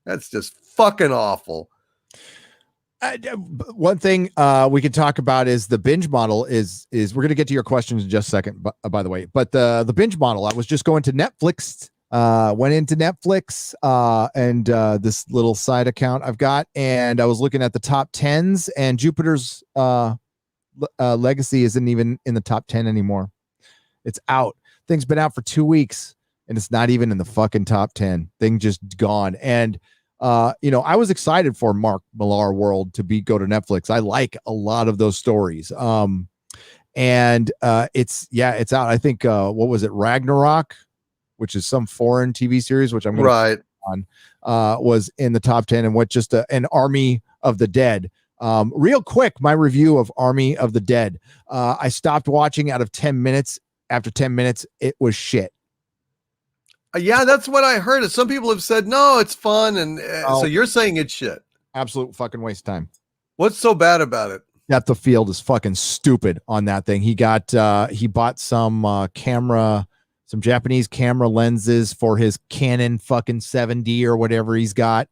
That's just fucking awful.
One thing we could talk about is the binge model is we're going to get to your questions in just a second, by the way, but the binge model, I was just going to Netflix, went into Netflix and this little side account I've got, and I was looking at the top 10s, and Jupiter's Legacy isn't even in the top 10 anymore. It's out. Thing's been out for 2 weeks and it's not even in the fucking top 10. Thing just gone. And I was excited for Mark Millar World to go to Netflix. I like a lot of those stories. And it's out. I think what was it, Ragnarok, which is some foreign TV series, which I'm going on, was in the top 10, and what just an Army of the Dead. Real quick, my review of Army of the Dead. I stopped watching out of 10 minutes. After 10 minutes, it was shit.
Yeah, that's what I heard. Some people have said, no, it's fun. And so you're saying it's shit.
Absolute fucking waste of time.
What's so bad about it?
Depth of field is fucking stupid on that thing. He bought some some Japanese camera lenses for his Canon fucking 7D or whatever he's got.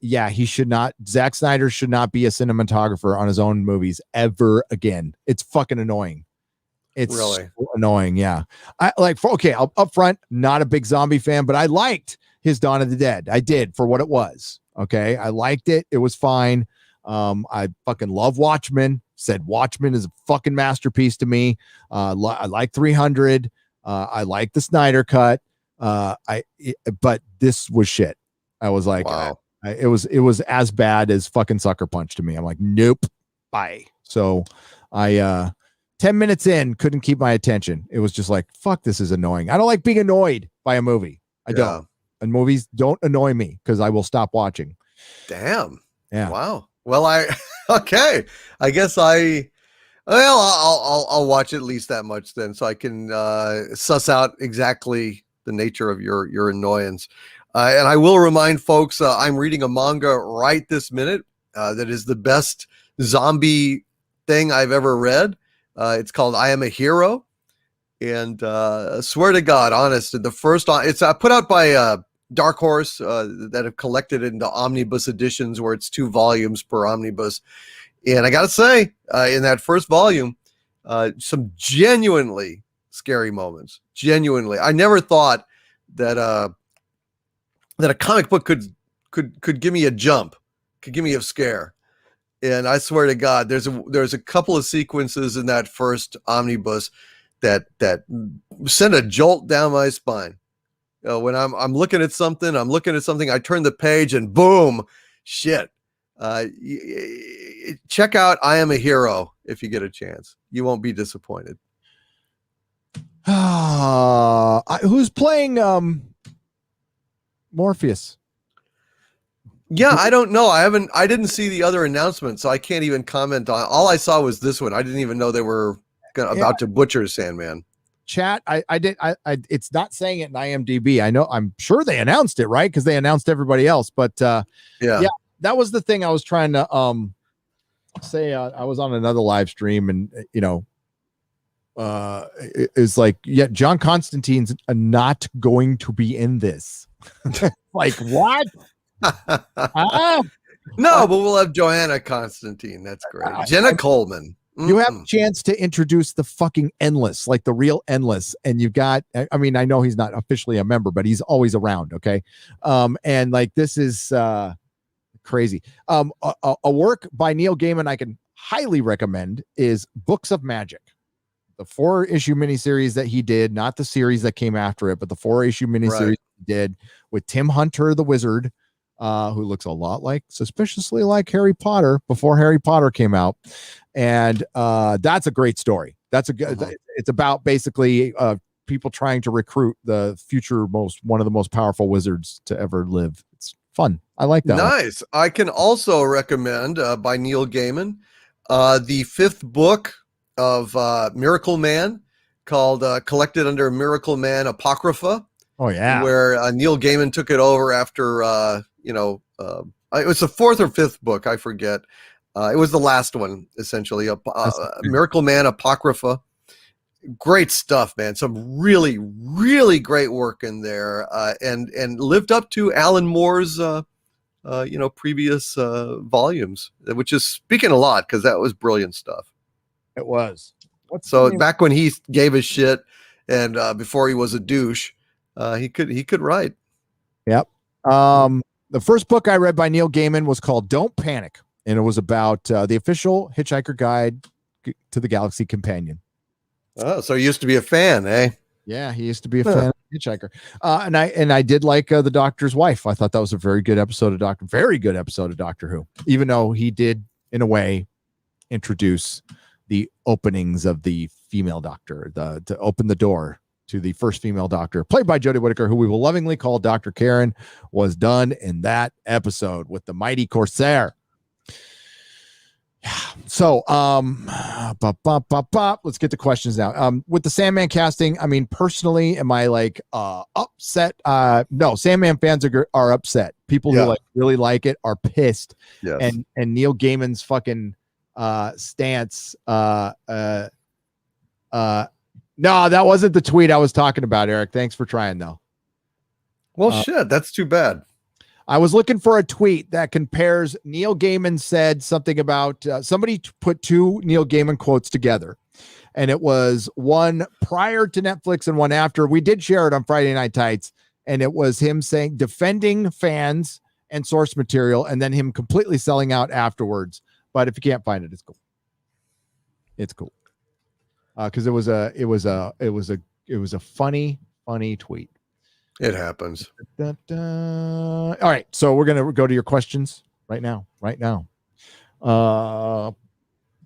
He should not. Zack Snyder should not be a cinematographer on his own movies ever again. It's fucking annoying. It's really so annoying. Yeah. Up front, not a big zombie fan, but I liked his Dawn of the Dead. I did, for what it was. Okay. I liked it. It was fine. I fucking love Watchmen. Said Watchmen is a fucking masterpiece to me. I like 300. I like the Snyder cut. But this was shit. I was like, wow. It was as bad as fucking Sucker Punch to me. I'm like, nope, bye. So 10 minutes in, couldn't keep my attention. It was just like, fuck, this is annoying. I don't like being annoyed by a movie. I don't. And movies don't annoy me because I will stop watching.
Damn.
Yeah.
Wow. Well, okay. I guess I'll watch at least that much then, so I can suss out exactly the nature of your annoyance. And I will remind folks, I'm reading a manga right this minute that is the best zombie thing I've ever read. It's called I Am a Hero. And swear to God, honest, the first, it's put out by Dark Horse that have collected it into omnibus editions where it's 2 volumes per omnibus. And I got to say, in that first volume, some genuinely scary moments. Genuinely. I never thought that a comic book could give me a jump, could give me a scare. And I swear to God, there's a couple of sequences in that first omnibus that sent a jolt down my spine. When I'm looking at something, I turn the page and boom, shit. Check out I Am a Hero if you get a chance. You won't be disappointed.
Who's playing Morpheus?
Yeah, I don't know. I didn't see the other announcement, so I can't even comment on. All I saw was this one. I didn't even know they were about to butcher Sandman.
Chat, I did. It's not saying it in IMDb. I know. I'm sure they announced it, right? Because they announced everybody else. But yeah, that was the thing I was trying to say I was on another live stream, and it's like, yeah, John Constantine's not going to be in this. Like, what?
No, but we'll have Joanna Constantine. That's great. Jenna Coleman.
You have a chance to introduce the fucking Endless, like the real Endless. And you've got, I mean, I know he's not officially a member, but he's always around. Okay. And like, this is crazy. A work by Neil Gaiman I can highly recommend is Books of Magic. The 4-issue miniseries that he did, not the series that came after it, but the 4-issue miniseries he did with Tim Hunter, the wizard, who looks a lot suspiciously like Harry Potter before Harry Potter came out. And that's a great story. That's a good, it's about basically people trying to recruit the future one of the most powerful wizards to ever live. It's fun. I like that.
Nice. I can also recommend by Neil Gaiman, the 5th book of Miracle Man, called collected under Miracle Man Apocrypha.
Oh yeah.
Where Neil Gaiman took it over after it was the 4th or 5th book, I forget. It was the last one, essentially. Miracle Man Apocrypha. Great stuff, man. Some really, really great work in there, and lived up to Alan Moore's previous volumes, which is speaking a lot, because that was brilliant stuff.
It was.
Back when he gave his shit, and before he was a douche, he could write.
Yep. The first book I read by Neil Gaiman was called Don't Panic, and it was about the official Hitchhiker Guide to the Galaxy Companion.
Oh, so he used to be a fan, eh?
Yeah, he used to be a fan of Hitchhiker. And I did like The Doctor's Wife. I thought that was a very good episode of Doctor Who, even though he did, in a way, introduce the openings of the female Doctor, to open the door to the first female Doctor, played by Jodie Whittaker, who we will lovingly call Dr. Karen, was done in that episode with the mighty Corsair. Yeah. So, let's get to questions now. With the Sandman casting, I mean, personally, am I like upset? No, Sandman fans are upset. People who really like it are pissed.
Yes.
And Neil Gaiman's fucking stance. No, that wasn't the tweet I was talking about, Eric. Thanks for trying, though.
Well, shit, that's too bad.
I was looking for a tweet that compares. Neil Gaiman said something about somebody put 2 Neil Gaiman quotes together, and it was one prior to Netflix and one after. We did share it on Friday Night Tights, and it was him saying, defending fans and source material, and then him completely selling out afterwards. But if you can't find it, it's cool. It's cool. Because it was a funny tweet.
It happens.
All right, so we're gonna go to your questions right now.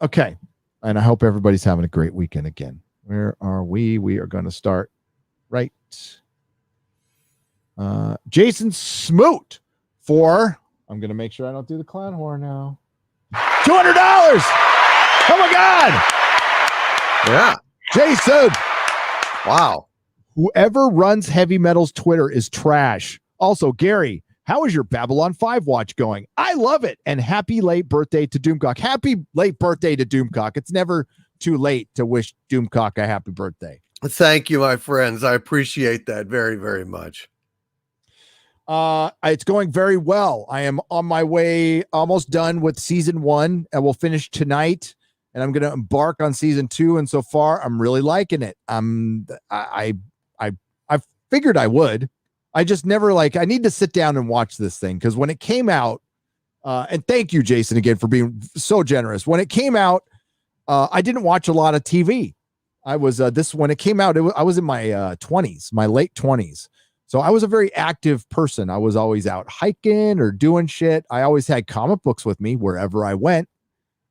Okay, and I hope everybody's having a great weekend again. Where are we? We are going to start right. Jason Smoot for. I'm going to make sure I don't do the clown horn now. $200. Oh my God.
Yeah.
Jason.
Wow.
Whoever runs Heavy Metal's Twitter is trash. Also, Gary, how is your Babylon 5 watch going? I love it. And happy late birthday to Doomcock. Happy late birthday to Doomcock. It's never too late to wish Doomcock a happy birthday.
Thank you, my friends. I appreciate that very, very much.
It's going very well. I am on my way, almost done with season 1, and we'll finish tonight. And I'm going to embark on season 2. And so far, I'm really liking it. I figured I would. I just never I need to sit down and watch this thing, because when it came out, and thank you, Jason, again for being so generous. When it came out, I didn't watch a lot of TV. I was when it came out, I was in my 20s, my late 20s. So I was a very active person. I was always out hiking or doing shit. I always had comic books with me wherever I went.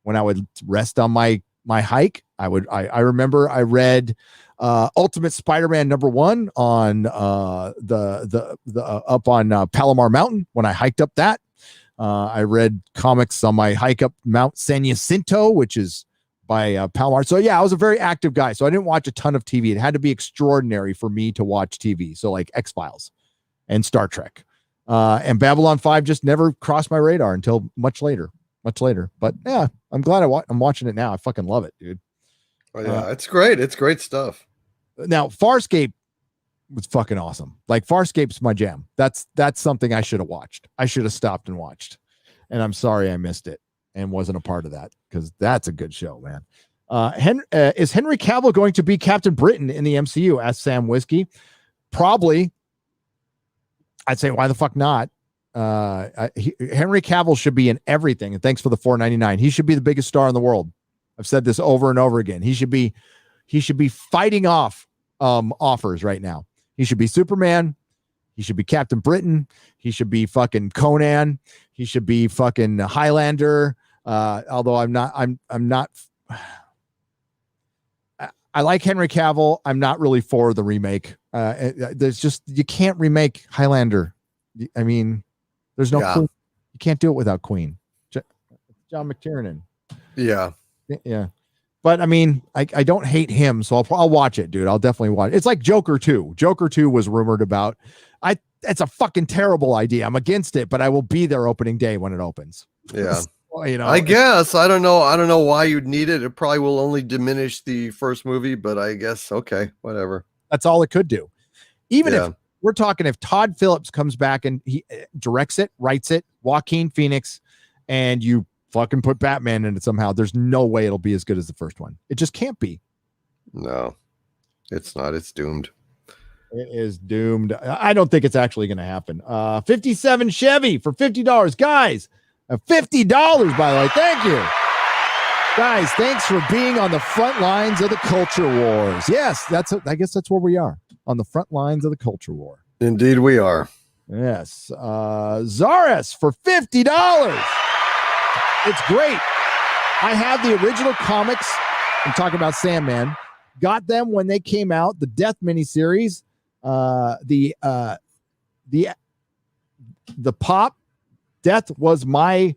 When I would rest on my hike, I remember I read Ultimate Spider-Man #1 on the up on Palomar Mountain when I hiked up that. I read comics on my hike up Mount San Jacinto, which is by Palomar. So yeah, I was a very active guy. So I didn't watch a ton of TV. It had to be extraordinary for me to watch TV. So like X-Files and Star Trek. And Babylon 5 just never crossed my radar until much later. much later. But yeah, I'm glad I'm watching it now. I fucking love it, dude.
Oh yeah, it's great. It's great stuff.
Now, Farscape was fucking awesome. Like Farscape's my jam. That's something I should have watched. I should have stopped and watched. And I'm sorry I missed it and wasn't a part of that, because that's a good show, man. Is Henry Cavill going to be Captain Britain in the MCU? Asked Sam Whiskey. Probably. I'd say, why the fuck not? Henry Cavill should be in everything. And thanks for the $4.99. He should be the biggest star in the world. I've said this over and over again. He should be fighting off offers right now. He should be Superman. He should be Captain Britain. He should be fucking Conan. He should be fucking Highlander. Although I'm not. I like Henry Cavill. I'm not really for the remake. There's just, you can't remake Highlander. I mean, there's no Queen. You can't do it without Queen. John McTiernan.
Yeah.
Yeah. But I mean, I don't hate him, so I'll watch it, dude. I'll definitely watch it. It's like Joker 2. Joker 2 was rumored about. It's a fucking terrible idea. I'm against it, but I will be there opening day when it opens.
Yeah.
You know,
I guess. I don't know why you'd need it. It probably will only diminish the first movie, but I guess, okay, whatever.
That's all it could do. Even if we're talking, if Todd Phillips comes back and he directs it, writes it, Joaquin Phoenix, and you fucking put Batman in it somehow, there's no way it'll be as good as the first one. It just can't be.
No, it's not. It's doomed.
It is doomed. I don't think it's actually going to happen. 57 Chevy for $50. Guys, $50, by the way. Thank you. Guys, thanks for being on the front lines of the culture wars. Yes, I guess that's where we are, on the front lines of the culture war.
Indeed we are.
Yes. Zaris for $50. It's great. I have the original comics. I'm talking about Sandman. Got them when they came out. The Death miniseries. The pop. Death was mine,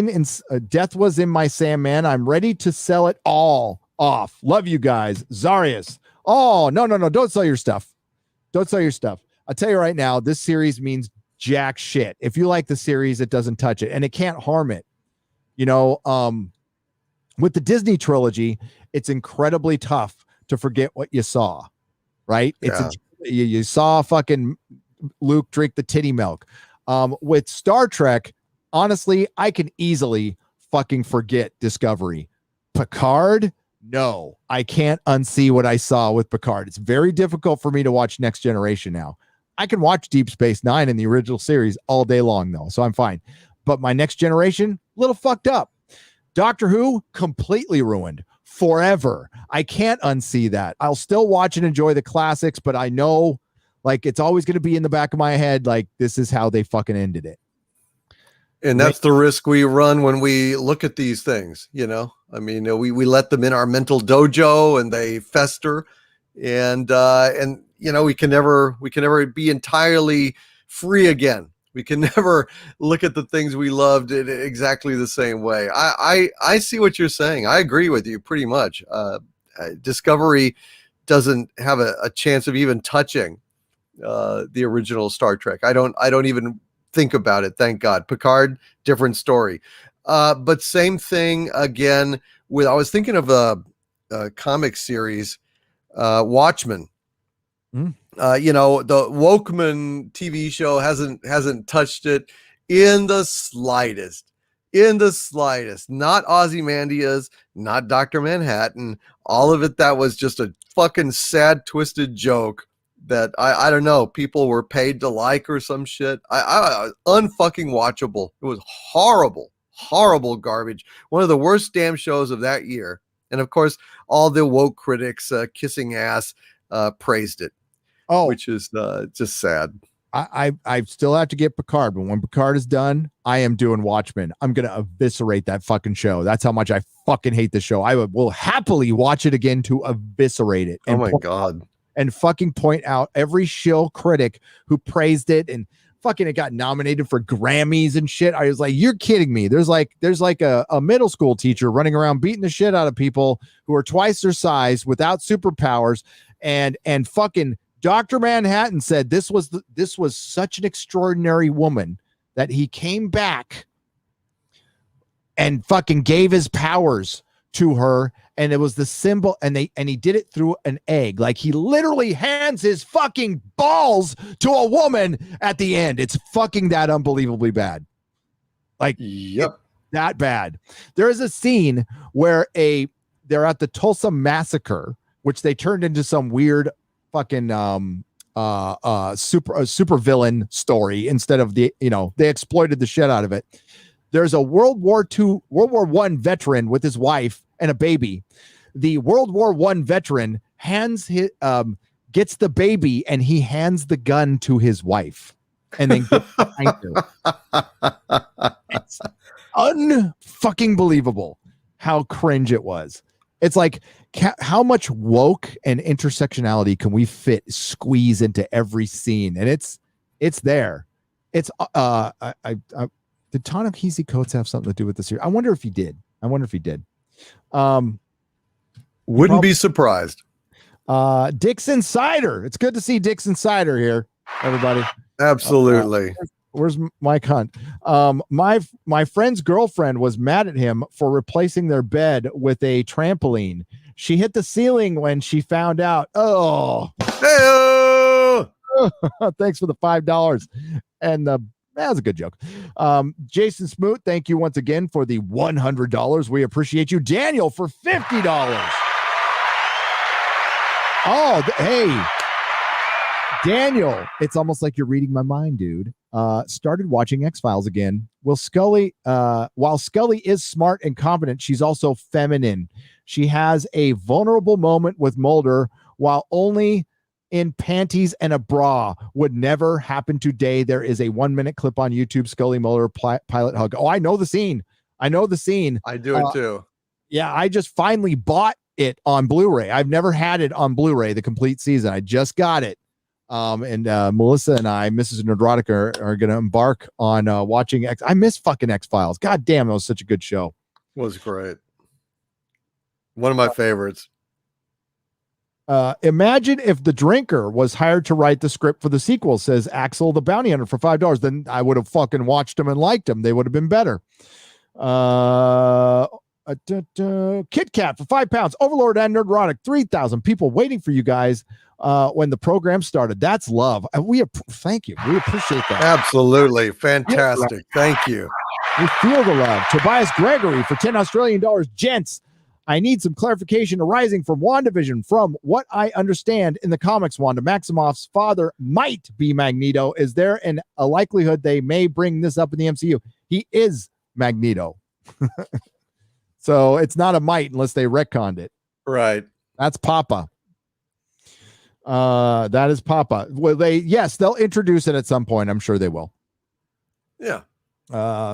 and Death was in my Sandman. I'm ready to sell it all off. Love you guys. Zarius. Oh, no. Don't sell your stuff. Don't sell your stuff. I'll tell you right now, this series means jack shit. If you like the series, it doesn't touch it, and it can't harm it. You know, with the Disney trilogy, it's incredibly tough to forget what you saw, right?
Yeah.
You saw fucking Luke drink the titty milk. With Star Trek, honestly, I can easily fucking forget Discovery. Picard, no, I can't unsee what I saw with Picard. It's very difficult for me to watch Next Generation now. I can watch Deep Space Nine in the original series all day long, though, so I'm fine. But my Next Generation, a little fucked up. Doctor Who, completely ruined. Forever. I can't unsee that. I'll still watch and enjoy the classics, but I know, like, it's always going to be in the back of my head, like, this is how they fucking ended it.
And that's the risk we run when we look at these things, you know? I mean, we let them in our mental dojo and they fester, and you know, we can never be entirely free again. We can never look at the things we loved in exactly the same way. I see what you're saying. I agree with you pretty much. Discovery doesn't have a chance of even touching the original Star Trek. I don't even think about it. Thank God. Picard, different story. But same thing again with, I was thinking of a comic series, Watchmen. You know, the Wokeman TV show hasn't touched it in the slightest. Not Ozymandias, not Dr. Manhattan. All of it, that was just a fucking sad, twisted joke that I don't know, people were paid to like or some shit. I unfucking watchable. It was horrible garbage. One of the worst damn shows of that year. And of course, all the woke critics kissing ass praised it. Oh, which is just sad.
I still have to get Picard, but when Picard is done, I am doing Watchmen. I'm gonna eviscerate that fucking show. That's how much I fucking hate the show. I will happily watch it again to eviscerate it.
Oh my God.
And fucking point out every shill critic who praised it, and fucking it got nominated for Grammys and shit. I was like, you're kidding me. There's like a middle school teacher running around beating the shit out of people who are twice their size without superpowers, and fucking Dr. Manhattan said this was such an extraordinary woman that he came back and fucking gave his powers to her, and it was the symbol, and he did it through an egg. Like, he literally hands his fucking balls to a woman at the end. It's fucking that unbelievably bad. Like,
yep,
that bad. There is a scene where they're at the Tulsa massacre, which they turned into some weird fucking super villain story instead of they exploited the shit out of it. There's a World War I veteran with his wife and a baby. The World War I veteran gets the baby, and he hands the gun to his wife, and then gets behind her. It's unfucking believable how cringe it was. It's like, how much woke and intersectionality can we squeeze into every scene? And it's there. It's did Ta-Nehisi Coates have something to do with this here? I wonder if he did.
Wouldn't be surprised.
Dick's Insider. It's good to see Dick's Insider here, everybody.
Absolutely.
Where's Mike Hunt? My friend's girlfriend was mad at him for replacing their bed with a trampoline. She hit the ceiling when she found out. Oh,
Hey-o!
Thanks for the $5. And that was a good joke. Jason Smoot, thank you once again for the $100. We appreciate you. Daniel for $50. Oh, hey, Daniel, it's almost like you're reading my mind, dude. Started watching X-Files again. While Scully is smart and competent, she's also feminine. She has a vulnerable moment with Mulder while only in panties and a bra. Would never happen today. There is a 1-minute clip on YouTube, Scully Mulder pilot hug. Oh, I know the scene. I do it
too.
Yeah, I just finally bought it on Blu-ray. I've never had it on Blu-ray, the complete season. I just got it. And Melissa and I, Mrs. Nerdrotic, are going to embark on watching I miss fucking X-Files. God damn, that was such a good show.
It was great. One of my favorites.
Imagine if The Drinker was hired to write the script for the sequel, says Axel the Bounty Hunter for $5. Then I would have fucking watched them and liked them. They would have been better. Kit Kat for £5. Overlord and Nerdrotic, 3,000 people waiting for you guys when the program started. That's love. Thank you. We appreciate that.
Absolutely. Fantastic. Thank you.
We feel the love. Tobias Gregory for $10 Australian. Gents, I need some clarification arising from WandaVision. From what I understand in the comics, Wanda Maximoff's father might be Magneto. Is there a likelihood they may bring this up in the MCU? He is Magneto. So it's not a might unless they retconned it.
Right.
That's Papa. That is Papa. Well, they'll introduce it at some point. I'm sure they will.
Yeah.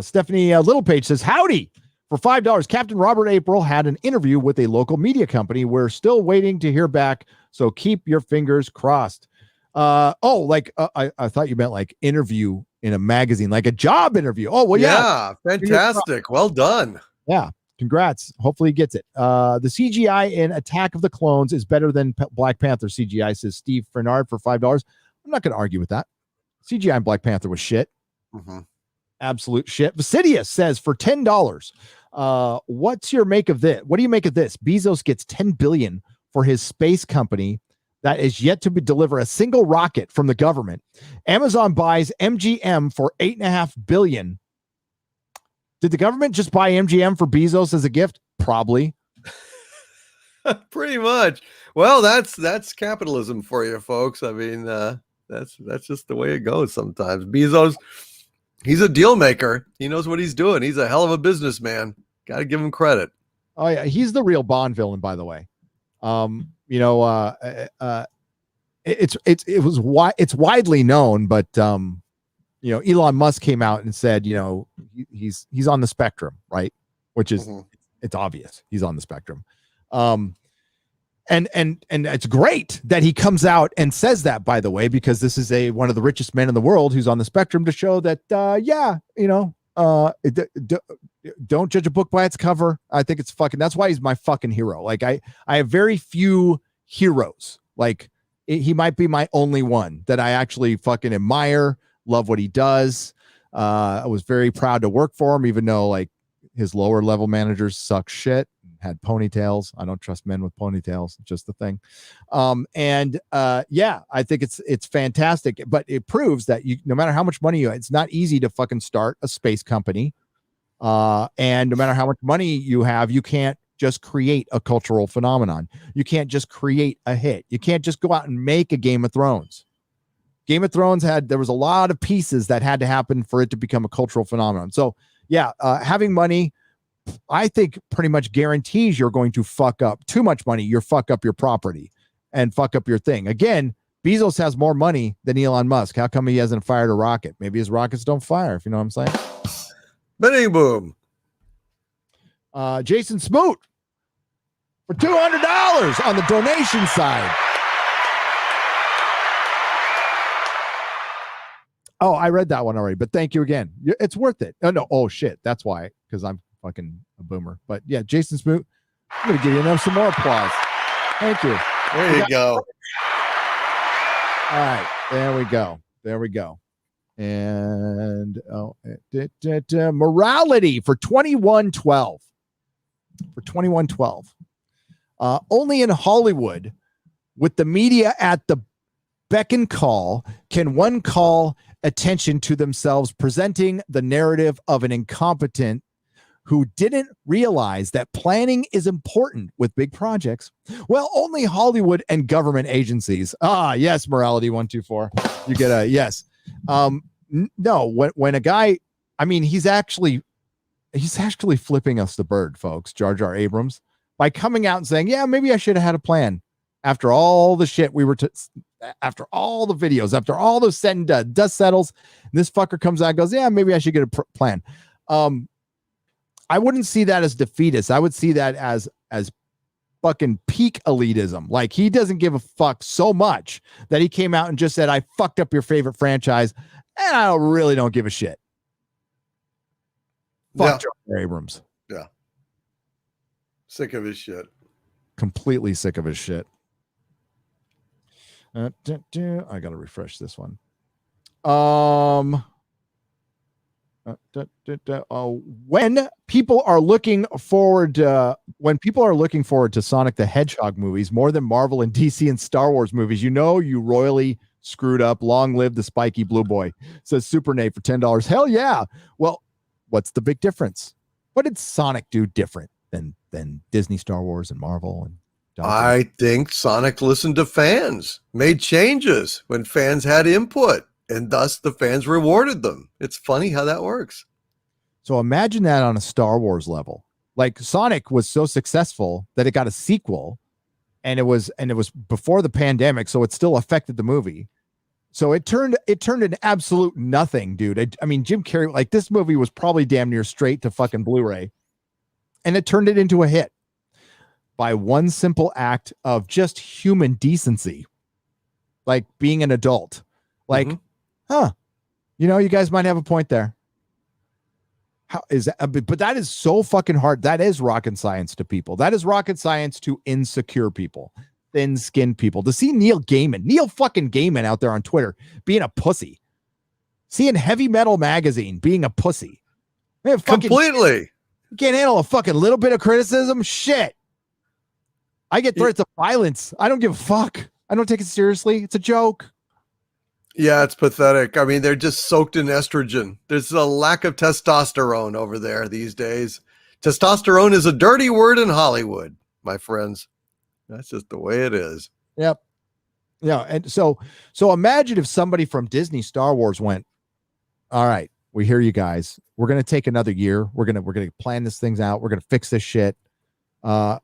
Stephanie Littlepage says, howdy. For $5, Captain Robert April had an interview with a local media company. We're still waiting to hear back, so keep your fingers crossed. I thought you meant like interview in a magazine, like a job interview. Oh, well, yeah.
Fantastic. Well done.
Yeah. Congrats. Hopefully he gets it. The CGI in Attack of the Clones is better than Black Panther CGI, says Steve Fernard for $5. I'm not going to argue with that. CGI in Black Panther was shit.
Mm-hmm.
Absolute shit. Vasidius says for $10. What's your make of this? What do you make of this? Bezos gets $10 billion for his space company that is yet to deliver a single rocket from the government. Amazon buys MGM for $8.5 billion. Did the government just buy MGM for Bezos as a gift? Probably.
Pretty much. Well, that's capitalism for you, folks. I mean, that's just the way it goes sometimes. Bezos, he's a deal maker. He knows what he's doing. He's a hell of a businessman. Got to give him credit.
Oh yeah, he's the real Bond villain, by the way. It's widely known, but Elon Musk came out and said, he's on the spectrum, right? Which is it's obvious he's on the spectrum. And it's great that he comes out and says that, by the way, because this is one of the richest men in the world who's on the spectrum, to show that don't judge a book by its cover. I think it's that's why he's my fucking hero. Like I have very few heroes. Like he might be my only one that I actually fucking admire, love what he does. I was very proud to work for him, even though his lower level managers suck shit, had ponytails. I don't trust men with ponytails. It's just the thing. Yeah, I think it's fantastic, but it proves that no matter how much money you have, it's not easy to fucking start a space company. And no matter how much money you have, you can't just create a cultural phenomenon. You can't just create a hit. You can't just go out and make a Game of Thrones. Game of Thrones there was a lot of pieces that had to happen for it to become a cultural phenomenon. So yeah, having money, I think pretty much guarantees you're going to fuck up too much money. You fuck up your property and fuck up your thing. Again, Bezos has more money than Elon Musk. How come he hasn't fired a rocket? Maybe his rockets don't fire, if you know what I'm saying.
Bing boom.
Jason Smoot for $200 on the donation side. Oh, I read that one already, but thank you again. It's worth it. Oh, no. Oh, shit. That's why, because I'm fucking a boomer. But yeah, Jason Smoot, I'm going to give you some more applause. Thank you.
There you go.
All right. There we go. There we go. And morality for 2112. For 2112. Only in Hollywood, with the media at the beck and call, can one call attention to themselves presenting the narrative of an incompetent who didn't realize that planning is important with big projects. Well, only Hollywood and government agencies. Ah, yes, morality 124. You get a yes. No, when a guy, I mean, he's actually flipping us the bird, folks, Jar Jar Abrams, by coming out and saying, yeah, maybe I should have had a plan after all the shit after all the videos, after all the said and done, dust settles, and this fucker comes out and goes, yeah, maybe I should get a plan. I wouldn't see that as defeatist. I would see that as fucking peak elitism. Like, he doesn't give a fuck so much that he came out and just said, I fucked up your favorite franchise, and I really don't give a shit. Fuck Jar Jar Abrams.
Yeah. Sick of his shit.
Completely sick of his shit. I gotta refresh this one. When people are looking forward to Sonic the Hedgehog movies more than Marvel and DC and Star Wars movies, you royally screwed up. Long live the spiky blue boy, says Super Nate for $10. Hell yeah. Well, what's the big difference? What did Sonic do different than Disney, Star Wars, and Marvel? And
I think Sonic listened to fans, made changes when fans had input, and thus the fans rewarded them. It's funny how that works.
So imagine that on a Star Wars level. Like, Sonic was so successful that it got a sequel, and it was before the pandemic, so it still affected the movie. So it turned an absolute nothing, dude. I mean, Jim Carrey, like, this movie was probably damn near straight to fucking Blu-ray, and it turned it into a hit by one simple act of just human decency, like being an adult. Like, you guys might have a point there. How is that? But that is so fucking hard. That is rocket science to people. That is rocket science to insecure people, thin-skinned people. To see Neil fucking Gaiman out there on Twitter being a pussy, seeing Heavy Metal Magazine being a pussy.
Completely.
You can't handle a fucking little bit of criticism. Shit. I get threats of violence. I don't give a fuck. I don't take it seriously. It's a joke.
Yeah, it's pathetic. I mean, they're just soaked in estrogen. There's a lack of testosterone over there these days. Testosterone is a dirty word in Hollywood, my friends. That's just the way it is.
Yep. Yeah. And so imagine if somebody from Disney Star Wars went, all right, we hear you guys. We're going to take another year. We're going to plan this things out. We're going to fix this shit. And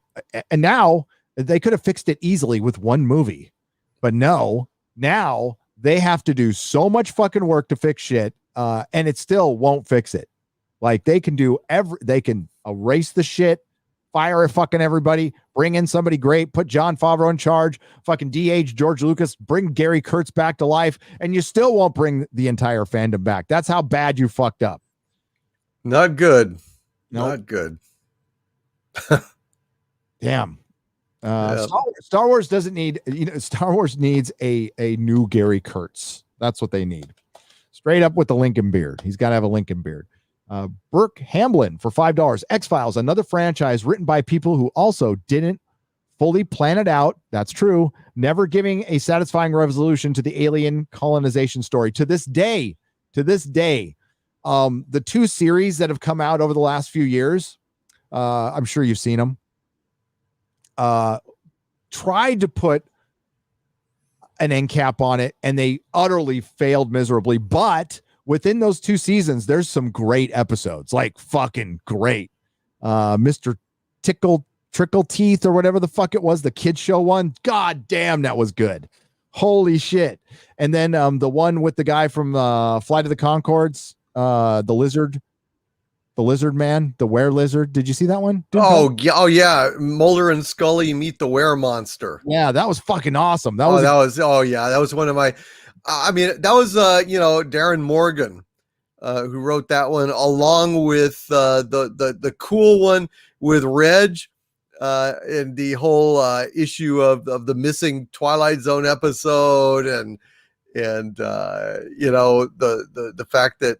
now they could have fixed it easily with one movie, but no, now they have to do so much fucking work to fix shit. And it still won't fix it. Like, they can erase the shit, fire fucking everybody, bring in somebody great, put Jon Favreau in charge, fucking de-age George Lucas, bring Gary Kurtz back to life, and you still won't bring the entire fandom back. That's how bad you fucked up.
Not good.
Nope.
Not good.
Damn. Star Wars doesn't need, Star Wars needs a new Gary Kurtz. That's what they need. Straight up with the Lincoln beard. He's got to have a Lincoln beard. Burke Hamblin for $5. X-Files, another franchise written by people who also didn't fully plan it out. That's true. Never giving a satisfying resolution to the alien colonization story. To this day, the two series that have come out over the last few years, I'm sure you've seen them, tried to put an end cap on it, and they utterly failed miserably. But within those two seasons, there's some great episodes, like fucking great. Mr. Trickle Teeth or whatever the fuck it was, the kids show one. God damn, that was good. Holy shit. And then the one with the guy from Flight of the Conchords, the lizard man, the were lizard. Did you see that one?
Oh yeah. Mulder and Scully meet the were monster.
Yeah, that was fucking awesome. That was
one of my, that was Darren Morgan who wrote that one, along with the cool one with Reg and the whole issue of the missing Twilight Zone episode, and the fact that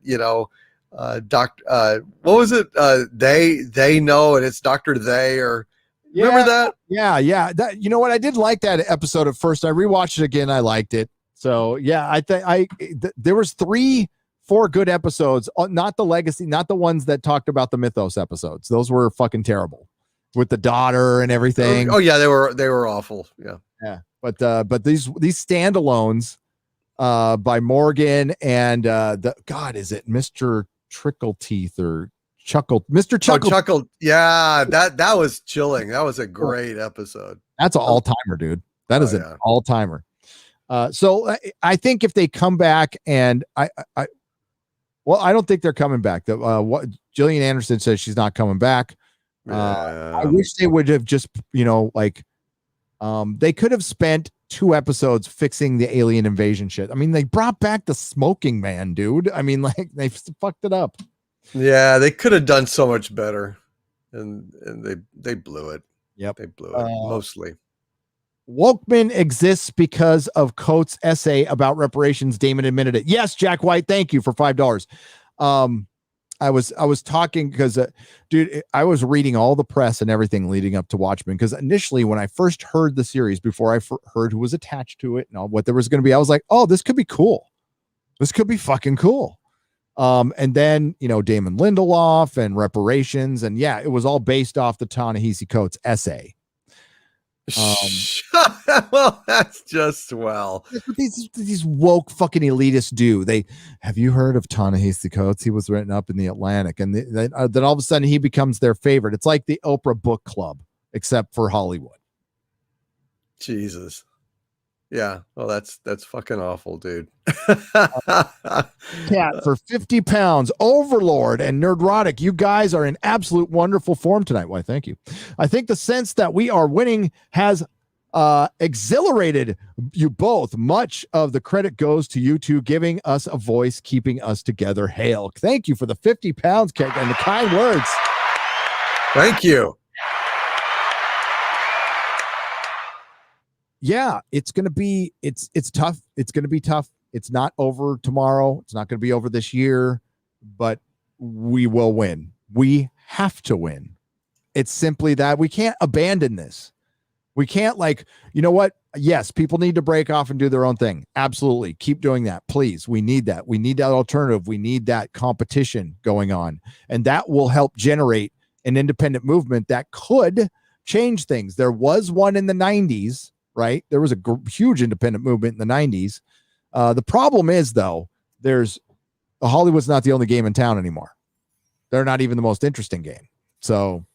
what was it? They know, and it's Dr. They, or remember that?
Yeah. That, you know what? I did like that episode at first. I rewatched it again. I liked it. So yeah, I think there was 3-4 good episodes, not the legacy, not the ones that talked about the Mythos episodes. Those were fucking terrible with the daughter and everything.
Oh yeah, they were awful.
Yeah. But these standalones by Morgan and is it Mr. Trickle Teeth or Mr. Chuckle?
Chuckle. Yeah, that was chilling. That was a great episode.
That's an all-timer, dude. That is an all-timer. So I think if they come back, and I don't think they're coming back. What Gillian Anderson says, she's not coming back. I wish they would have just, they could have spent 2 episodes fixing the alien invasion shit. I mean, they brought back the smoking man, dude. I mean, they fucked it up.
Yeah, they could have done so much better, and they blew it.
Yep,
they blew it mostly.
Wokeman exists because of Coates' essay about reparations. Damon admitted it. Yes, Jack White, thank you for $5. I was talking because, dude, I was reading all the press and everything leading up to Watchmen, because initially when I first heard the series, before I heard who was attached to it and all, what there was going to be, I was like, oh, this could be cool. This could be fucking cool. And then, Damon Lindelof and reparations, and yeah, it was all based off the Ta-Nehisi Coates essay.
Well, that's just swell.
That's what these woke fucking elitists do. Have you heard of Ta-Nehisi Coates? He was written up in the Atlantic, and then all of a sudden he becomes their favorite. It's like the Oprah Book Club, except for Hollywood.
Jesus. Yeah. Well, that's fucking awful, dude.
Cat for 50 pounds. Overlord and Nerdrotic, you guys are in absolute wonderful form tonight. Why, thank you. I think the sense that we are winning has exhilarated you both. Much of the credit goes to you two, giving us a voice, keeping us together. Hail. Thank you for the 50 pounds, Cat, and the kind words.
Thank you.
Yeah, it's tough. It's going to be tough. It's not over tomorrow. It's not going to be over this year, but we will win. We have to win. It's simply that we can't abandon this. We can't, you know what? Yes, people need to break off and do their own thing. Absolutely. Keep doing that. Please. We need that. We need that alternative. We need that competition going on. And that will help generate an independent movement that could change things. There was one in the 90s. Right? There was a huge independent movement in the 90s. The problem is, though, Hollywood's not the only game in town anymore. They're not even the most interesting game. So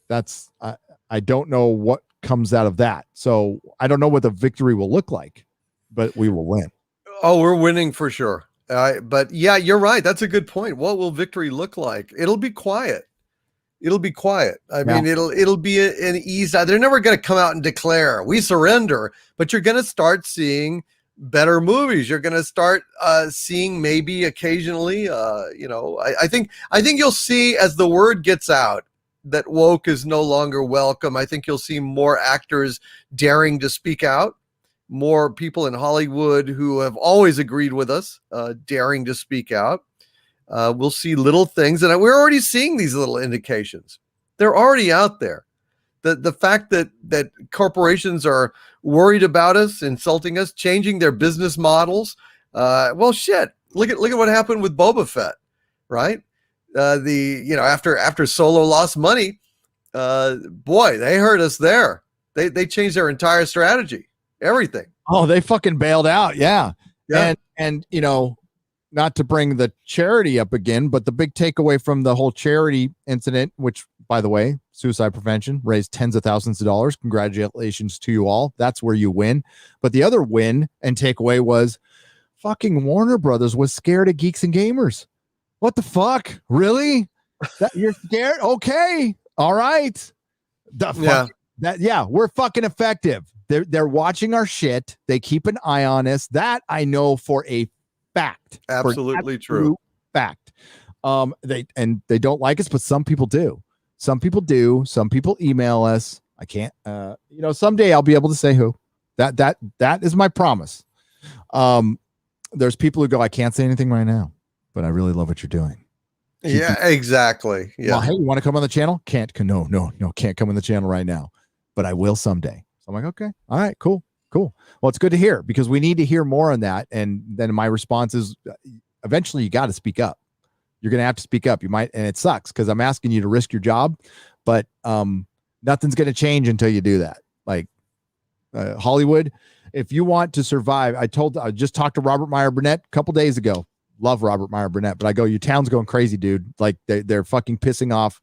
that's, I don't know what comes out of that. So I don't know what the victory will look like, but we will win.
Oh, we're winning for sure. But yeah, you're right. That's a good point. What will victory look like? It'll be quiet. It'll be quiet. I mean, it'll be an ease. They're never going to come out and declare we surrender, but you're going to start seeing better movies. You're going to start seeing maybe occasionally, I think you'll see, as the word gets out that woke is no longer welcome, I think you'll see more actors daring to speak out, more people in Hollywood who have always agreed with us, daring to speak out. we'll see little things, and we're already seeing these little indications. They're already out there. The fact that corporations are worried about us, insulting us, changing their business models. Well, shit. Look at what happened with Boba Fett, right? After Solo lost money, boy, they hurt us there. They changed their entire strategy, everything.
Oh, they fucking bailed out. Yeah. And not to bring the charity up again, but the big takeaway from the whole charity incident, which, by the way, suicide prevention raised tens of thousands of dollars. Congratulations to you all. That's where you win. But the other win and takeaway was fucking Warner Brothers was scared of geeks and gamers. What the fuck? Really? That you're scared? Okay. All right. We're fucking effective. They're watching our shit. They keep an eye on us. That I know for a fact.
Absolutely true.
Fact. They don't like us, but some people do. Some people do. Some people email us. I can't. Someday I'll be able to say who. That is my promise. There's people who go, I can't say anything right now, but I really love what you're doing.
Exactly. Yeah.
Well, hey, you want to come on the channel? Can't come on the channel right now, but I will someday. So I'm like, okay, all right, cool. Well, it's good to hear because we need to hear more on that. And then my response is eventually you got to speak up. You're going to have to speak up. You might, and it sucks because I'm asking you to risk your job, but nothing's going to change until you do that. Like Hollywood, if you want to survive, I just talked to Robert Meyer Burnett a couple days ago. Love Robert Meyer Burnett, but I go, your town's going crazy, dude. Like they're fucking pissing off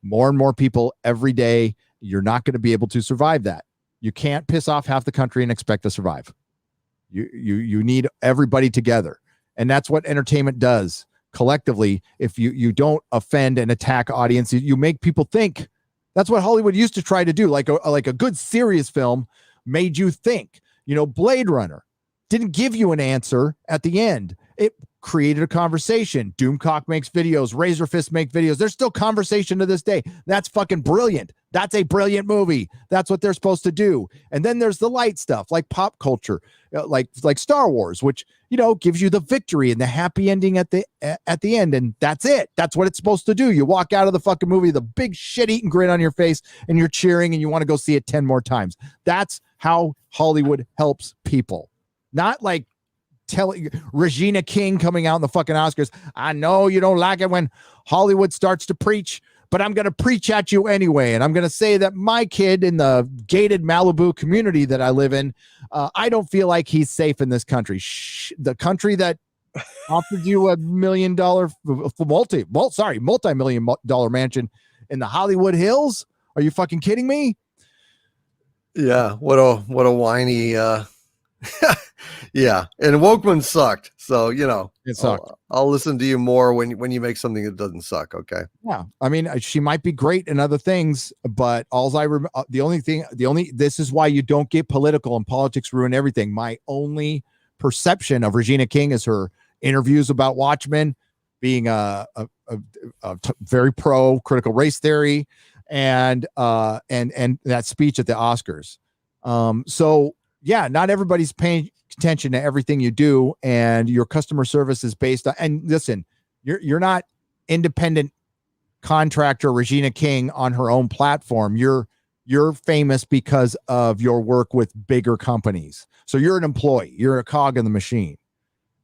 more and more people every day. You're not going to be able to survive that. You can't piss off half the country and expect to survive. You need everybody together. And that's what entertainment does collectively. If you don't offend and attack audience, you make people think. That's what Hollywood used to try to do. Like a good serious film made you think. Blade Runner didn't give you an answer at the end. It created a conversation. Doomcock makes videos. Razorfist make videos. There's still conversation to this day. That's fucking brilliant. That's a brilliant movie. That's what they're supposed to do. And then there's the light stuff like pop culture, like Star Wars, which, gives you the victory and the happy ending at the end. And that's it. That's what it's supposed to do. You walk out of the fucking movie, the big shit-eating grin on your face, and you're cheering and you want to go see it 10 more times. That's how Hollywood helps people. Not like telling Regina King coming out in the fucking Oscars. I know you don't like it when Hollywood starts to preach, but I'm going to preach at you anyway. And I'm going to say that my kid in the gated Malibu community that I live in, I don't feel like he's safe in this country. The country that offered you $1 million, multi-million dollar mansion in the Hollywood Hills. Are you fucking kidding me?
Yeah. What a whiny, yeah. And Wokeman sucked. So,
it sucked.
I'll listen to you more when you make something that doesn't suck. Okay.
Yeah. I mean, she might be great in other things, but this is why you don't get political and politics ruin everything. My only perception of Regina King is her interviews about Watchmen being a very pro critical race theory and that speech at the Oscars. So yeah, not everybody's paying attention to everything you do, and your customer service is based on. And listen, you're not independent contractor Regina King on her own platform. You're famous because of your work with bigger companies. So you're an employee. You're a cog in the machine.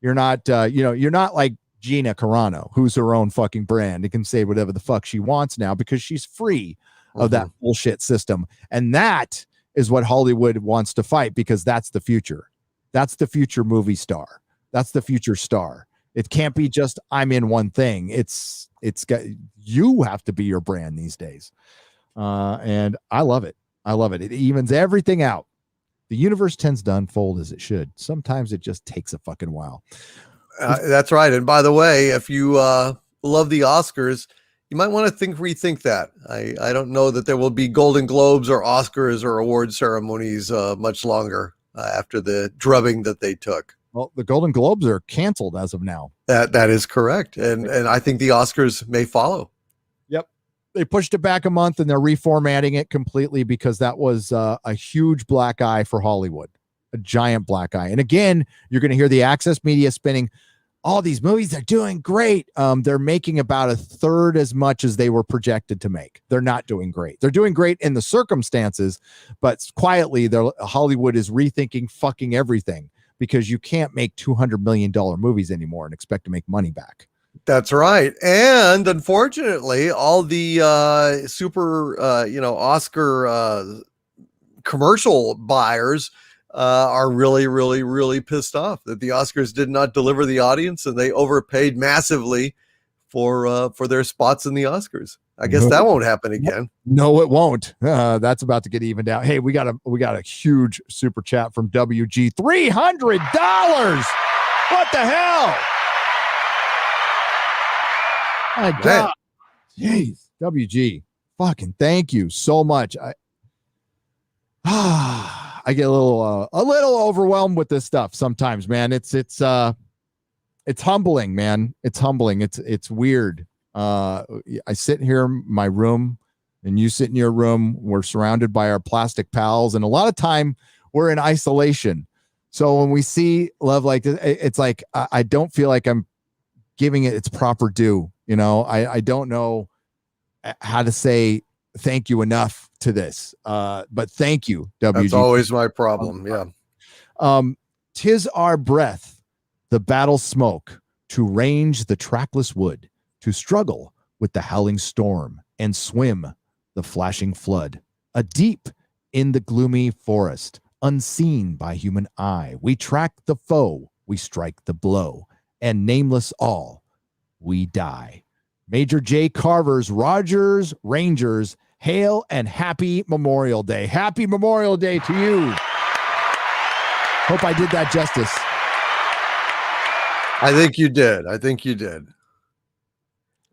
You're not. You're not like Gina Carano, who's her own fucking brand and can say whatever the fuck she wants now because she's free of that bullshit system. And that is what Hollywood wants to fight because that's the future. That's the future movie star. That's the future star. It can't be just I'm in one thing. It's got, you have to be your brand these days. And I love it. I love it. It evens everything out. The universe tends to unfold as it should. Sometimes it just takes a fucking while.
That's right. And by the way, if you love the Oscars, you might want to rethink that. I don't know that there will be Golden Globes or Oscars or award ceremonies much longer after the drubbing that they took.
Well, the Golden Globes are canceled as of now.
That is correct. And I think the Oscars may follow.
Yep. They pushed it back a month and they're reformatting it completely because that was a huge black eye for Hollywood, a giant black eye. And again, you're going to hear the Access media spinning. all these movies are doing great. They're making about a third as much as they were projected to make. They're not doing great. They're doing great in the circumstances, but quietly, Hollywood is rethinking fucking everything because you can't make $200 million movies anymore and expect to make money back.
That's right. And unfortunately, all the super, Oscar commercial buyers are really, really, really pissed off that the Oscars did not deliver the audience and they overpaid massively for their spots in the Oscars. I guess that won't happen again.
No, it won't. That's about to get evened out. Hey, we got a huge super chat from WG. $300. What the hell? My God. Jeez. WG. Fucking thank you so much. I get a little overwhelmed with this stuff sometimes, man. It's humbling, man. It's humbling. It's weird. I sit here in my room and you sit in your room. We're surrounded by our plastic pals, and a lot of time we're in isolation. So when we see love like this, it's like I don't feel like I'm giving it its proper due. I don't know how to say thank you enough to this. But thank you, WG.
That's always my problem. Yeah.
'Tis our breath, the battle smoke, to range the trackless wood, to struggle with the howling storm and swim the flashing flood. A deep in the gloomy forest, unseen by human eye, we track the foe, we strike the blow, and nameless all, we die. Major J. Carver's Rogers Rangers, hail and happy Memorial Day. Happy Memorial Day to you. Hope I did that justice.
I think you did.
I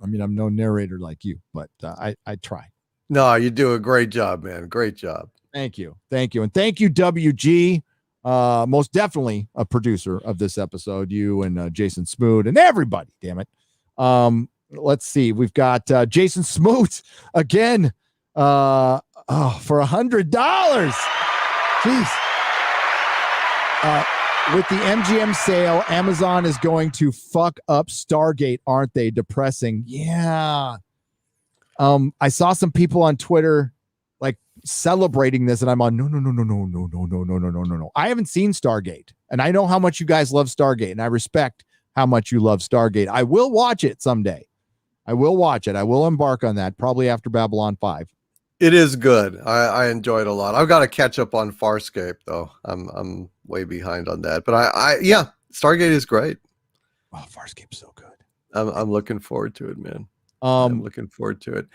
mean, I'm no narrator like you, but I try.
No, you do a great job, man. Great job.
Thank you. And thank you, WG. Most definitely a producer of this episode. You and Jason Smoot and everybody, damn it. Let's see. We've got Jason Smoot again for $100. Jeez. With the MGM sale, Amazon is going to fuck up Stargate, aren't they? Depressing. Yeah. I saw some people on Twitter like celebrating this, and I'm on no. I haven't seen Stargate, and I know how much you guys love Stargate, and I respect how much you love Stargate. I will watch it someday. I will embark on that probably after Babylon 5.
It is good. I enjoy it a lot. I've got to catch up on Farscape though. I'm way behind on that, but yeah, Stargate is great.
Oh, Farscape's so good.
I'm looking forward to it, man. I'm looking forward to it.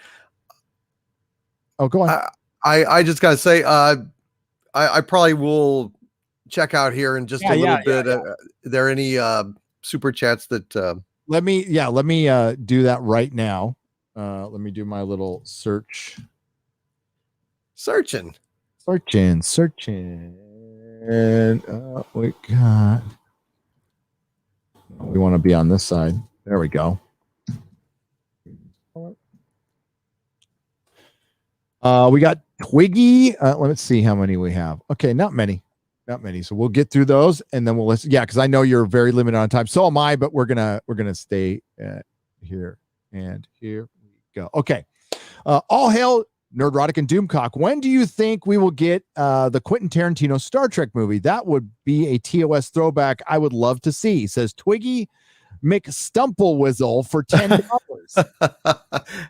Oh, go on.
I just gotta say, I probably will check out here in just a little bit. Are there any super chats that?
Let me do that right now. Let me do my little search.
Searching.
We want to be on this side. There we go. We got Twiggy. Let's see how many we have. Okay, not many. So we'll get through those and then we'll listen. Yeah, because I know you're very limited on time. So am I, but we're gonna stay here. And here we go. Okay. All hail Nerdrotic and Doomcock. When do you think we will get the Quentin Tarantino Star Trek movie? That would be a TOS throwback I would love to see, says Twiggy McStumplewizzle for $10.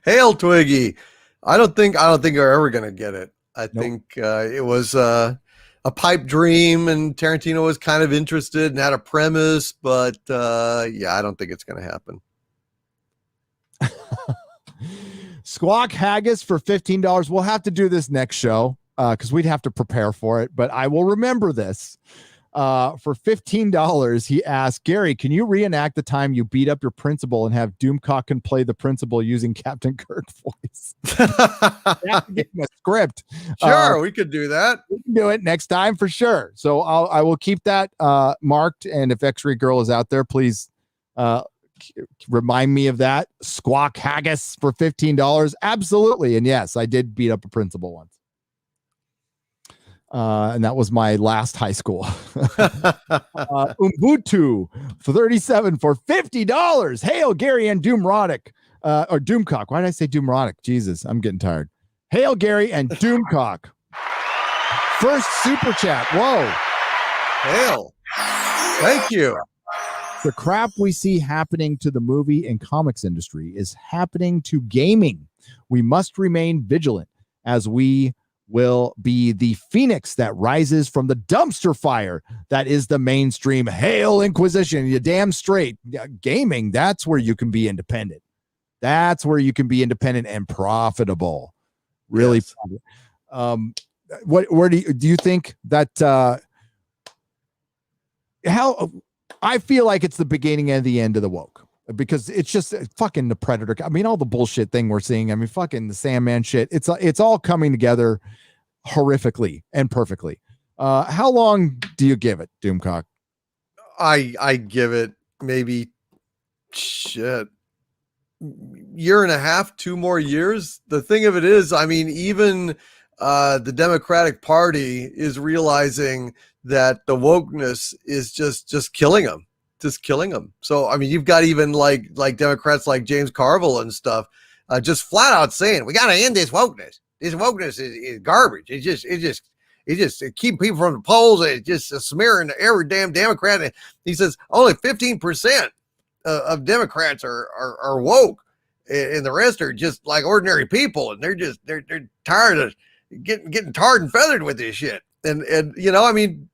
Hail Twiggy. I don't think we're ever gonna get it. I think it was a pipe dream, and Tarantino was kind of interested and had a premise, but I don't think it's gonna happen.
Squawk Haggis for $15. We'll have to do this next show because we'd have to prepare for it, but I will remember this. For $15, he asked, Gary, can you reenact the time you beat up your principal and have Doomcock can play the principal using Captain Kirk voice? Have to get him a script.
Sure, we could do that.
We can do it next time for sure. So I will keep that marked, and if X-Ray Girl is out there, please remind me of that. Squawk Haggis for $15. Absolutely. And yes, I did beat up a principal once. And that was my last high school. Ubuntu for 37 for $50. Hail Gary and Doomrotic. Or Doomcock. Why did I say Doomrotic? Jesus, I'm getting tired. Hail Gary and Doomcock. First super chat. Whoa.
Hail. Thank you.
The crap we see happening to the movie and comics industry is happening to gaming. We must remain vigilant as we will be the phoenix that rises from the dumpster fire that is the mainstream. Hail Inquisition. You damn straight. Gaming, that's where you can be independent. That's where you can be independent and profitable. Really. Yes. Where do you think that how I feel like it's the beginning and the end of the woke, because it's just fucking the Predator. I mean, all the bullshit thing we're seeing. I mean, fucking the Sandman shit. It's all coming together horrifically and perfectly. How long do you give it, Doomcock?
I give it maybe year and a half, 2 more years. The thing of it is, I mean, even the Democratic Party is realizing that the wokeness is just killing them, So, I mean, you've got even like Democrats like James Carville and stuff, just flat out saying, we got to end this wokeness. This wokeness is garbage. It just keep people from the polls. It's just smearing every damn Democrat. And he says only 15% of Democrats are woke, and the rest are just like ordinary people, and they're tired of getting tarred and feathered with this shit. And you know, I mean,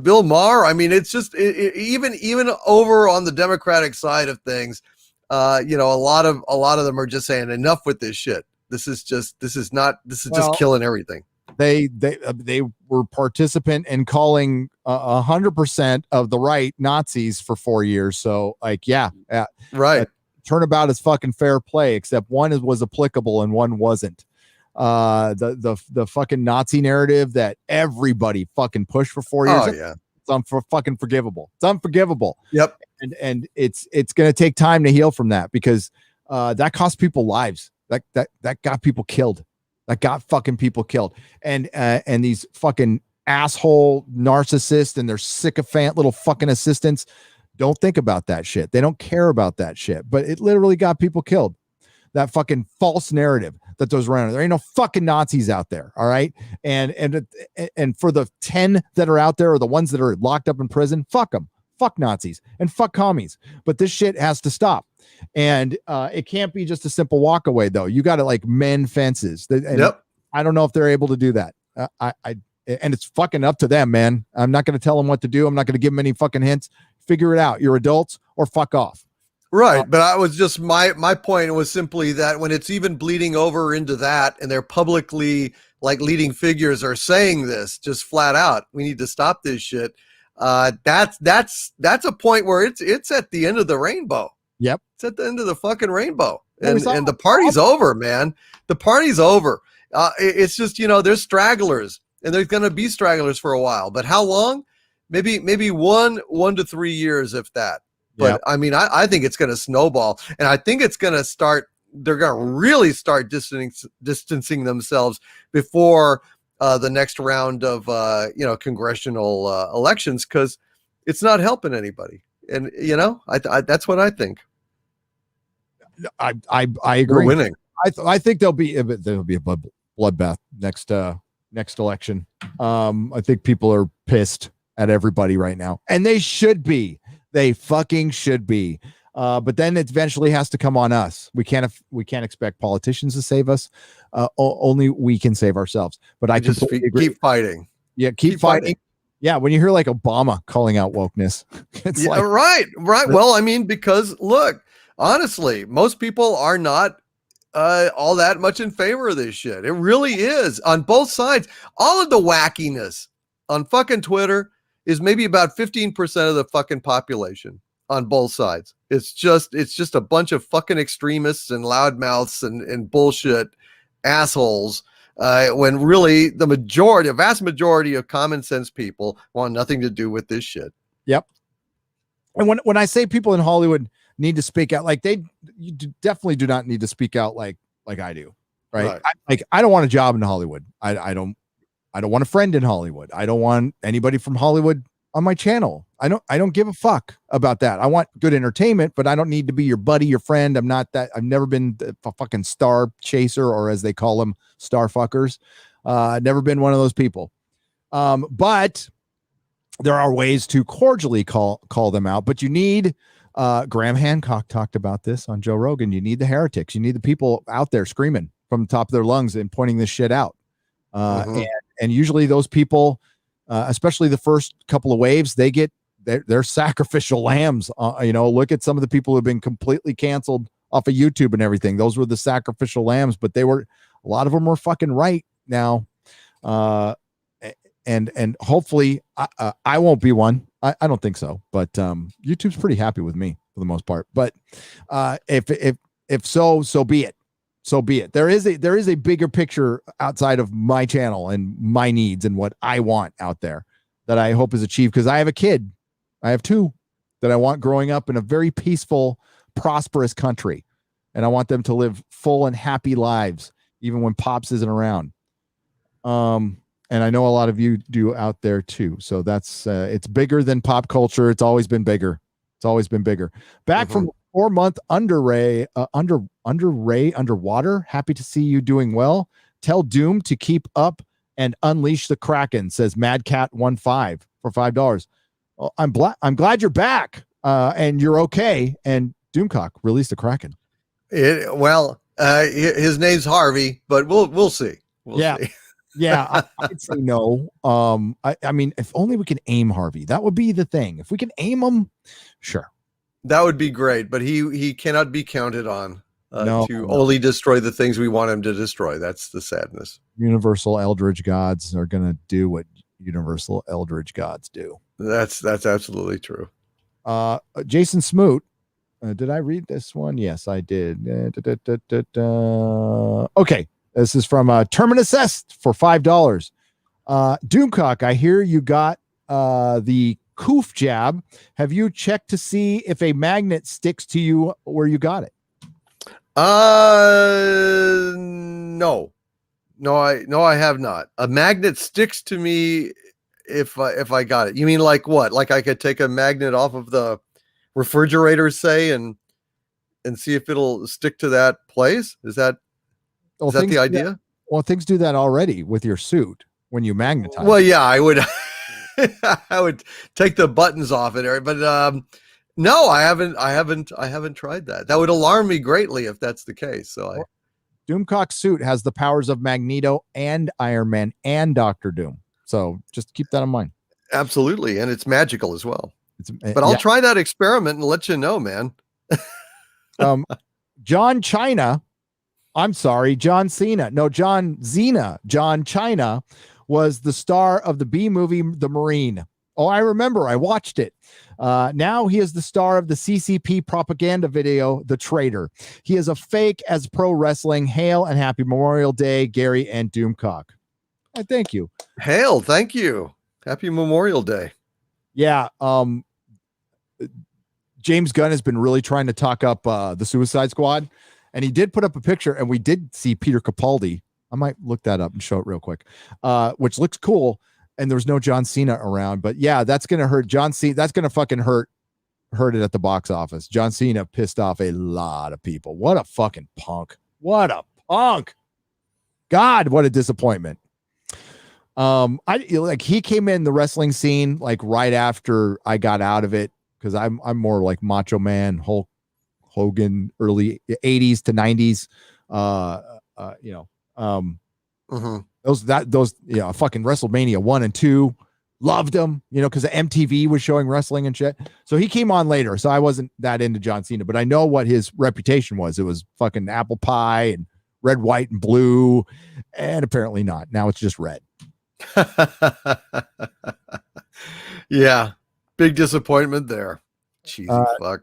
Bill Maher, I mean, it's just even over on the Democratic side of things, you know, a lot of them are just saying enough with this shit. This is just killing everything.
They were participant in calling 100% of the right Nazis for 4 years. So like, yeah,
right.
Turnabout is fucking fair play, except one was applicable and one wasn't. The fucking Nazi narrative that everybody fucking pushed for 4 years.
Oh yeah,
it's fucking forgivable. It's unforgivable.
Yep.
And it's going to take time to heal from that, because that cost people lives. That got people killed. That got fucking people killed. And these fucking asshole narcissists and their sycophant little fucking assistants don't think about that shit. They don't care about that shit. But it literally got people killed. That fucking false narrative that goes around. There ain't no fucking Nazis out there. All right. And for the 10 that are out there, or the ones that are locked up in prison, fuck them. Fuck Nazis and fuck commies. But this shit has to stop. And it can't be just a simple walk away, though. You got to like mend fences. And
yep.
I don't know if they're able to do that. And it's fucking up to them, man. I'm not going to tell them what to do. I'm not going to give them any fucking hints. Figure it out. You're adults, or fuck off.
Right. But I was just, my point was simply that when it's even bleeding over into that, and they're publicly, like, leading figures are saying this just flat out, we need to stop this shit. That's a point where it's at the end of the rainbow.
Yep.
It's at the end of the fucking rainbow. And the party's over, man. The party's over. It's just, you know, there's stragglers, and there's going to be stragglers for a while, but how long? Maybe 1 to 3 years, if that. But yep. I mean, I think it's going to snowball, and I think it's going to start. They're going to really start distancing themselves before the next round of congressional elections, because it's not helping anybody. And you know, I that's what I think.
I agree.
We're winning.
I think there'll be a bloodbath next election. I think people are pissed at everybody right now, and they should be. They fucking should be. But then it eventually has to come on us. We can't expect politicians to save us. Only we can save ourselves. But I just
keep fighting.
Yeah, keep fighting. Yeah, when you hear like Obama calling out wokeness, it's like
right. Well, I mean, because look, honestly, most people are not all that much in favor of this shit. It really is on both sides. All of the wackiness on fucking Twitter is maybe about 15% of the fucking population on both sides. It's just a bunch of fucking extremists and loudmouths and bullshit assholes. When really the vast majority of common sense people want nothing to do with this shit.
Yep. And when I say people in Hollywood need to speak out, like you definitely do not need to speak out like I do. Right. I don't want a job in Hollywood. I don't. I don't want a friend in Hollywood. I don't want anybody from Hollywood on my channel. I don't give a fuck about that. I want good entertainment, but I don't need to be your buddy, your friend. I'm not that. I've never been a fucking star chaser, or as they call them, star fuckers. Never been one of those people. But there are ways to cordially call them out, but you need Graham Hancock talked about this on Joe Rogan. You need the heretics. You need the people out there screaming from the top of their lungs and pointing this shit out. And usually those people, especially the first couple of waves, they're sacrificial lambs. Look at some of the people who've been completely canceled off of YouTube and everything. Those were the sacrificial lambs, but a lot of them were fucking right now. And hopefully I won't be one. I don't think so, but YouTube's pretty happy with me for the most part. But if so be it. So be it. There is a bigger picture outside of my channel and my needs and what I want out there that I hope is achieved, because I have a kid. I have two that I want growing up in a very peaceful, prosperous country, and I want them to live full and happy lives even when Pops isn't around. And I know a lot of you do out there too. So that's it's bigger than pop culture. It's always been bigger. Back from 4-month underwater. Happy to see you doing well. Tell Doom to keep up and unleash the Kraken, says MadCat15 for $5. Well, I'm glad you're back and you're okay. And Doomcock released the Kraken.
His name's Harvey, but we'll see. We'll see.
Yeah, I'd say no. I mean, if only we can aim Harvey. That would be the thing. If we can aim him, sure.
That would be great, but he cannot be counted on to only destroy the things we want him to destroy. That's the sadness.
Universal Eldritch gods are going to do what Universal Eldritch gods do.
That's absolutely true.
Jason Smoot. Did I read this one? Yes, I did. Okay. This is from Terminus Est for $5. Doomcock, I hear you got the Koof jab. Have you checked to see if a magnet sticks to you where you got it?
No, I have not. A magnet sticks to me if I got it. You mean like what? Like I could take a magnet off of the refrigerator, say, and see if it'll stick to that place? Is that the idea?
Things do that already with your suit when you magnetize.
Well, yeah, I would. I would take the buttons off it, but no, I haven't tried that. That would alarm me greatly if that's the case. So
Doomcock's suit has the powers of Magneto and Iron Man and Doctor Doom. So just keep that in mind.
Absolutely, and it's magical as well. But I'll try that experiment and let you know, man.
John China. I'm sorry, John Cena. No, John Zena. John China was the star of the B movie, The Marine. Oh, I remember. I watched it. Now he is the star of the CCP propaganda video, The Traitor. He is a fake as pro wrestling. Hail and happy Memorial Day, Gary and Doomcock. Thank you.
Hail, thank you. Happy Memorial Day.
Yeah. James Gunn has been really trying to talk up the Suicide Squad. And he did put up a picture, and we did see Peter Capaldi. I might look that up and show it real quick, which looks cool. And there was no John Cena around, but yeah, that's going to hurt John Cena. That's going to fucking hurt it at the box office. John Cena pissed off a lot of people. What a fucking punk. What a punk. God, what a disappointment. He came in the wrestling scene like right after I got out of it, because I'm more like Macho Man, Hulk Hogan, early 80s to 90s. Those fucking WrestleMania 1 and 2, loved him, because MTV was showing wrestling and shit. So he came on later, so I wasn't that into John Cena, but I know what his reputation was. It was fucking apple pie and red, white, and blue, and apparently not. Now it's just red.
Yeah, big disappointment there. Cheesy fuck.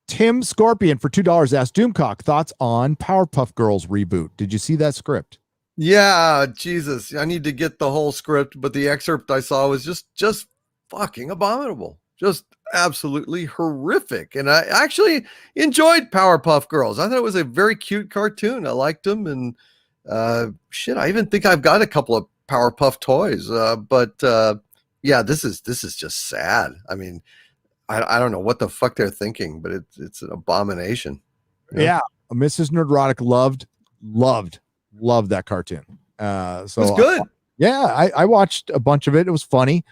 Tim Scorpion for $2 asked Doomcock thoughts on Powerpuff Girls reboot. Did you see that script?
Yeah, Jesus, I need to get the whole script, but the excerpt I saw was just fucking abominable, just absolutely horrific. And I actually enjoyed Powerpuff Girls. I thought it was a very cute cartoon. I liked them, and I even think I've got a couple of Powerpuff Toys. But yeah, this is just sad. I mean, I don't know what the fuck they're thinking, but it's an abomination.
Yeah. Mrs. Nerdrotic loved that cartoon. So
It was good.
I watched a bunch of it. It was funny.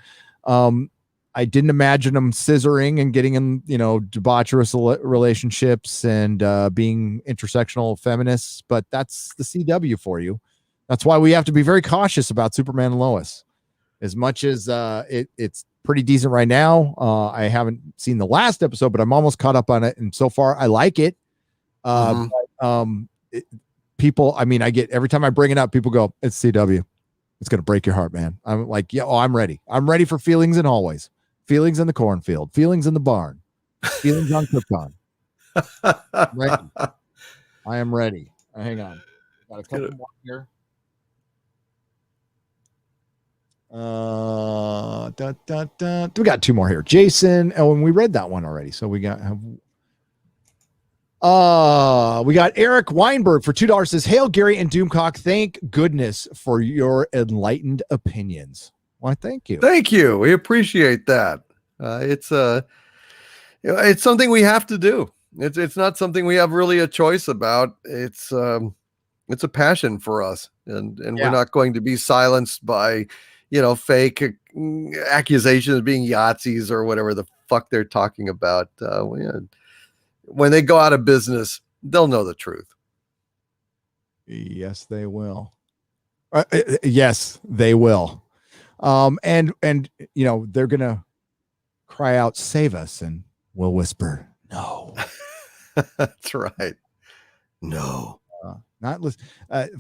I didn't imagine them scissoring and getting in, debaucherous relationships and being intersectional feminists, but that's the CW for you. That's why we have to be very cautious about Superman and Lois. As much as it's pretty decent right now. I haven't seen the last episode, but I'm almost caught up on it, and so far I like it. People, I mean, I get every time I bring it up, people go, "It's CW. It's gonna break your heart, man." I'm like, yeah, I'm ready. I'm ready for feelings in hallways, feelings in the cornfield, feelings in the barn, feelings on Krypton. Ready. I am ready. Hang on, got a couple more here. We got two more here. Jason. Oh, and we read that one already. So we got Eric Weinberg for $2 says, "Hail Gary and Doomcock. Thank goodness for your enlightened opinions." Why, thank you.
Thank you. We appreciate that. It's something we have to do. It's not something we have really a choice about. It's a passion for us, and we're not going to be silenced by fake accusations of being Yahtzees or whatever the fuck they're talking about. When they go out of business, they'll know the truth.
Yes, they will. Yes, they will. And they're gonna cry out, "Save us," and we'll whisper, "No."
That's right. No.
Not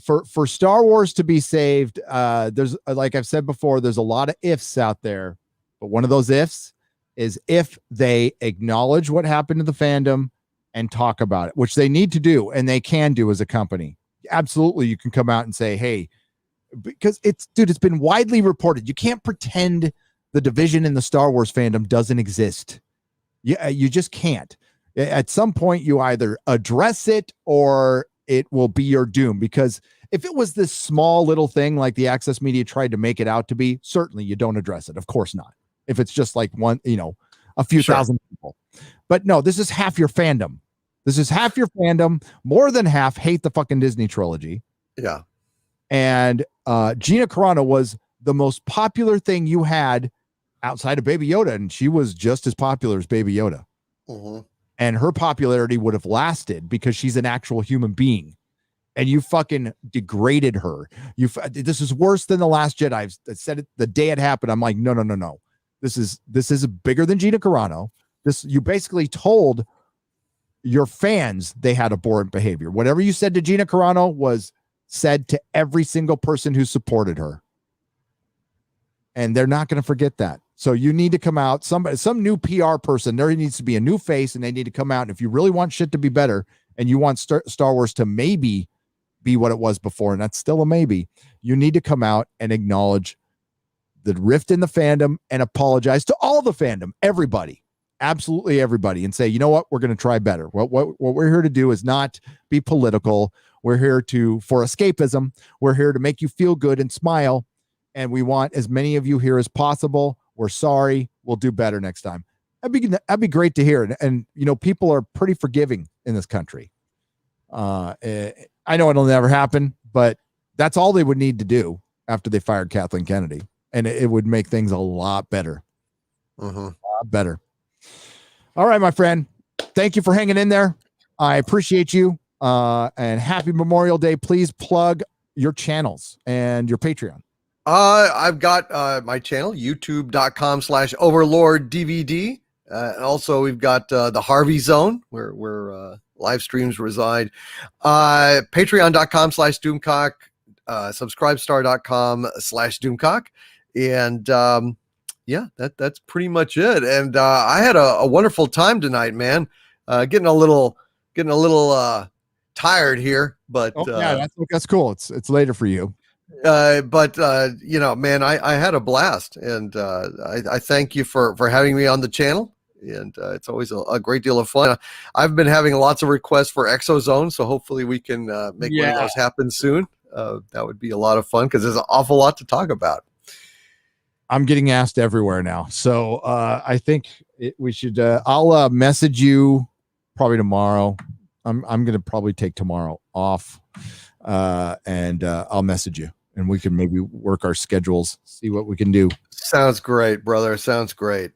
for Star Wars to be saved. There's, like I've said before, there's a lot of ifs out there, but one of those ifs is if they acknowledge what happened to the fandom and talk about it, which they need to do, and they can do as a company. Absolutely, you can come out and say, "Hey," because it's been widely reported. You can't pretend the division in the Star Wars fandom doesn't exist. You just can't. At some point, you either address it or it will be your doom, because if it was this small little thing like the Access Media tried to make it out to be, certainly you don't address it. Of course not. If it's just like one, a few thousand people. But no, this is half your fandom. This is half your fandom. More than half hate the fucking Disney trilogy.
Yeah.
And Gina Carano was the most popular thing you had outside of Baby Yoda, and she was just as popular as Baby Yoda.
Mm-hmm.
And her popularity would have lasted because she's an actual human being, and you fucking degraded her. This is worse than The Last Jedi. I said it the day it happened. I'm like, no. This is bigger than Gina Carano. You basically told your fans they had abhorrent behavior. Whatever you said to Gina Carano was said to every single person who supported her. And they're not going to forget that. So you need to come out, some new PR person, there needs to be a new face, and they need to come out. And if you really want shit to be better and you want Star Wars to maybe be what it was before, and that's still a maybe, you need to come out and acknowledge the rift in the fandom and apologize to all the fandom, everybody, absolutely everybody, and say, you know what, we're going to try better. What we're here to do is not be political. We're here for escapism. We're here to make you feel good and smile. And we want as many of you here as possible. We're sorry. We'll do better next time. That'd be great to hear. And people are pretty forgiving in this country. I know it'll never happen, but that's all they would need to do after they fired Kathleen Kennedy. And it would make things a lot better.
Mm-hmm.
A lot better. All right, my friend. Thank you for hanging in there. I appreciate you. And happy Memorial Day. Please plug your channels and your Patreon.
I've got my channel, youtube.com/overlorddvd. Also, we've got the Harvey Zone, where live streams reside. Patreon.com/Doomcock, subscribestar.com/Doomcock. And that's pretty much it. And I had a wonderful time tonight, man. Getting a little tired here, but
that's cool. It's later for you.
But man, I had a blast, and I thank you for having me on the channel, and it's always a great deal of fun. I've been having lots of requests for Exozone, so hopefully we can make one of those happen soon. That would be a lot of fun because there's an awful lot to talk about.
I'm getting asked everywhere now. So I think we should, I'll message you probably tomorrow. I'm going to probably take tomorrow off and I'll message you and we can maybe work our schedules, see what we can do.
Sounds great, brother. Sounds great.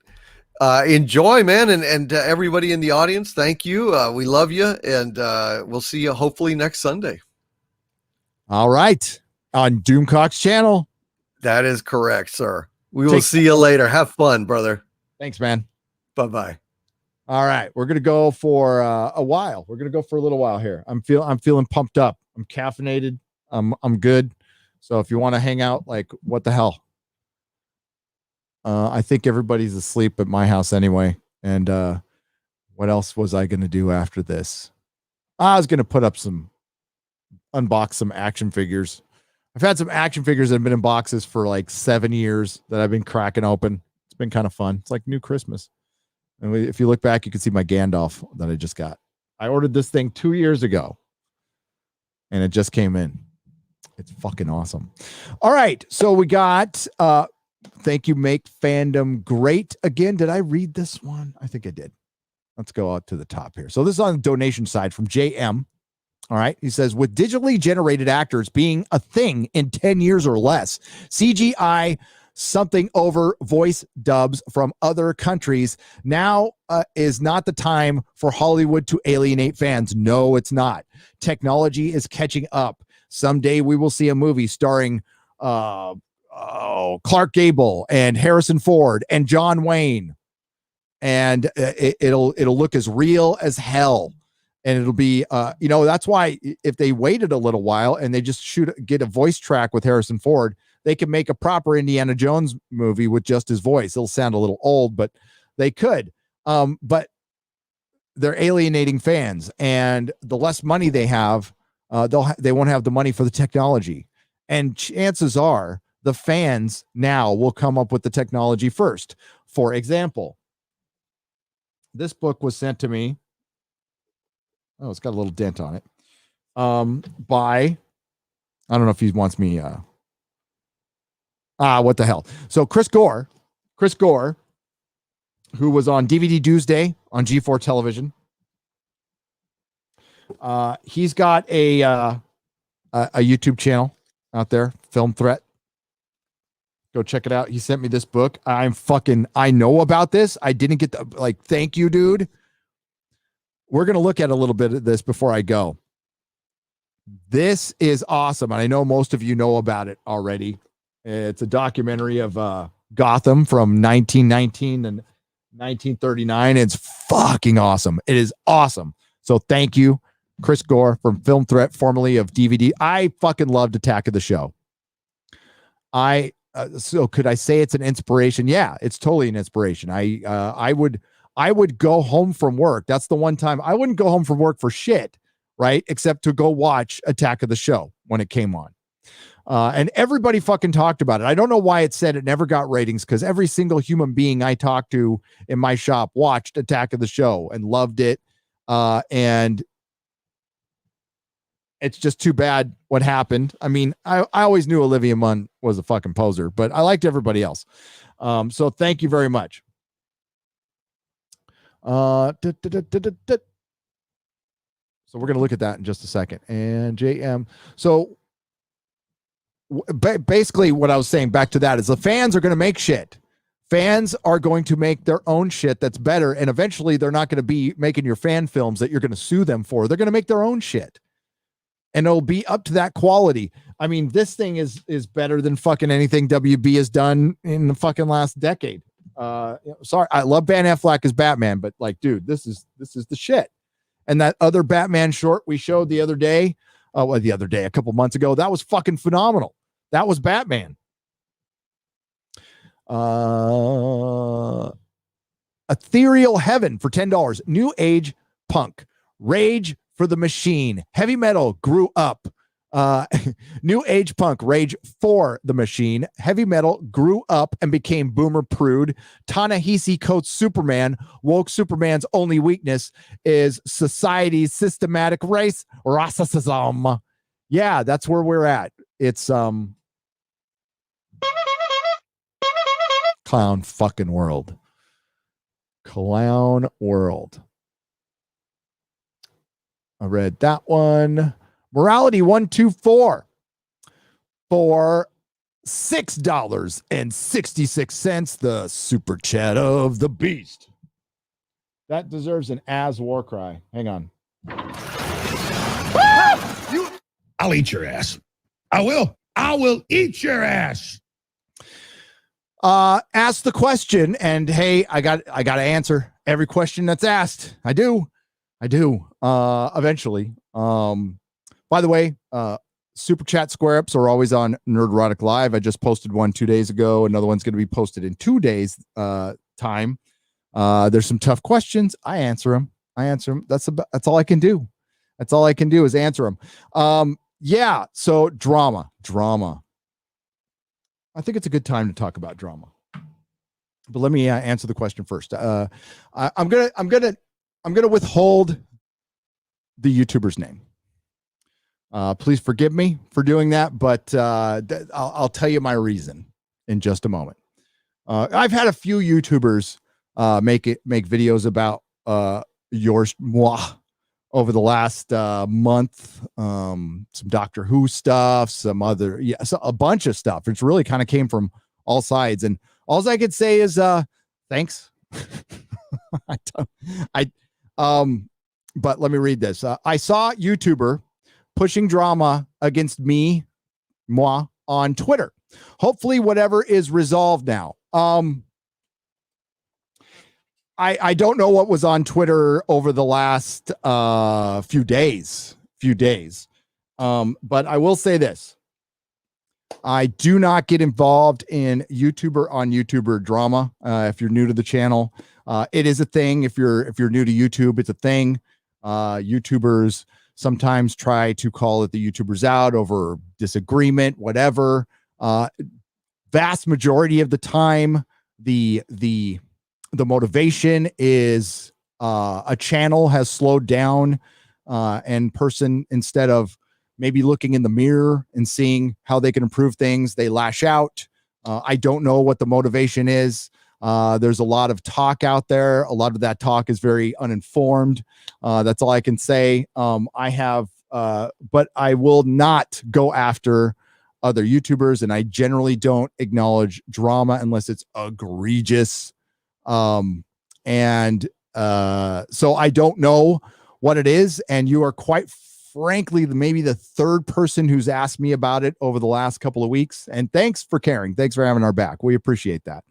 Enjoy, man. And everybody in the audience, thank you. We love you. And we'll see you hopefully next Sunday. All
right. On Doomcock's channel.
That is correct, sir. We will see you later. Have fun, brother.
Thanks, man.
Bye-bye.
All right. We're going to go for a while. We're going to go for a little while here. I'm feeling pumped up. I'm caffeinated. I'm good. So if you want to hang out, like, what the hell? I think everybody's asleep at my house anyway. And what else was I going to do after this? I was going to unbox some action figures. I've had some action figures that have been in boxes for like 7 years that I've been cracking open. It's been kind of fun. It's like new Christmas. And if you look back, you can see my Gandalf that I just got. I ordered this thing 2 years ago and it just came in. It's fucking awesome. All right. So we got, thank you, Make Fandom Great Again. Did I read this one? I think I did. Let's go out to the top here. So this is on the donation side from JM. All right. He says, with digitally generated actors being a thing in 10 years or less, CGI something over voice dubs from other countries, now is not the time for Hollywood to alienate fans. No, it's not. Technology is catching up. Someday we will see a movie starring Clark Gable and Harrison Ford and John Wayne. And it'll look as real as hell. And it'll be, that's why if they waited a little while and they just get a voice track with Harrison Ford, they can make a proper Indiana Jones movie with just his voice. It'll sound a little old, but they could. But they're alienating fans, and the less money they have, they won't have the money for the technology. And chances are the fans now will come up with the technology first. For example, this book was sent to me. Oh, it's got a little dent on it. By, I don't know if he wants me. What the hell? So Chris Gore, who was on DVD Tuesday on G4 television. He's got a YouTube channel out there, Film Threat. Go check it out. He sent me this book. I know about this. I didn't get thank you, dude. We're going to look at a little bit of this before I go. This is awesome. And I know most of you know about it already. It's a documentary of Gotham from 1919 and 1939. It's fucking awesome. It is awesome. So thank you, Chris Gore from Film Threat, formerly of DVD. I fucking loved Attack of the Show. So could I say it's an inspiration? Yeah, it's totally an inspiration. I would go home from work. That's the one time I wouldn't go home from work for shit, right? Except to go watch Attack of the Show when it came on. And everybody fucking talked about it. I don't know why it said it never got ratings, because every single human being I talked to in my shop watched Attack of the Show and loved it. And it's just too bad what happened. I mean, I always knew Olivia Munn was a fucking poser, but I liked everybody else. So thank you very much. So we're going to look at that in just a second. And JM. So basically what I was saying back to that is the fans are going to make shit. Fans are going to make their own shit that's better. And eventually they're not going to be making your fan films that you're going to sue them for. They're going to make their own shit. And it'll be up to that quality. I mean, this thing is better than fucking anything WB has done in the fucking last decade. Sorry, I love Ben Affleck as Batman, but dude, this is the shit. And that other Batman short we showed the other day, a couple months ago, that was fucking phenomenal. That was Batman. Ethereal Heaven for $10. New Age Punk. Rage for the Machine. Heavy Metal grew up. New Age Punk. Rage for the Machine. Heavy Metal grew up and became boomer prude. Ta-Nehisi Coates Superman. Woke Superman's only weakness is society's systematic racism. Yeah, that's where we're at. It's clown fucking world. Clown world. I read that one. Morality 124 for $6.66. The super chat of the beast. That deserves an as war cry. Hang on.
I'll eat your ass. I will eat your ass.
Ask the question, and hey, I got to answer every question that's asked. I do. Eventually. By the way, super chat square ups are always on Nerdrotic Live. I just posted one 2 days ago. Another one's going to be posted in 2 days time. There's some tough questions. I answer them. That's all I can do. That's all I can do is answer them. Yeah. So drama. I think it's a good time to talk about drama. But let me answer the question first. I'm gonna withhold the YouTuber's name. Please forgive me for doing that, but I'll tell you my reason in just a moment. I've had a few YouTubers make videos about moi over the last month. Some Doctor Who stuff, some other, so a bunch of stuff. It's really kind of came from all sides, and all I could say is thanks. But let me read this. I saw YouTuber pushing drama against moi on Twitter. Hopefully whatever is resolved now. I don't know what was on Twitter over the last few days. But I will say this. I do not get involved in YouTuber on YouTuber drama. If you're new to the channel, it is a thing. If you're new to YouTube, it's a thing. YouTubers sometimes try to call it the YouTubers out over disagreement, whatever. Vast majority of the time, the motivation is a channel has slowed down, and person, instead of maybe looking in the mirror and seeing how they can improve things, they lash out. I don't know what the motivation is. There's a lot of talk out there. A lot of that talk is very uninformed. That's all I can say. But I will not go after other YouTubers, and I generally don't acknowledge drama unless it's egregious. So I don't know what it is, and you are quite frankly maybe the third person who's asked me about it over the last couple of weeks, and thanks for caring. Thanks for having our back. We appreciate that.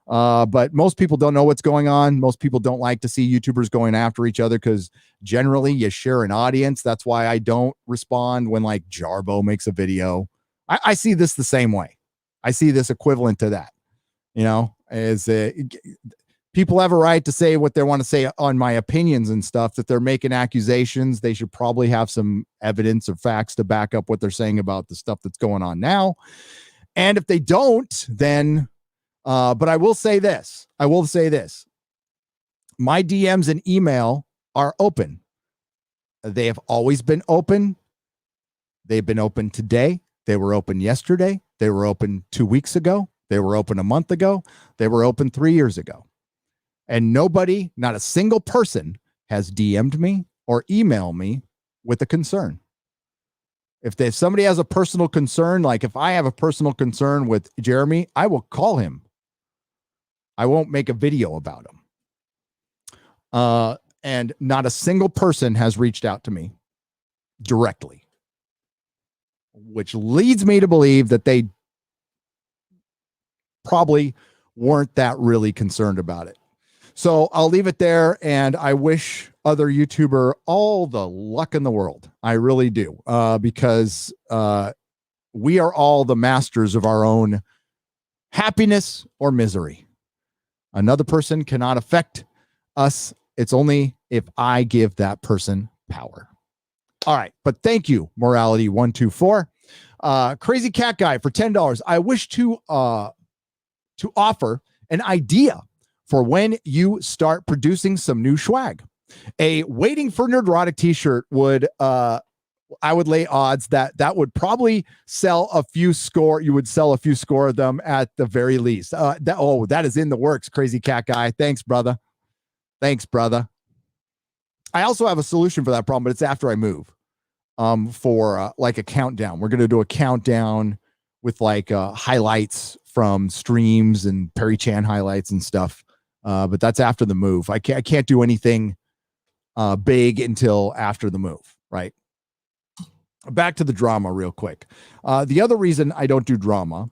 But most people don't know what's going on. Most people don't like to see YouTubers going after each other because generally you share an audience. That's why I don't respond when like Jarbo makes a video. I see this the same way. I see this equivalent to that, as people have a right to say what they want to say on my opinions and stuff. That they're making accusations, they should probably have some evidence or facts to back up what they're saying about the stuff that's going on now. And if they don't, then but I will say this. My DMs and email are open. They have always been open. They've been open today. They were open yesterday. They were open 2 weeks ago. They were open a month ago. They were open 3 years ago. And nobody, not a single person, has DM'd me or emailed me with a concern. If somebody has a personal concern, like if I have a personal concern with Jeremy, I will call him. I won't make a video about him. And not a single person has reached out to me directly, which leads me to believe that they probably weren't that really concerned about it. So I'll leave it there, and I wish other YouTuber all the luck in the world. I really do, because we are all the masters of our own happiness or misery. Another person cannot affect us. It's only if I give that person power. All right, but thank you, Morality 124. Crazy Cat Guy for $10. I wish to offer an idea for when you start producing some new swag. A Waiting for Nerdrotic t-shirt would I would lay odds that that would probably sell a few score. You would sell a few score of them at the very least. That is in the works. Crazy cat guy. Thanks, brother. I also have a solution for that problem, but it's after I move. For like a countdown. We're gonna do a countdown with like highlights from streams and Perry Chan highlights and stuff. But that's after the move. I can't do anything big until after the move, right? Back to the drama real quick. The other reason I don't do drama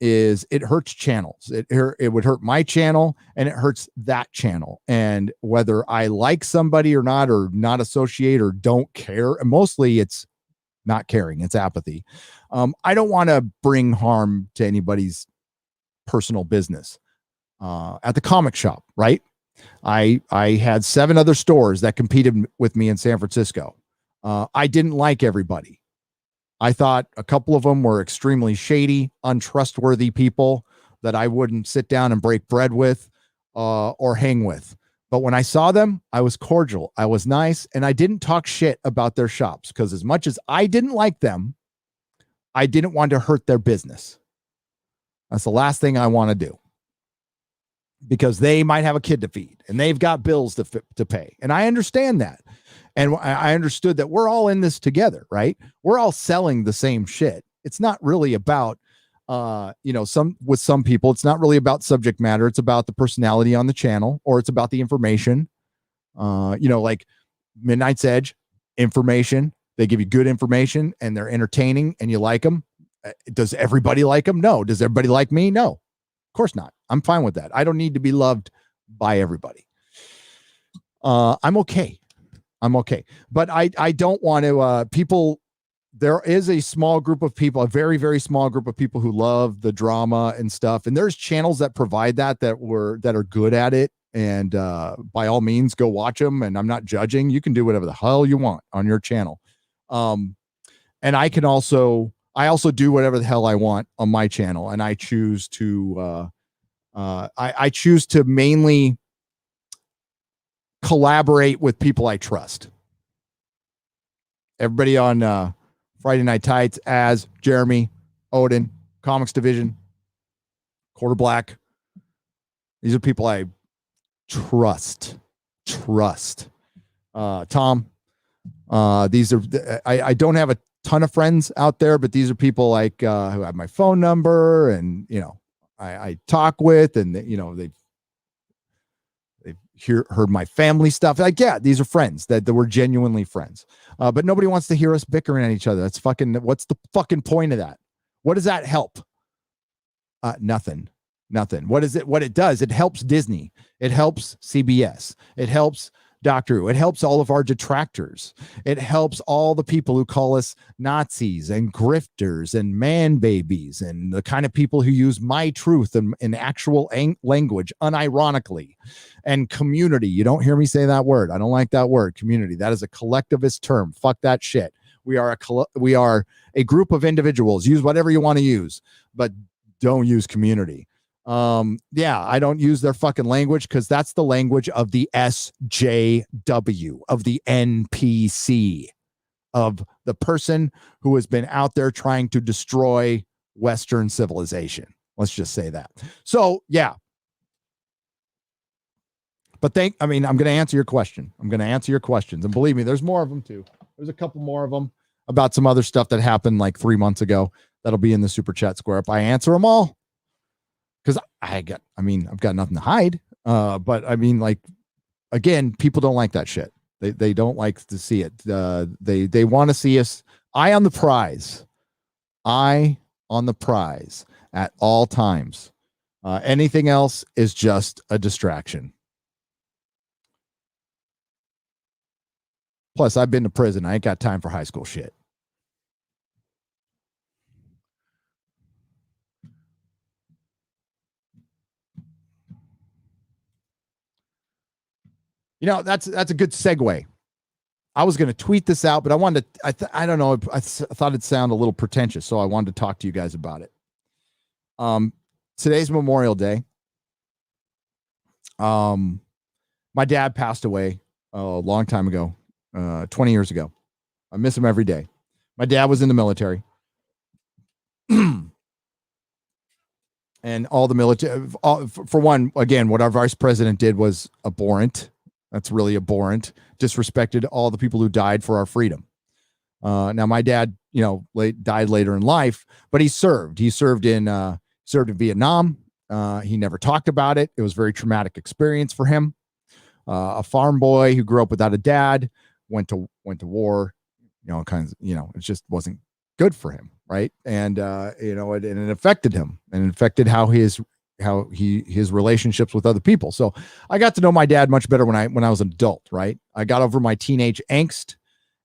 is it hurts channels. It would hurt my channel and it hurts that channel. And whether I like somebody or not associate or don't care, and mostly it's not caring, it's apathy. I don't want to bring harm to anybody's personal business. At the comic shop, right? I had 7 other stores that competed with me in San Francisco. I didn't like everybody. I thought a couple of them were extremely shady, untrustworthy people that I wouldn't sit down and break bread with or hang with. But when I saw them, I was cordial. I was nice. And I didn't talk shit about their shops because as much as I didn't like them, I didn't want to hurt their business. That's the last thing I want to do because they might have a kid to feed and they've got bills to pay. And I understand that. And I understood that we're all in this together, right? We're all selling the same shit. It's not really about, with some people, it's not really about subject matter. It's about the personality on the channel, or it's about the information. Like Midnight's Edge, information. They give you good information and they're entertaining and you like them. Does everybody like them? No. Does everybody like me? No, of course not. I'm fine with that. I don't need to be loved by everybody. I'm okay. But I don't want to, people, there is a small group of people, a very, very small group of people who love the drama and stuff. And there's channels that provide that are good at it. And by all means, go watch them. And I'm not judging. You can do whatever the hell you want on your channel. And I also do whatever the hell I want on my channel. And I choose to, I choose to mainly collaborate with people I trust. Everybody on Friday Night Tights, as Jeremy, Odin, Comics Division, Quarter Black. These are people I trust. Tom. These are I don't have a ton of friends out there, but these are people like who have my phone number and I talk with, and they've heard my family stuff. Like, yeah, these are friends that we're genuinely friends. But nobody wants to hear us bickering at each other. That's what's the fucking point of that? What does that help? Nothing. What it does, it helps Disney. It helps CBS. It helps Doctor Who. It helps all of our detractors. It helps all the people who call us Nazis and grifters and man babies and the kind of people who use my truth in actual language unironically. And community. You don't hear me say that word. I don't like that word, community. That is a collectivist term. Fuck that shit. We are a group of individuals. Use whatever you want to use, but don't use community. I don't use their fucking language because that's the language of the SJW, of the NPC, of the person who has been out there trying to destroy Western civilization. Let's just say that. So, yeah. But I'm going to answer your question. I'm going to answer your questions. And believe me, there's more of them too. There's a couple more of them about some other stuff that happened like 3 months ago. That'll be in the super chat square. If I answer them all, because I've got nothing to hide. But I mean, like, again, people don't like that shit. They don't like to see it. They want to see us eye on the prize at all times. Anything else is just a distraction. Plus, I've been to prison. I ain't got time for high school shit. That's a good segue. I was going to tweet this out, but I wanted to, I don't know. I thought it'd sound a little pretentious, so I wanted to talk to you guys about it. Today's Memorial Day. My dad passed away a long time ago, 20 years ago. I miss him every day. My dad was in the military. And all the military, for one, again, what our vice president did was abhorrent. That's really abhorrent. Disrespected all the people who died for our freedom. Now, my dad, died later in life, but he served. He served in Vietnam. He never talked about it. It was a very traumatic experience for him. A farm boy who grew up without a dad, went to war. It just wasn't good for him. Right. And, it affected him, and it affected how his relationships with other people. So I got to know my dad much better when I was an adult. Right. I got over my teenage angst,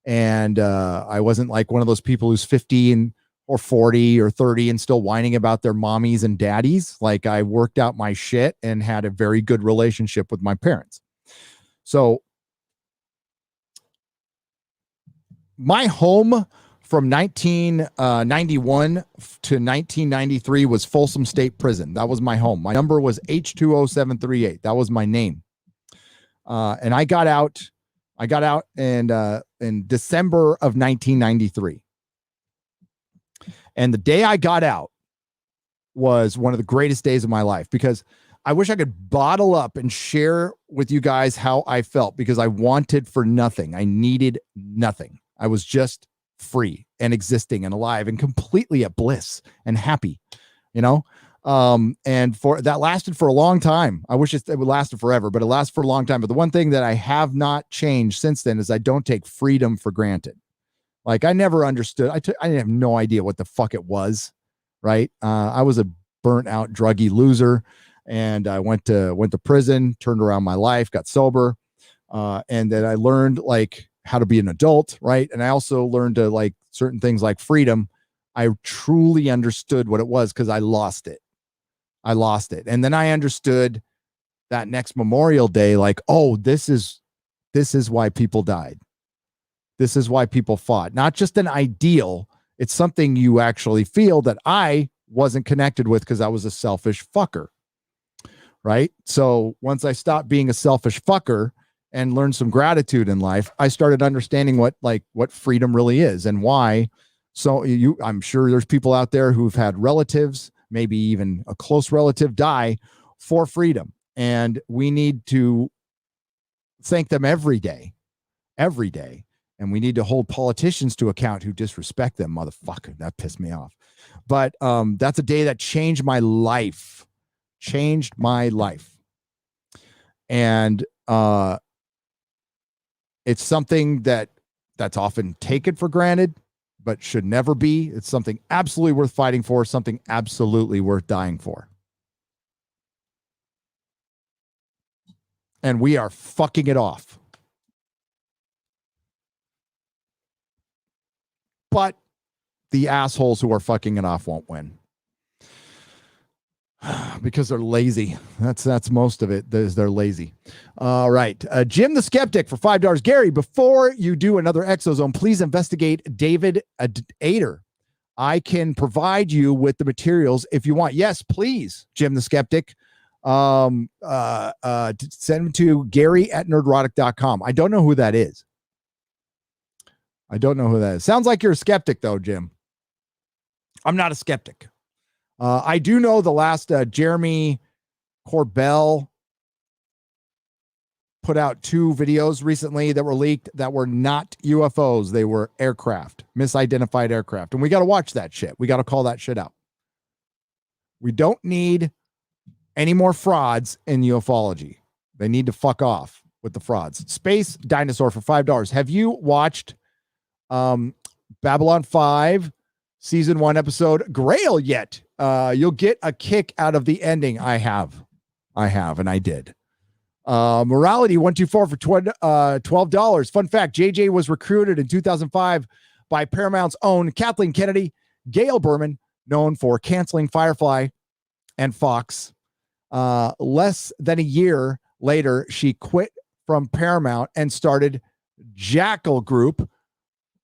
and I wasn't like one of those people who's 50 or 40 or 30 and still whining about their mommies and daddies. Like, I worked out my shit and had a very good relationship with my parents. So my home from 1991 to 1993 was Folsom State Prison. That was my home. My number was H20738. That was my name. And I got out in December of 1993. And the day I got out was one of the greatest days of my life, because I wish I could bottle up and share with you guys how I felt, because I wanted for nothing. I needed nothing. I was just free and existing and alive and completely at bliss and happy, and for that lasted for a long time. I wish it would lasted forever, but it lasted for a long time. But the one thing that I have not changed since then is I don't take freedom for granted. Like, I never understood. I have no idea what the fuck it was. Right. I was a burnt out, druggy loser, and I went to prison, turned around my life, got sober. And then I learned how to be an adult, right? And I also learned to like certain things like freedom. I truly understood what it was because I lost it. And then I understood that next Memorial Day, like, oh, this is why people died. This is why people fought. Not just an ideal. It's something you actually feel that I wasn't connected with because I was a selfish fucker. Right. So once I stopped being a selfish fucker and learned some gratitude in life, I started understanding what freedom really is and why. So I'm sure there's people out there who've had relatives, maybe even a close relative, die for freedom. And we need to thank them every day. And we need to hold politicians to account who disrespect them. Motherfucker, that pissed me off. But that's a day that changed my life. And it's something that's often taken for granted, but should never be. It's something absolutely worth fighting for, something absolutely worth dying for. And we are fucking it off. But the assholes who are fucking it off won't win. Because they're lazy. That's most of it. They're lazy. All right. Jim the Skeptic for $5. Gary, before you do another Exozone, please investigate David Ader. I can provide you with the materials if you want. Yes, please, Jim the Skeptic. Send them to Gary@nerdrotic.com. I don't know who that is. Sounds like you're a skeptic, though, Jim. I'm not a skeptic. I do know the last Jeremy Corbell put out 2 videos recently that were leaked that were not UFOs. They were aircraft, misidentified aircraft. And we got to watch that shit. We got to call that shit out. We don't need any more frauds in ufology. They need to fuck off with the frauds. Space Dinosaur for $5. Have you watched Babylon 5 season 1 episode Grail yet? You'll get a kick out of the ending. I have, and I did. Morality 124 for $12. Fun fact: JJ was recruited in 2005 by Paramount's own Kathleen Kennedy. Gail Berman, known for canceling Firefly and Fox. Less than a year later, she quit from Paramount and started Jackal Group.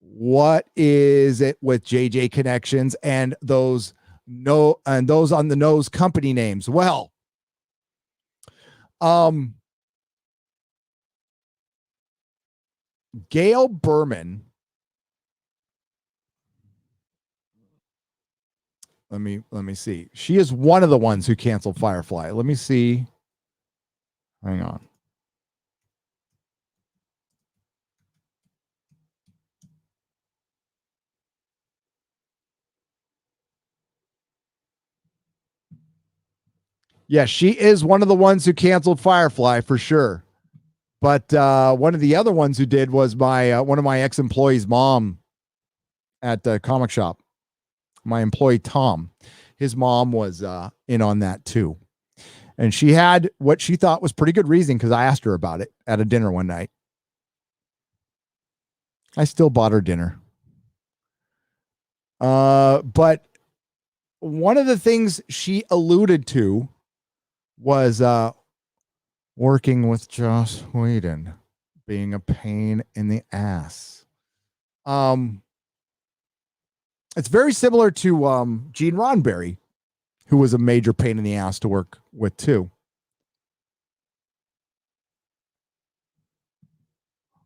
What is it with JJ connections and those on the nose company names? Well, Gail Berman Let me see. She is one of the ones who canceled Firefly. Let me see. Hang on. Yeah, she is one of the ones who canceled Firefly for sure. But one of the other ones who did was my one of my ex-employees' mom at the comic shop. My employee Tom, his mom was in on that too. And she had what she thought was pretty good reason, because I asked her about it at a dinner one night. I still bought her dinner. But one of the things she alluded to was working with Joss Whedon being a pain in the ass. It's very similar to Gene Roddenberry, who was a major pain in the ass to work with too.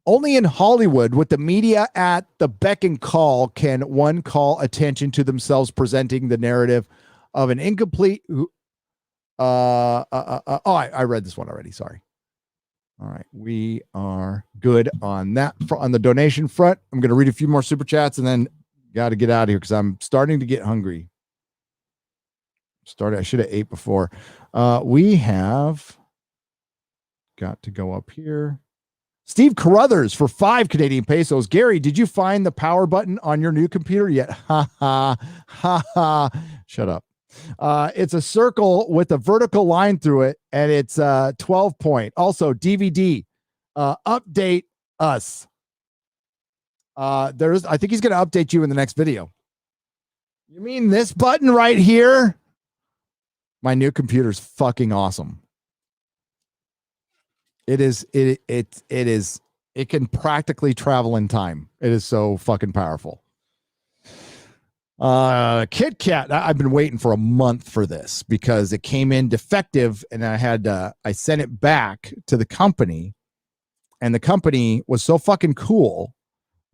Only in Hollywood, with the media at the beck and call, can one call attention to themselves presenting the narrative of an incomplete. I read this one already. Sorry. All right, we are good on that. On the donation front, I'm going to read a few more super chats and then got to get out of here because I'm starting to get hungry. I should have ate before. We have got to go up here. Steve Carruthers for 5 Canadian pesos. Gary, did you find the power button on your new computer yet? Ha ha ha ha. Shut up. It's a circle with a vertical line through it, and it's 12 point. Also, DVD. Update us. I think he's going to update you in the next video. You mean this button right here? My new computer's fucking awesome. It is. It can practically travel in time. It is so fucking powerful. Kit Kat. I've been waiting for a month for this because it came in defective, and I sent it back to the company, and the company was so fucking cool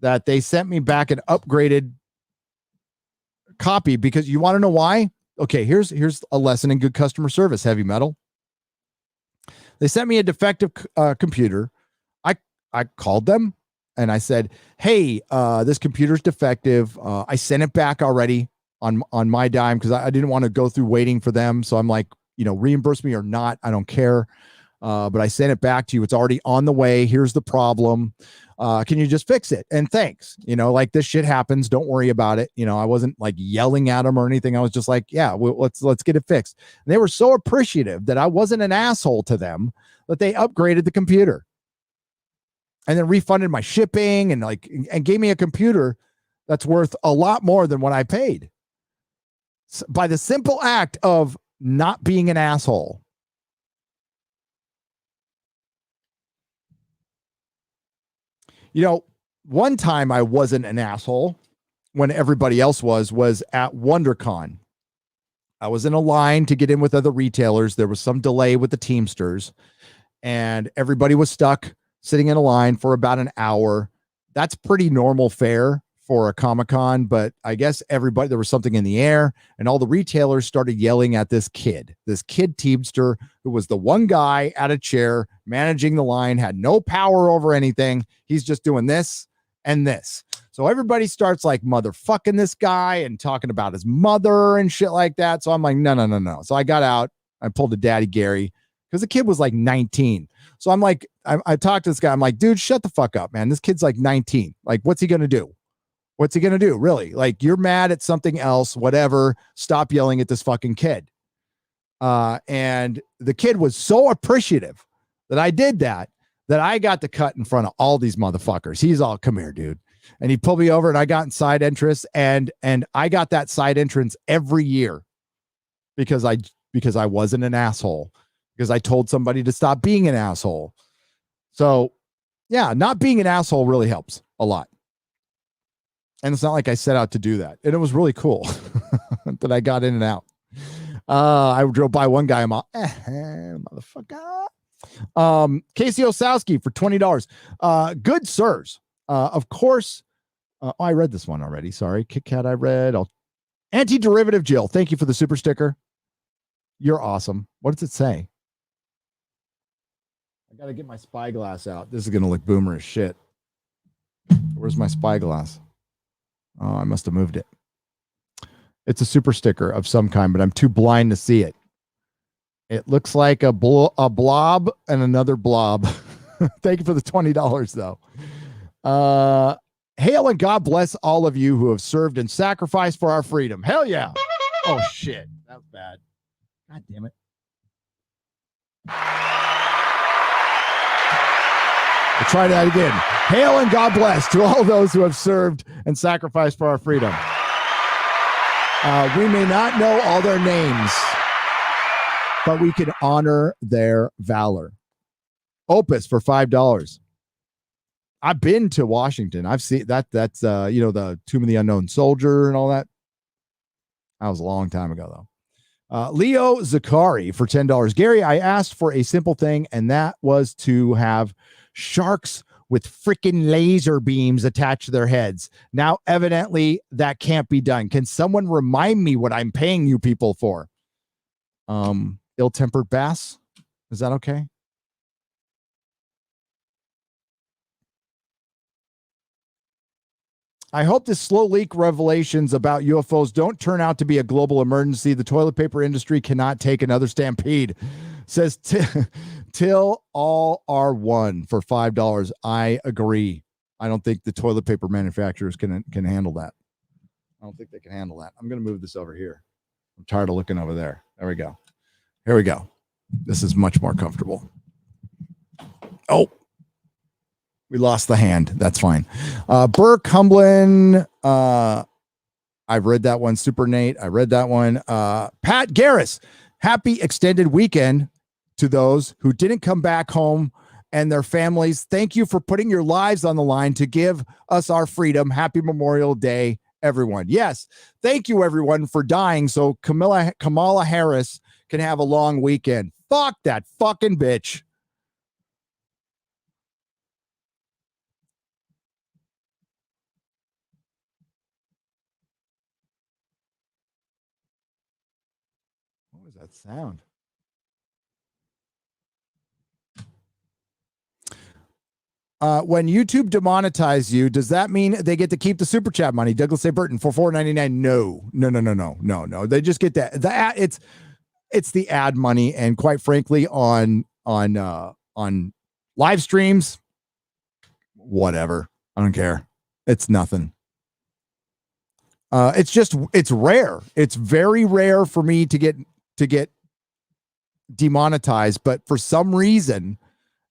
that they sent me back an upgraded copy. Because you want to know why? Okay, here's a lesson in good customer service, heavy metal. They sent me a defective computer. I called them and I said, hey, this computer's defective. I sent it back already on my dime because I didn't want to go through waiting for them. So I'm like, reimburse me or not, I don't care. But I sent it back to you. It's already on the way. Here's the problem. Can you just fix it? And thanks. Like this shit happens. Don't worry about it. I wasn't like yelling at them or anything. I was just like, yeah, let's get it fixed. And they were so appreciative that I wasn't an asshole to them that they upgraded the computer and then refunded my shipping and gave me a computer that's worth a lot more than what I paid by the simple act of not being an asshole. One time I wasn't an asshole when everybody else was at WonderCon. I was in a line to get in with other retailers. There was some delay with the Teamsters, and everybody was stuck sitting in a line for about an hour. That's pretty normal fare for a Comic-Con, but I guess there was something in the air, and all the retailers started yelling at this kid Teamster, who was the one guy at a chair managing the line, had no power over anything. He's just doing this and this. So everybody starts like motherfucking this guy and talking about his mother and shit like that. So I'm like, no. So I got out. I pulled a Daddy Gary because the kid was like 19. So I'm like, I talked to this guy. I'm like, dude, shut the fuck up, man. This kid's like 19. Like, what's he going to do? What's he going to do? Really? Like, you're mad at something else, whatever. Stop yelling at this fucking kid. And the kid was so appreciative that I did that I got to cut in front of all these motherfuckers. He's all, come here, dude. And he pulled me over and I got in side entrance and I got that side entrance every year because I wasn't an asshole, because I told somebody to stop being an asshole. So yeah, not being an asshole really helps a lot. And it's not like I set out to do that. And it was really cool that I got in and out. I drove by one guy. I'm all, motherfucker. Casey Osowski for $20. Good sirs. Of course. I read this one already. Sorry. Kit Kat I read. Anti-derivative Jill, thank you for the super sticker. You're awesome. What does it say? I got to get my spyglass out. This is going to look boomer as shit. Where's my spyglass? Oh, I must have moved it. It's a super sticker of some kind, but I'm too blind to see it. It looks like a blob and another blob. Thank you for the $20, though. Hail and God bless all of you who have served and sacrificed for our freedom. Hell yeah. Oh, shit. That was bad. God damn it. I'll try that again. Hail and God bless to all those who have served and sacrificed for our freedom. We may not know all their names, but we can honor their valor. Opus for $5. I've been to Washington. I've seen that. That's the Tomb of the Unknown Soldier and all that. That was a long time ago, though. Leo Zakari for $10. Gary, I asked for a simple thing, and that was to have sharks with freaking laser beams attached to their heads. Now, evidently, that can't be done. Can someone remind me what I'm paying you people for? Ill-tempered bass? Is that okay? I hope the slow leak revelations about UFOs don't turn out to be a global emergency. The toilet paper industry cannot take another stampede. Says till all are one for $5. I agree. I don't think the toilet paper manufacturers can handle that. I don't think they can handle that. I'm going to move this over here. I'm tired of looking over there. There we go. Here we go. This is much more comfortable. Oh. We lost the hand. That's fine. Burke Humblin. I've read that one. Super Nate. I read that one. Pat Garris. Happy extended weekend to those who didn't come back home and their families. Thank you for putting your lives on the line to give us our freedom. Happy Memorial Day, everyone. Yes. Thank you, everyone, for dying so Kamala Harris can have a long weekend. Fuck that fucking bitch. What was that sound? When YouTube demonetize you, does that mean they get to keep the super chat money? Douglas A. Burton for $4.99. No. They just get that. The ad, it's the ad money, and quite frankly, on live streams, whatever. I don't care. It's nothing. It's rare. It's very rare for me to get demonetized, but for some reason,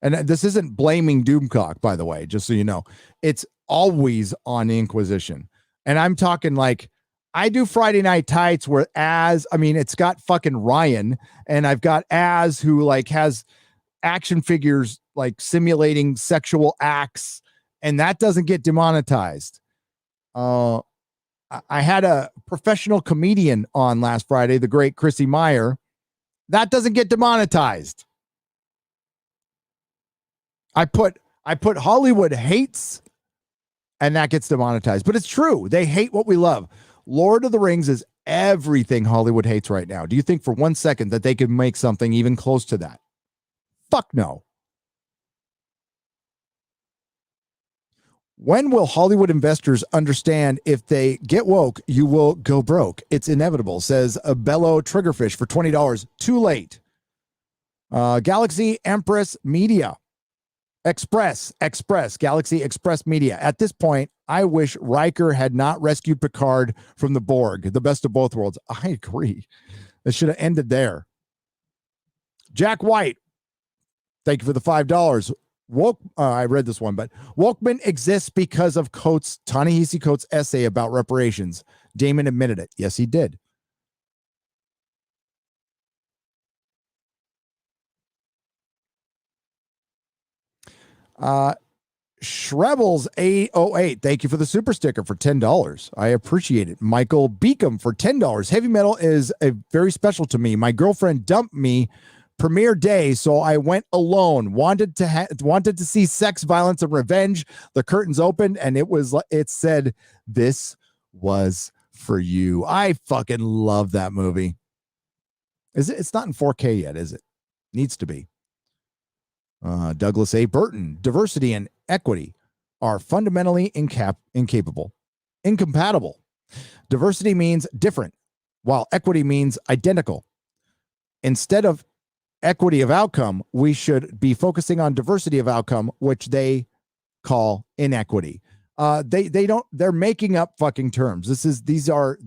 and this isn't blaming Doomcock, by the way, just so you know, it's always on Inquisition. And I'm talking like I do Friday Night Tights where it's got fucking Ryan, and I've got Az who like has action figures like simulating sexual acts, and that doesn't get demonetized. I had a professional comedian on last Friday, the great Chrissy Meyer. That doesn't get demonetized. I put Hollywood hates, and that gets demonetized. But it's true. They hate what we love. Lord of the Rings is everything Hollywood hates right now. Do you think for 1 second that they could make something even close to that? Fuck no. When will Hollywood investors understand if they get woke, you will go broke? It's inevitable, says a Bello Triggerfish for $20. Too late. Galaxy Empress Media. Express, Galaxy Express Media. At this point, I wish Riker had not rescued Picard from the Borg, the best of both worlds. I agree. It should have ended there. Jack White, thank you for the $5. I read this one, but Wokeman exists because of Ta-Nehisi Coates' essay about reparations. Damon admitted it. Yes, he did. Shrebels 808, thank you for the super sticker for $10. I appreciate it. Michael Beacom for $10. Heavy metal is very special to me. My girlfriend dumped me premiere day, so I went alone. Wanted to see sex, violence, and revenge. The curtains opened, and it said, "This was for You. I fucking love that movie. It's not in 4K yet, is it? Needs to be. Douglas A. Burton, diversity and equity are fundamentally incompatible. Diversity means different, while equity means identical. Instead of equity of outcome, we should be focusing on diversity of outcome, which they call inequity. They're making up fucking terms. These are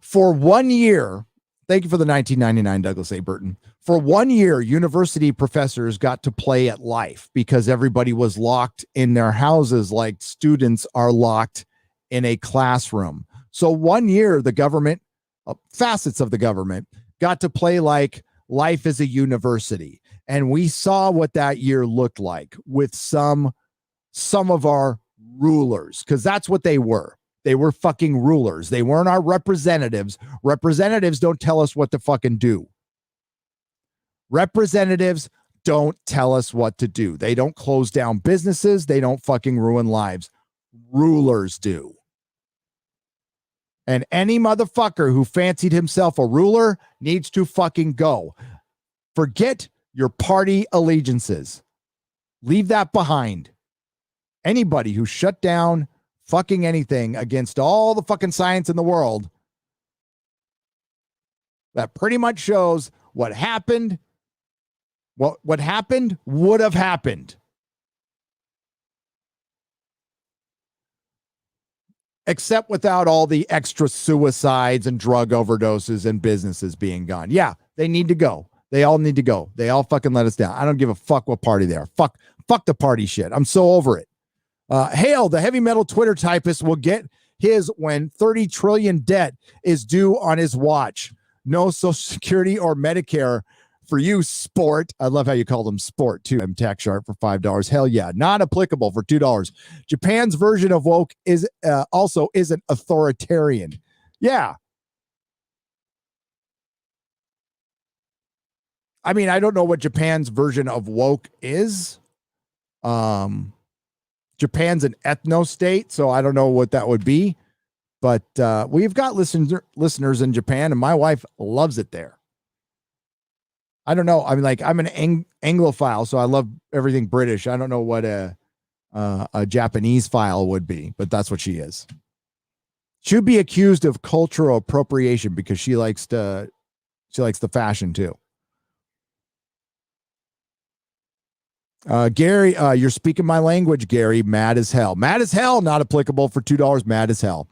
for 1 year. Thank you for the 1999, Douglas A. Burton. For 1 year, university professors got to play at life because everybody was locked in their houses like students are locked in a classroom. So 1 year, the government, facets of the government, got to play like life is a university. And we saw what that year looked like with some of our rulers, because that's what they were. They were fucking rulers. They weren't our representatives. Representatives don't tell us what to fucking do. Representatives don't tell us what to do. They don't close down businesses. They don't fucking ruin lives. Rulers do. And any motherfucker who fancied himself a ruler needs to fucking go. Forget your party allegiances. Leave that behind. Anybody who shut down fucking anything against all the fucking science in the world, that pretty much shows what happened. What happened would have happened. Except without all the extra suicides and drug overdoses and businesses being gone. Yeah, they need to go. They all need to go. They all fucking let us down. I don't give a fuck what party they are. Fuck the party shit. I'm so over it. Hale, the heavy metal Twitter typist, will get his when 30 trillion debt is due on his watch. No Social Security or Medicare for you, sport. I love how you call them sport too. I'm tax sharp for $5. Hell yeah. Not applicable for $2. Japan's version of woke is also isn't authoritarian. Yeah. I mean, I don't know what Japan's version of woke is. Japan's an ethno state, so I don't know what that would be. But we've got listeners in Japan, and my wife loves it there. I don't know. I mean, like, I'm an Anglophile, so I love everything British. I don't know what a Japanese file would be, but that's what she is. She'd be accused of cultural appropriation because she likes the fashion too. Gary, you're speaking my language, Gary. Mad as hell. Mad as hell, not applicable for $2. Mad as hell.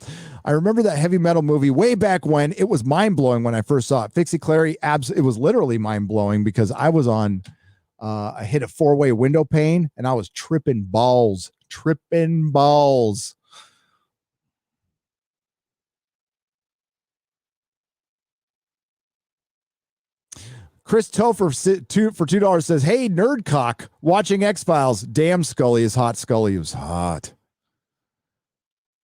I remember that heavy metal movie way back when. It was mind-blowing when I first saw it. Fixie Clary, it was literally mind-blowing because I was on, I hit a 4-way window pane and I was tripping balls. Chris Topher for $2 says, "Hey, Nerdcock, watching X-Files. Damn, Scully is hot. Scully was hot.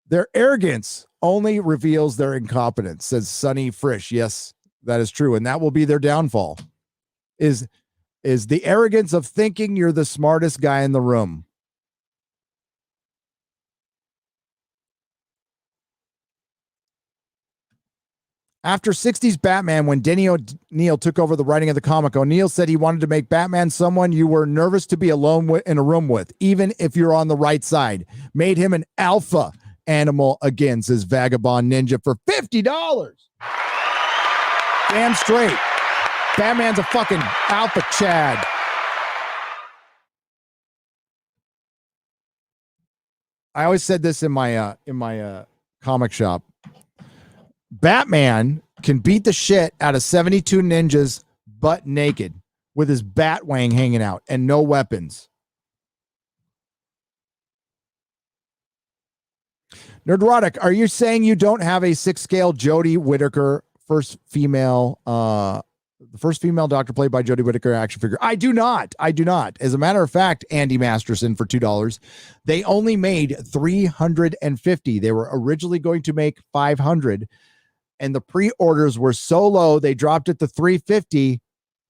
Their arrogance only reveals their incompetence," says Sonny Frisch. Yes, that is true. And that will be their downfall, is the arrogance of thinking you're the smartest guy in the room. After 60s Batman, when Denny O'Neil took over the writing of the comic, O'Neil said he wanted to make Batman someone you were nervous to be alone in a room with, even if you're on the right side. Made him an alpha animal again, says Vagabond Ninja for $50. Damn straight. Batman's a fucking alpha Chad. I always said this in my comic shop. Batman can beat the shit out of 72 ninjas butt naked with his bat wang hanging out and no weapons. Nerdrotic, are you saying you don't have a 6-scale Jodie Whittaker, the first female doctor played by Jodie Whittaker action figure? I do not. As a matter of fact, Andy Masterson for $2, they only made 350. They were originally going to make 500. And the pre-orders were so low, they dropped it to 350,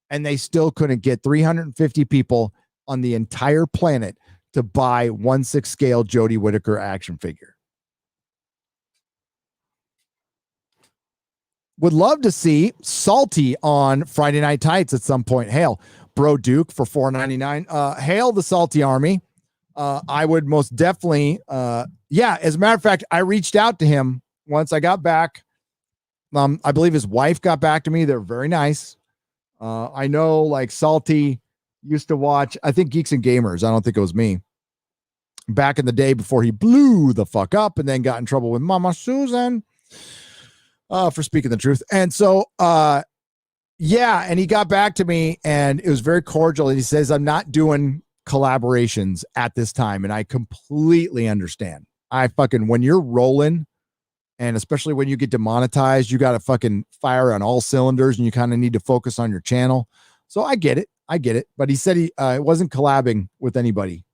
and they still couldn't get 350 people on the entire planet to buy 1/6 scale Jodie Whittaker action figure. Would love to see Salty on Friday Night Tights at some point. Hail, Bro Duke for $4.99. Hail the Salty Army. I would most definitely, yeah, as a matter of fact, I reached out to him once I got back. I believe his wife got back to me. They're very nice. I know like Salty used to watch, I think Geeks and Gamers. I don't think it was me. Back in the day before he blew the fuck up and then got in trouble with Mama Susan for speaking the truth. And so, yeah, and he got back to me and it was very cordial. And he says, I'm not doing collaborations at this time. And I completely understand. When you're rolling, and especially when you get demonetized, you got to fucking fire on all cylinders and you kind of need to focus on your channel. So I get it. But he said he wasn't collabing with anybody.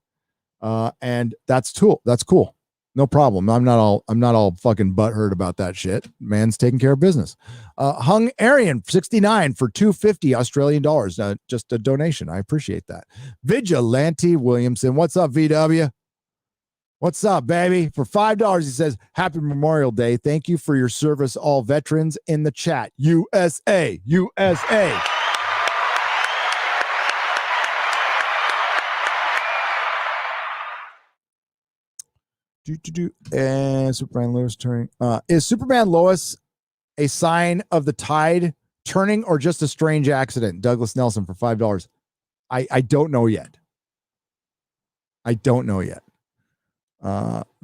And that's cool. That's cool. No problem. I'm not all fucking butthurt about that shit. Man's taking care of business. Hung Arian 69 for $250 Australian dollars. Just a donation. I appreciate that. Vigilante Williamson. What's up, VW? What's up, baby? For $5, he says, Happy Memorial Day. Thank you for your service, all veterans in the chat. USA, USA. And Superman Lois turning. Is Superman Lois a sign of the tide turning or just a strange accident? Douglas Nelson for $5. I don't know yet.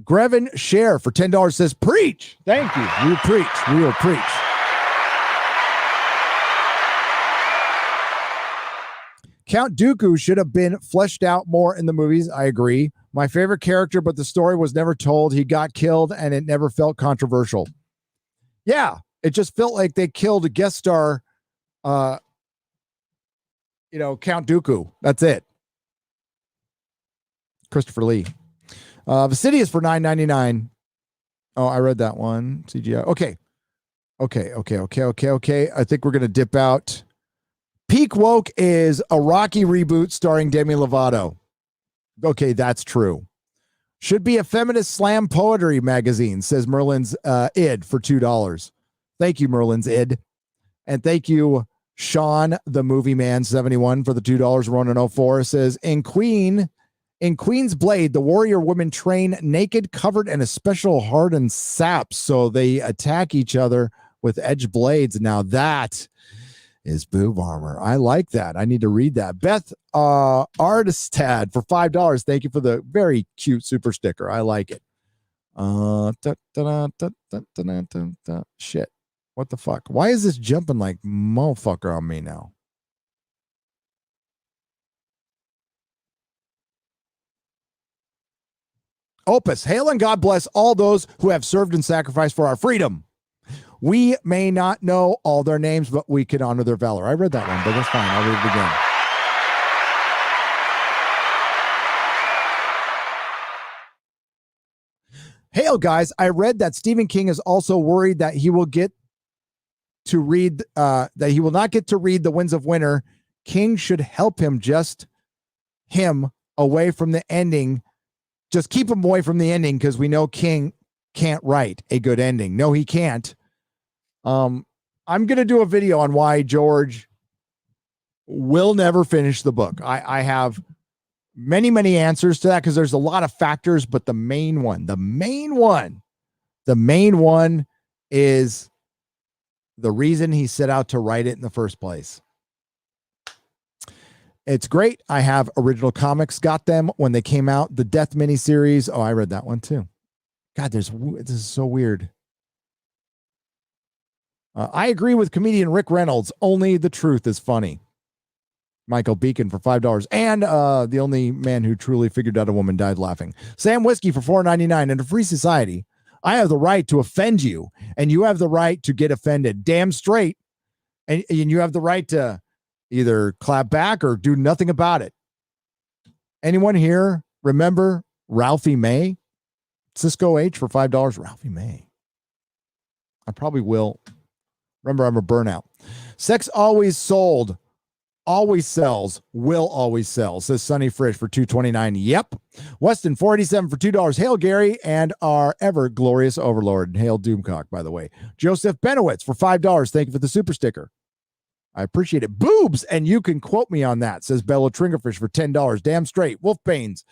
Grevin Share for $10 says, preach. Thank you. We will preach. Count Dooku should have been fleshed out more in the movies. I agree. My favorite character, but the story was never told. He got killed and it never felt controversial. Yeah, it just felt like they killed a guest star, Count Dooku. That's it. Christopher Lee. Vasidius for $9.99. Oh, I read that one. CGI. Okay. I think we're going to dip out. Peak Woke is a Rocky reboot starring Demi Lovato. Okay, that's true. Should be a feminist slam poetry magazine, says Merlin's id for $2. Thank you, Merlin's id. And thank you, Sean, the movie man 71 for the $2. Ronan 04 says, in Queen's Blade, the warrior women train naked, covered in a special hardened sap, so they attack each other with edged blades. Now that is boob armor. I like that. I need to read that. Beth Artistad for $5. Thank you for the very cute super sticker. I like it. Shit. What the fuck? Why is this jumping like motherfucker on me now? Opus, hail and God bless all those who have served and sacrificed for our freedom. We may not know all their names, but we can honor their valor. I read that one, but that's fine. I'll read it again. Hail, guys. I read that Stephen King is also worried that he will get to read, that he will not get to read The Winds of Winter. King should help him away from the ending. Just keep him away from the ending because we know King can't write a good ending. No, he can't. I'm going to do a video on why George will never finish the book. I have many answers to that because there's a lot of factors, but the main one is the reason he set out to write it in the first place. It's great. I have original comics, got them when they came out. The Death miniseries. Oh, I read that one too. God, this is so weird. I agree with comedian Rick Reynolds. Only the truth is funny. Michael Beacon for $5. And the only man who truly figured out a woman died laughing. Sam Whiskey for $4.99. In a free society, I have the right to offend you, and you have the right to get offended. Damn straight. And you have the right to either clap back or do nothing about it. Anyone here remember Ralphie May? Cisco H for $5. Ralphie May. I probably will. Remember, I'm a burnout. Sex Always Sold always sells, will always sell, says Sunny Frisch for $2.29. Yep. Weston 487 for $2. Hail Gary and our ever glorious overlord. Hail Doomcock, by the way. Joseph Benowitz for $5. Thank you for the super sticker. I appreciate it. Boobs, and you can quote me on that, says Bella Tringerfish for $10. Damn straight. Wolfbanes.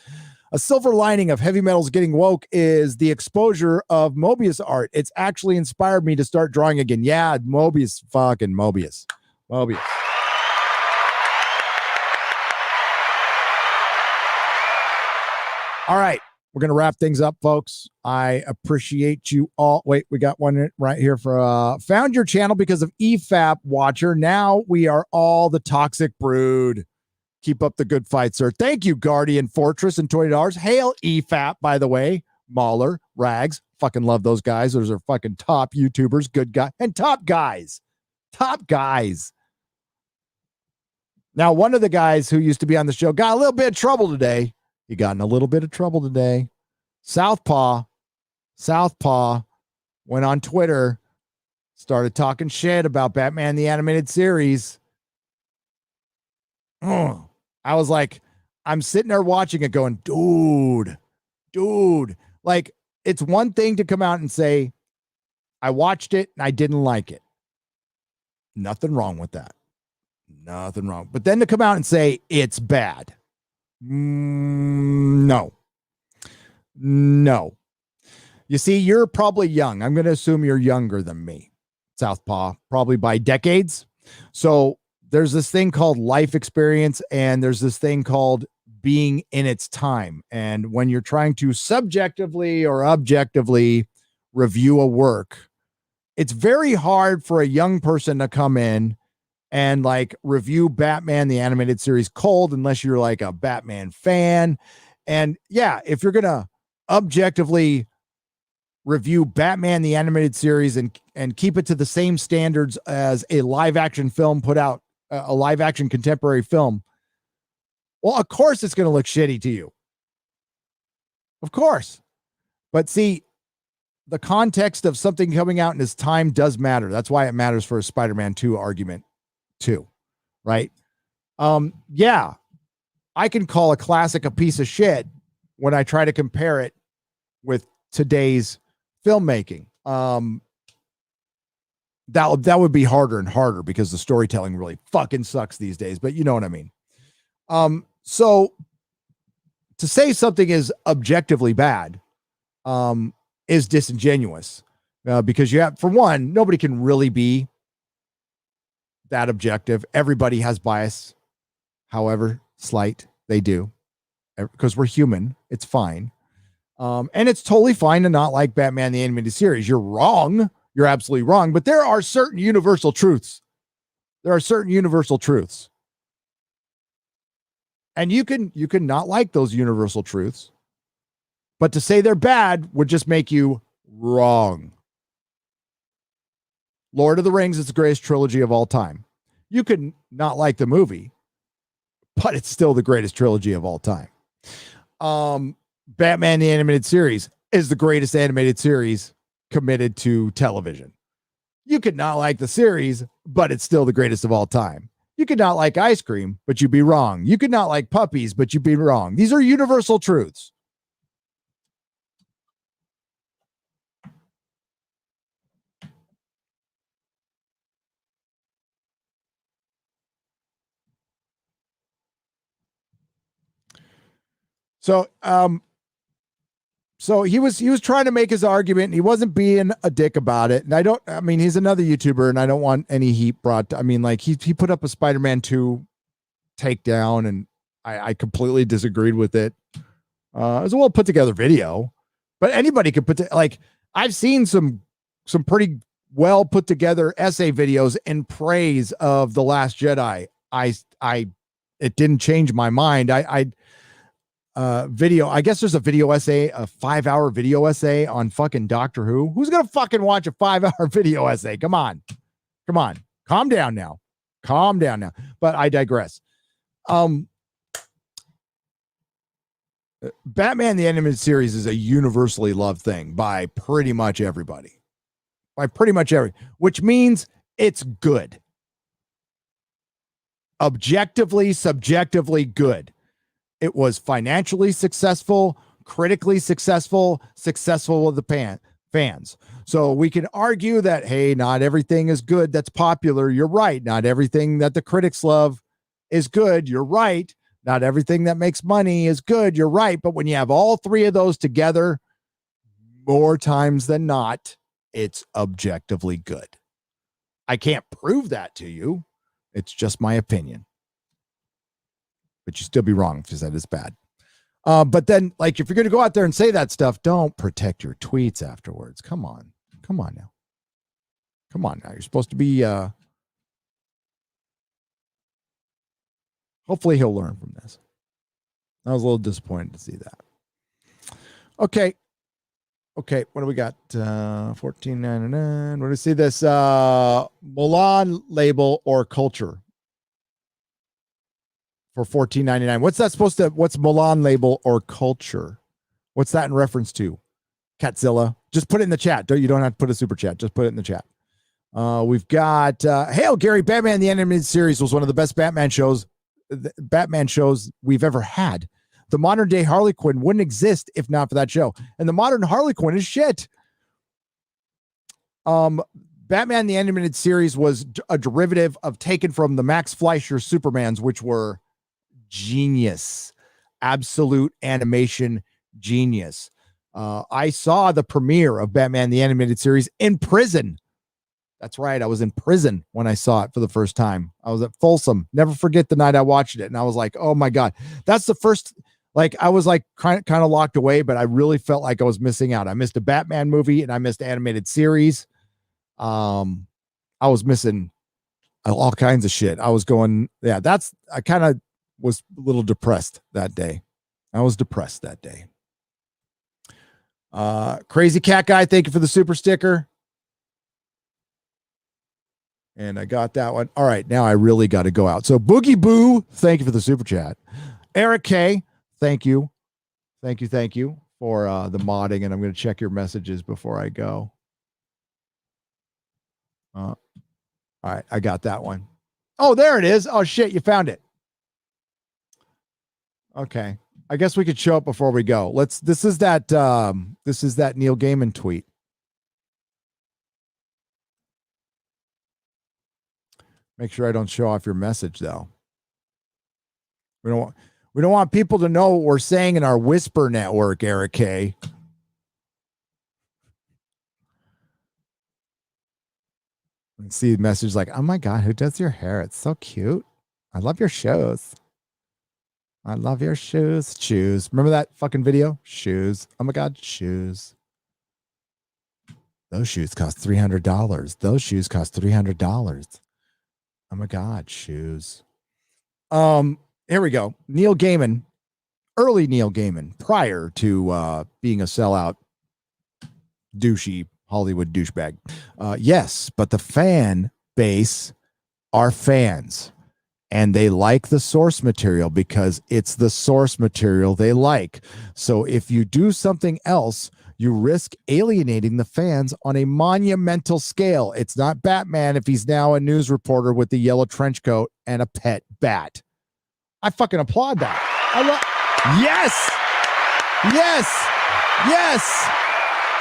A silver lining of heavy metals getting woke is the exposure of Mobius art. It's actually inspired me to start drawing again. Yeah, Mobius, fucking Mobius. Mobius. All right, we're going to wrap things up, folks. I appreciate you all. Wait, we got one right here for found your channel because of EFAP Watcher. Now we are all the toxic brood. Keep up the good fight, sir. Thank you, Guardian Fortress, and $20. Hail EFAP, by the way. Mauler, Rags. Fucking love those guys. Those are fucking top YouTubers, good guys, and top guys. Top guys. Now, one of the guys who used to be on the show got a little bit of trouble today. He got in a little bit of trouble today. Southpaw went on Twitter, started talking shit about Batman the Animated Series. I was like, I'm sitting there watching it going, dude. Like, it's one thing to come out and say, I watched it and I didn't like it. Nothing wrong with that. Nothing wrong. But then to come out and say, it's bad. No. You see, you're probably young. I'm going to assume you're younger than me, Southpaw, probably by decades. So there's this thing called life experience, and there's this thing called being in its time. And when you're trying to subjectively or objectively review a work, it's very hard for a young person to come in and like review Batman the Animated Series cold unless you're like a Batman fan. And yeah, if you're gonna objectively review Batman the Animated Series and keep it to the same standards as a live action film put out, a live action contemporary film, well, of course it's gonna look shitty to you. Of course. But see, the context of something coming out in its time does matter. That's why it matters for a Spider-Man 2 argument too, right? Yeah, I can call a classic a piece of shit when I try to compare it with today's filmmaking. That would be harder and harder because the storytelling really fucking sucks these days, but you know what I mean. So to say something is objectively bad is disingenuous because you have, for one, nobody can really be that objective. Everybody has bias, however slight they do, because we're human. It's fine. And it's totally fine to not like Batman the Animated Series. You're wrong. You're absolutely wrong. But there are certain universal truths. And you can not like those universal truths. But to say they're bad would just make you wrong. Lord of the Rings is the greatest trilogy of all time. You could not like the movie, but it's still the greatest trilogy of all time. Batman the Animated Series is the greatest animated series committed to television. You could not like the series, but it's still the greatest of all time. You could not like ice cream, but you'd be wrong. You could not like puppies, but you'd be wrong. These are universal truths. So he was trying to make his argument and he wasn't being a dick about it. And I mean, he's another YouTuber and I don't want any heat brought to, I mean, like he put up a Spider-Man 2 takedown and I completely disagreed with it. It was a well put together video, but anybody could like, I've seen some pretty well put together essay videos in praise of The Last Jedi. It didn't change my mind. Video, I guess there's a video essay, a 5-hour video essay on fucking Doctor Who. Who's gonna fucking watch a 5-hour video essay? Come on, calm down now. But I digress. Batman the Animated Series is a universally loved thing by pretty much everybody, which means it's good. objectively, subjectively good. It was financially successful, critically successful, successful with the fans. So we can argue that, hey, not everything is good that's popular. You're right. Not everything that the critics love is good. You're right. Not everything that makes money is good. You're right. But when you have all three of those together, more times than not, it's objectively good. I can't prove that to you. It's just my opinion. But you still be wrong if you said it's bad. But then, like, if you're going to go out there and say that stuff, don't protect your tweets afterwards. Come on now. You're supposed to be, hopefully he'll learn from this. I was a little disappointed to see that. Okay. What do we got? $14.99. What do we see this? Milan label or culture for $14.99. What's Milan label or culture? What's that in reference to? Catzilla. Just put it in the chat. You don't have to put a super chat. Just put it in the chat. We've got Hail Gary, Batman the Animated Series was one of the best Batman shows we've ever had. The modern day Harley Quinn wouldn't exist if not for that show. And the modern Harley Quinn is shit. Batman the Animated Series was a derivative of taken from the Max Fleischer Supermans, which were genius. Absolute animation genius. I saw the premiere of Batman the Animated Series in prison. That's right. I was in prison when I saw it for the first time. I was at Folsom. Never forget the night I watched it. And I was like, oh my God, that's the first, like, I was like kind of locked away, but I really felt like I was missing out. I missed a Batman movie and I missed animated series. I was missing all kinds of shit. I was going, I kind of was a little depressed that day. I was depressed that day. Crazy Cat Guy, thank you for the super sticker. And I got that one. All right, now I really got to go out. So Boogie Boo, thank you for the super chat. Eric K, thank you. Thank you for the modding. And I'm going to check your messages before I go. All right, I got that one. Oh, there it is. Oh, shit, you found it. Okay. I guess we could show up before we go. This is that Neil Gaiman tweet. Make sure I don't show off your message, though. We don't want people to know what we're saying in our whisper network, Eric K. And see the message like, oh my God, who does your hair? It's so cute. I love your shows. I love your shoes. Shoes. Remember that fucking video? Shoes. Oh my God, shoes. Those shoes cost $300. Those shoes cost $300. Oh my God, shoes. Here we go. Neil Gaiman, early Neil Gaiman, prior to being a sellout, douchey Hollywood douchebag. Yes, but the fan base are fans, and they like the source material because it's the source material they like. So if you do something else, you risk alienating the fans on a monumental scale. It's not Batman if he's now a news reporter with the yellow trench coat and a pet bat. I fucking applaud that. Yes.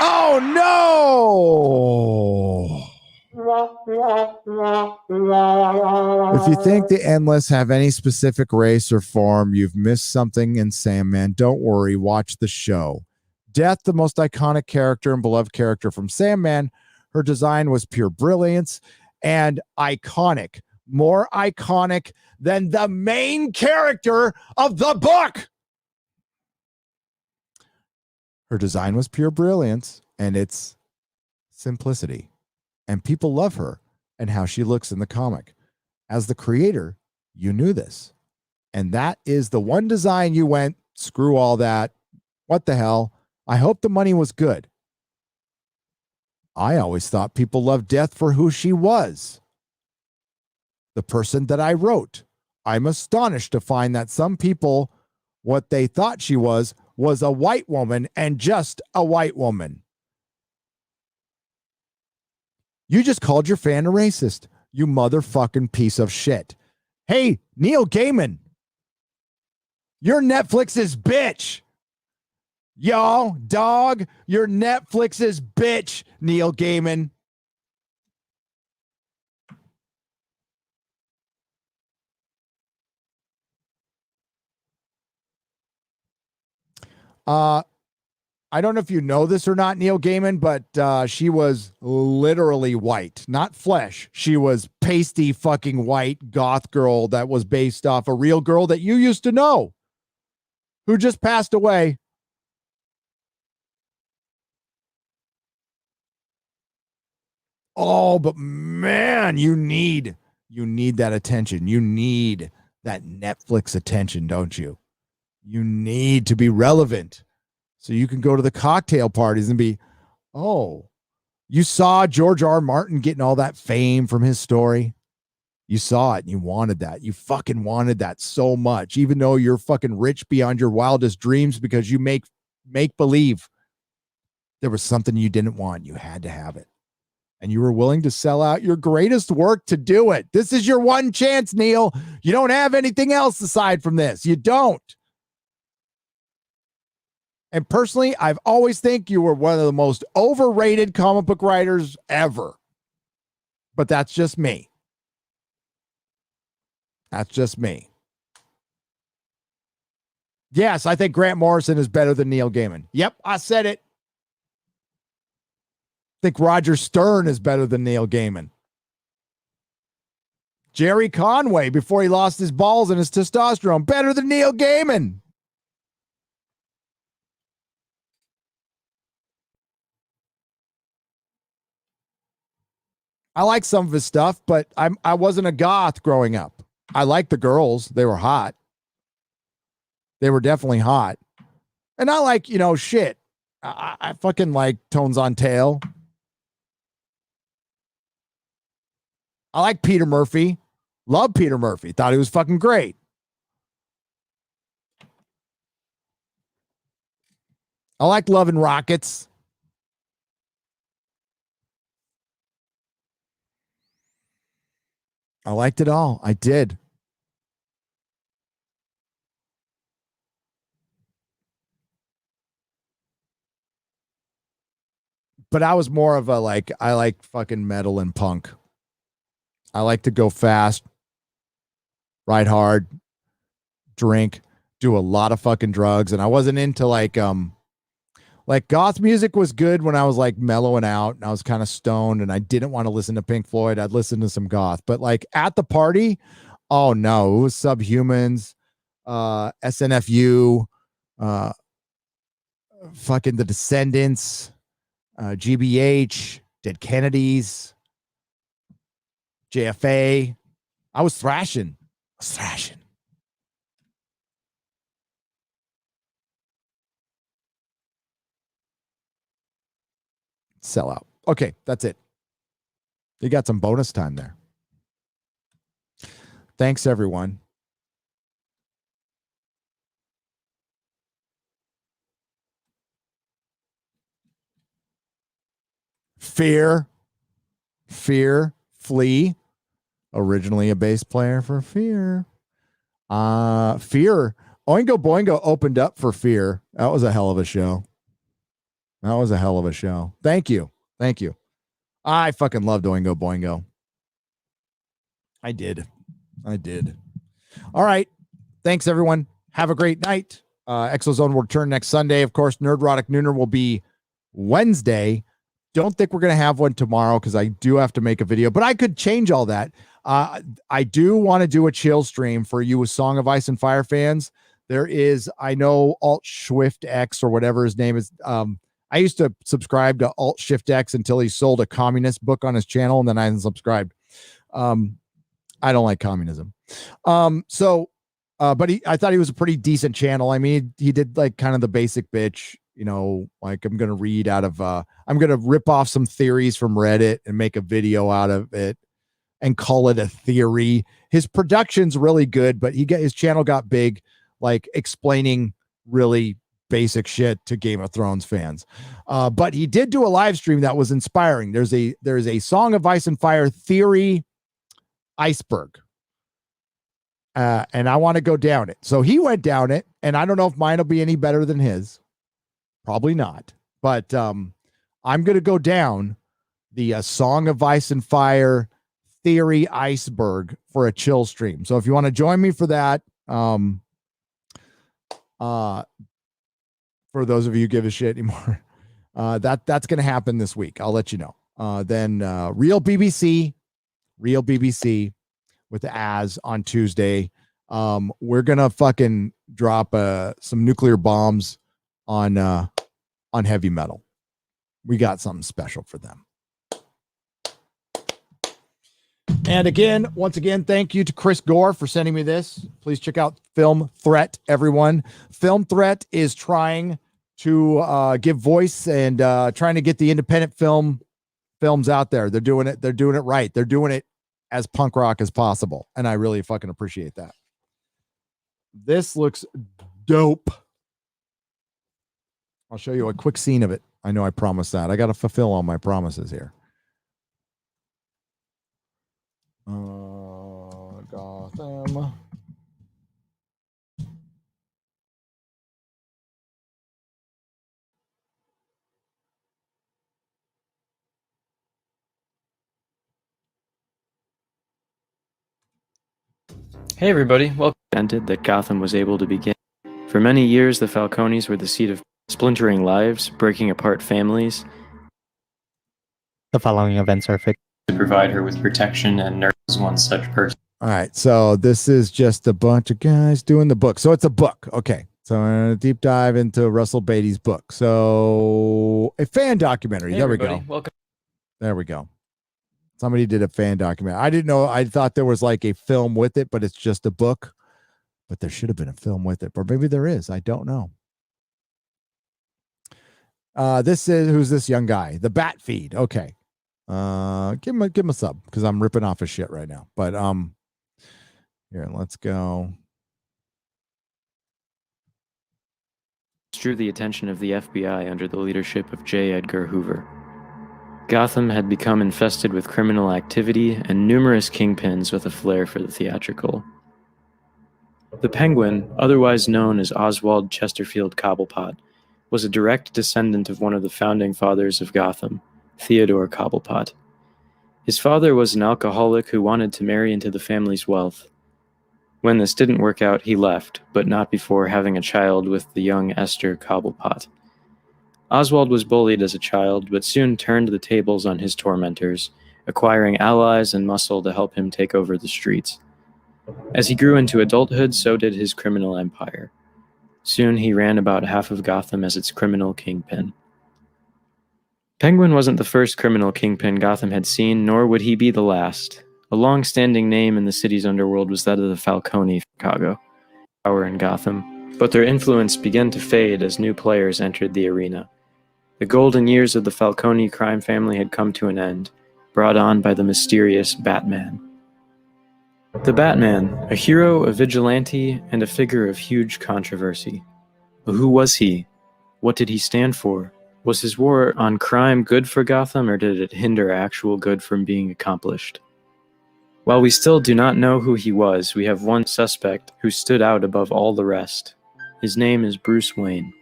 Oh no. If you think the Endless have any specific race or form, you've missed something in Sandman. Don't worry, watch the show. Death, the most iconic character and beloved character from Sandman, her design was pure brilliance and iconic. More iconic than the main character of the book. Her design was pure brilliance and its simplicity. And people love her and how she looks in the comic. As the creator, you knew this. And that is the one design you went, screw all that. What the hell? I hope the money was good. I always thought people loved Death for who she was. The person that I wrote. I'm astonished to find that some people, what they thought she was a white woman and just a white woman. You just called your fan a racist, you motherfucking piece of shit. Hey, Neil Gaiman, you're Netflix's bitch. Y'all, dog, you're Netflix's bitch, Neil Gaiman. I don't know if you know this or not, Neil Gaiman, but she was literally white, not flesh. She was pasty fucking white goth girl that was based off a real girl that you used to know who just passed away. Oh, but man, you need that attention. You need that Netflix attention, don't you? You need to be relevant. So you can go to the cocktail parties and be, oh, you saw George R. Martin getting all that fame from his story. You saw it and you wanted that. You fucking wanted that so much, even though you're fucking rich beyond your wildest dreams because you make believe. There was something you didn't want. You had to have it. And you were willing to sell out your greatest work to do it. This is your one chance, Neil. You don't have anything else aside from this. You don't. And personally, I've always think you were one of the most overrated comic book writers ever. But that's just me. That's just me. Yes, I think Grant Morrison is better than Neil Gaiman. Yep, I said it. I think Roger Stern is better than Neil Gaiman. Jerry Conway, before he lost his balls and his testosterone, better than Neil Gaiman. I like some of his stuff, but I wasn't a goth growing up. I liked the girls. They were hot. They were definitely hot. And I like, shit. I fucking like Tones on Tail. I like Peter Murphy. Love Peter Murphy. Thought he was fucking great. I like Love and Rockets. I liked it all. I did. But I was more of a I like fucking metal and punk. I like to go fast, ride hard, drink, do a lot of fucking drugs. And I wasn't into like goth music was good when I was like mellowing out and I was kind of stoned and I didn't want to listen to Pink Floyd. I'd listen to some goth, but like at the party, oh no, it was Subhumans, SNFU, fucking The Descendants, GBH, Dead Kennedys, JFA. I was thrashing. Sell out. Okay, that's it. You got some bonus time there. Thanks, everyone. Fear, Flea. Originally a bass player for Fear. Fear. Oingo Boingo opened up for Fear. That was a hell of a show. Thank you. I fucking loved Oingo Boingo. I did. All right. Thanks, everyone. Have a great night. Exozone will return next Sunday. Of course, Nerdrotic Nooner will be Wednesday. Don't think we're going to have one tomorrow because I do have to make a video, but I could change all that. I do want to do a chill stream for you with Song of Ice and Fire fans. There is, I know, Alt Swift X or whatever his name is. I used to subscribe to Alt Shift X until he sold a communist book on his channel, and then I unsubscribed. I don't like communism. But I thought he was a pretty decent channel. I mean, he did like kind of the basic bitch, like I'm going to read out of, I'm going to rip off some theories from Reddit and make a video out of it and call it a theory. His production's really good, but his channel got big, like explaining really basic shit to Game of Thrones fans. But he did do a live stream that was inspiring. There's a Song of Ice and Fire theory iceberg. and I want to go down it. So he went down it, and I don't know if mine will be any better than his. Probably not. But I'm going to go down the Song of Ice and Fire Theory Iceberg for a chill stream. So if you want to join me for that, for those of you who give a shit anymore, that's going to happen this week. I'll let you know. Then Real BBC with Az on Tuesday. We're gonna fucking drop some nuclear bombs on heavy metal. We got something special for them. And once again, thank you to Chris Gore for sending me this. Please check out Film Threat, everyone. Film Threat is trying to give voice and trying to get the independent films out there. They're doing it. They're doing it right. They're doing it as punk rock as possible. And I really fucking appreciate that. This looks dope. I'll show you a quick scene of it. I know I promised that. I got to fulfill all my promises here. Gotham.
Hey everybody, welcome. That Gotham was able to begin. For many years, the Falcones were the seat of splintering lives, breaking apart families.
The following events are fixed.
To provide her with protection, and Nurse was one such person.
All right, so this is just a bunch of guys doing the book. So it's a book. Okay, so I'm going to deep dive into Russell Beatty's book. So a fan documentary.
Hey
there
everybody,
we go.
welcome.
There we go. Somebody did a fan documentary. I didn't know. I thought there was like a film with it, but it's just a book. But there should have been a film with it, or maybe there is. I don't know. Who's this young guy? The Bat Feed. Okay. Give him a sub because I'm ripping off his shit right now. But here, let's go.
Drew the attention of the FBI under the leadership of J. Edgar Hoover. Gotham had become infested with criminal activity and numerous kingpins with a flair for the theatrical. The Penguin, otherwise known as Oswald Chesterfield Cobblepot, was a direct descendant of one of the founding fathers of Gotham, Theodore Cobblepot. His father was an alcoholic who wanted to marry into the family's wealth. When this didn't work out, he left, but not before having a child with the young Esther Cobblepot. Oswald was bullied as a child, but soon turned the tables on his tormentors, acquiring allies and muscle to help him take over the streets. As he grew into adulthood, so did his criminal empire. Soon he ran about half of Gotham as its criminal kingpin. Penguin wasn't the first criminal kingpin Gotham had seen, nor would he be the last. A long-standing name in the city's underworld was that of the Falcone, Chicago, power in Gotham, but their influence began to fade as new players entered the arena. The golden years of the Falcone crime family had come to an end, brought on by the mysterious Batman. The Batman, a hero, a vigilante, and a figure of huge controversy. But who was he? What did he stand for? Was his war on crime good for Gotham, or did it hinder actual good from being accomplished? While we still do not know who he was, we have one suspect who stood out above all the rest. His name is Bruce Wayne.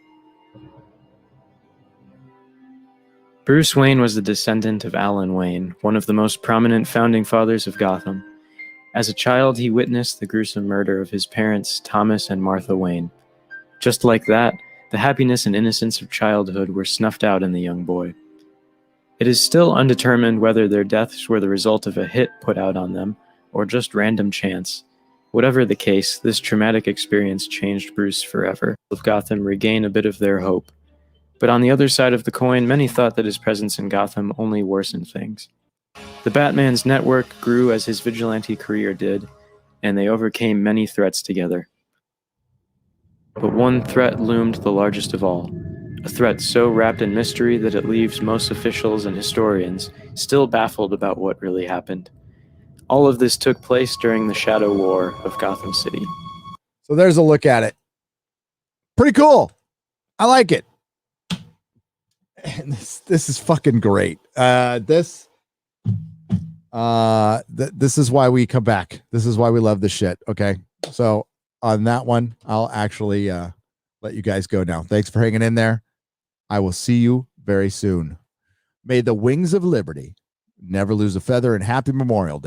Bruce Wayne was the descendant of Alan Wayne, one of the most prominent founding fathers of Gotham. As a child, he witnessed the gruesome murder of his parents, Thomas and Martha Wayne. Just like that, the happiness and innocence of childhood were snuffed out in the young boy. It is still undetermined whether their deaths were the result of a hit put out on them, or just random chance. Whatever the case, this traumatic experience changed Bruce forever. Of Gotham regain a bit of their hope. But on the other side of the coin, many thought that his presence in Gotham only worsened things. The Batman's network grew as his vigilante career did, and they overcame many threats together. But one threat loomed the largest of all, a threat so wrapped in mystery that it leaves most officials and historians still baffled about what really happened. All of this took place during the Shadow War of Gotham City.
So there's a look at it. Pretty cool. I like it. And this is fucking great. This is why we come back. This is why we love this shit. Okay. So on that one, I'll actually let you guys go now. Thanks for hanging in there. I will see you very soon. May the wings of liberty never lose a feather, and happy Memorial Day.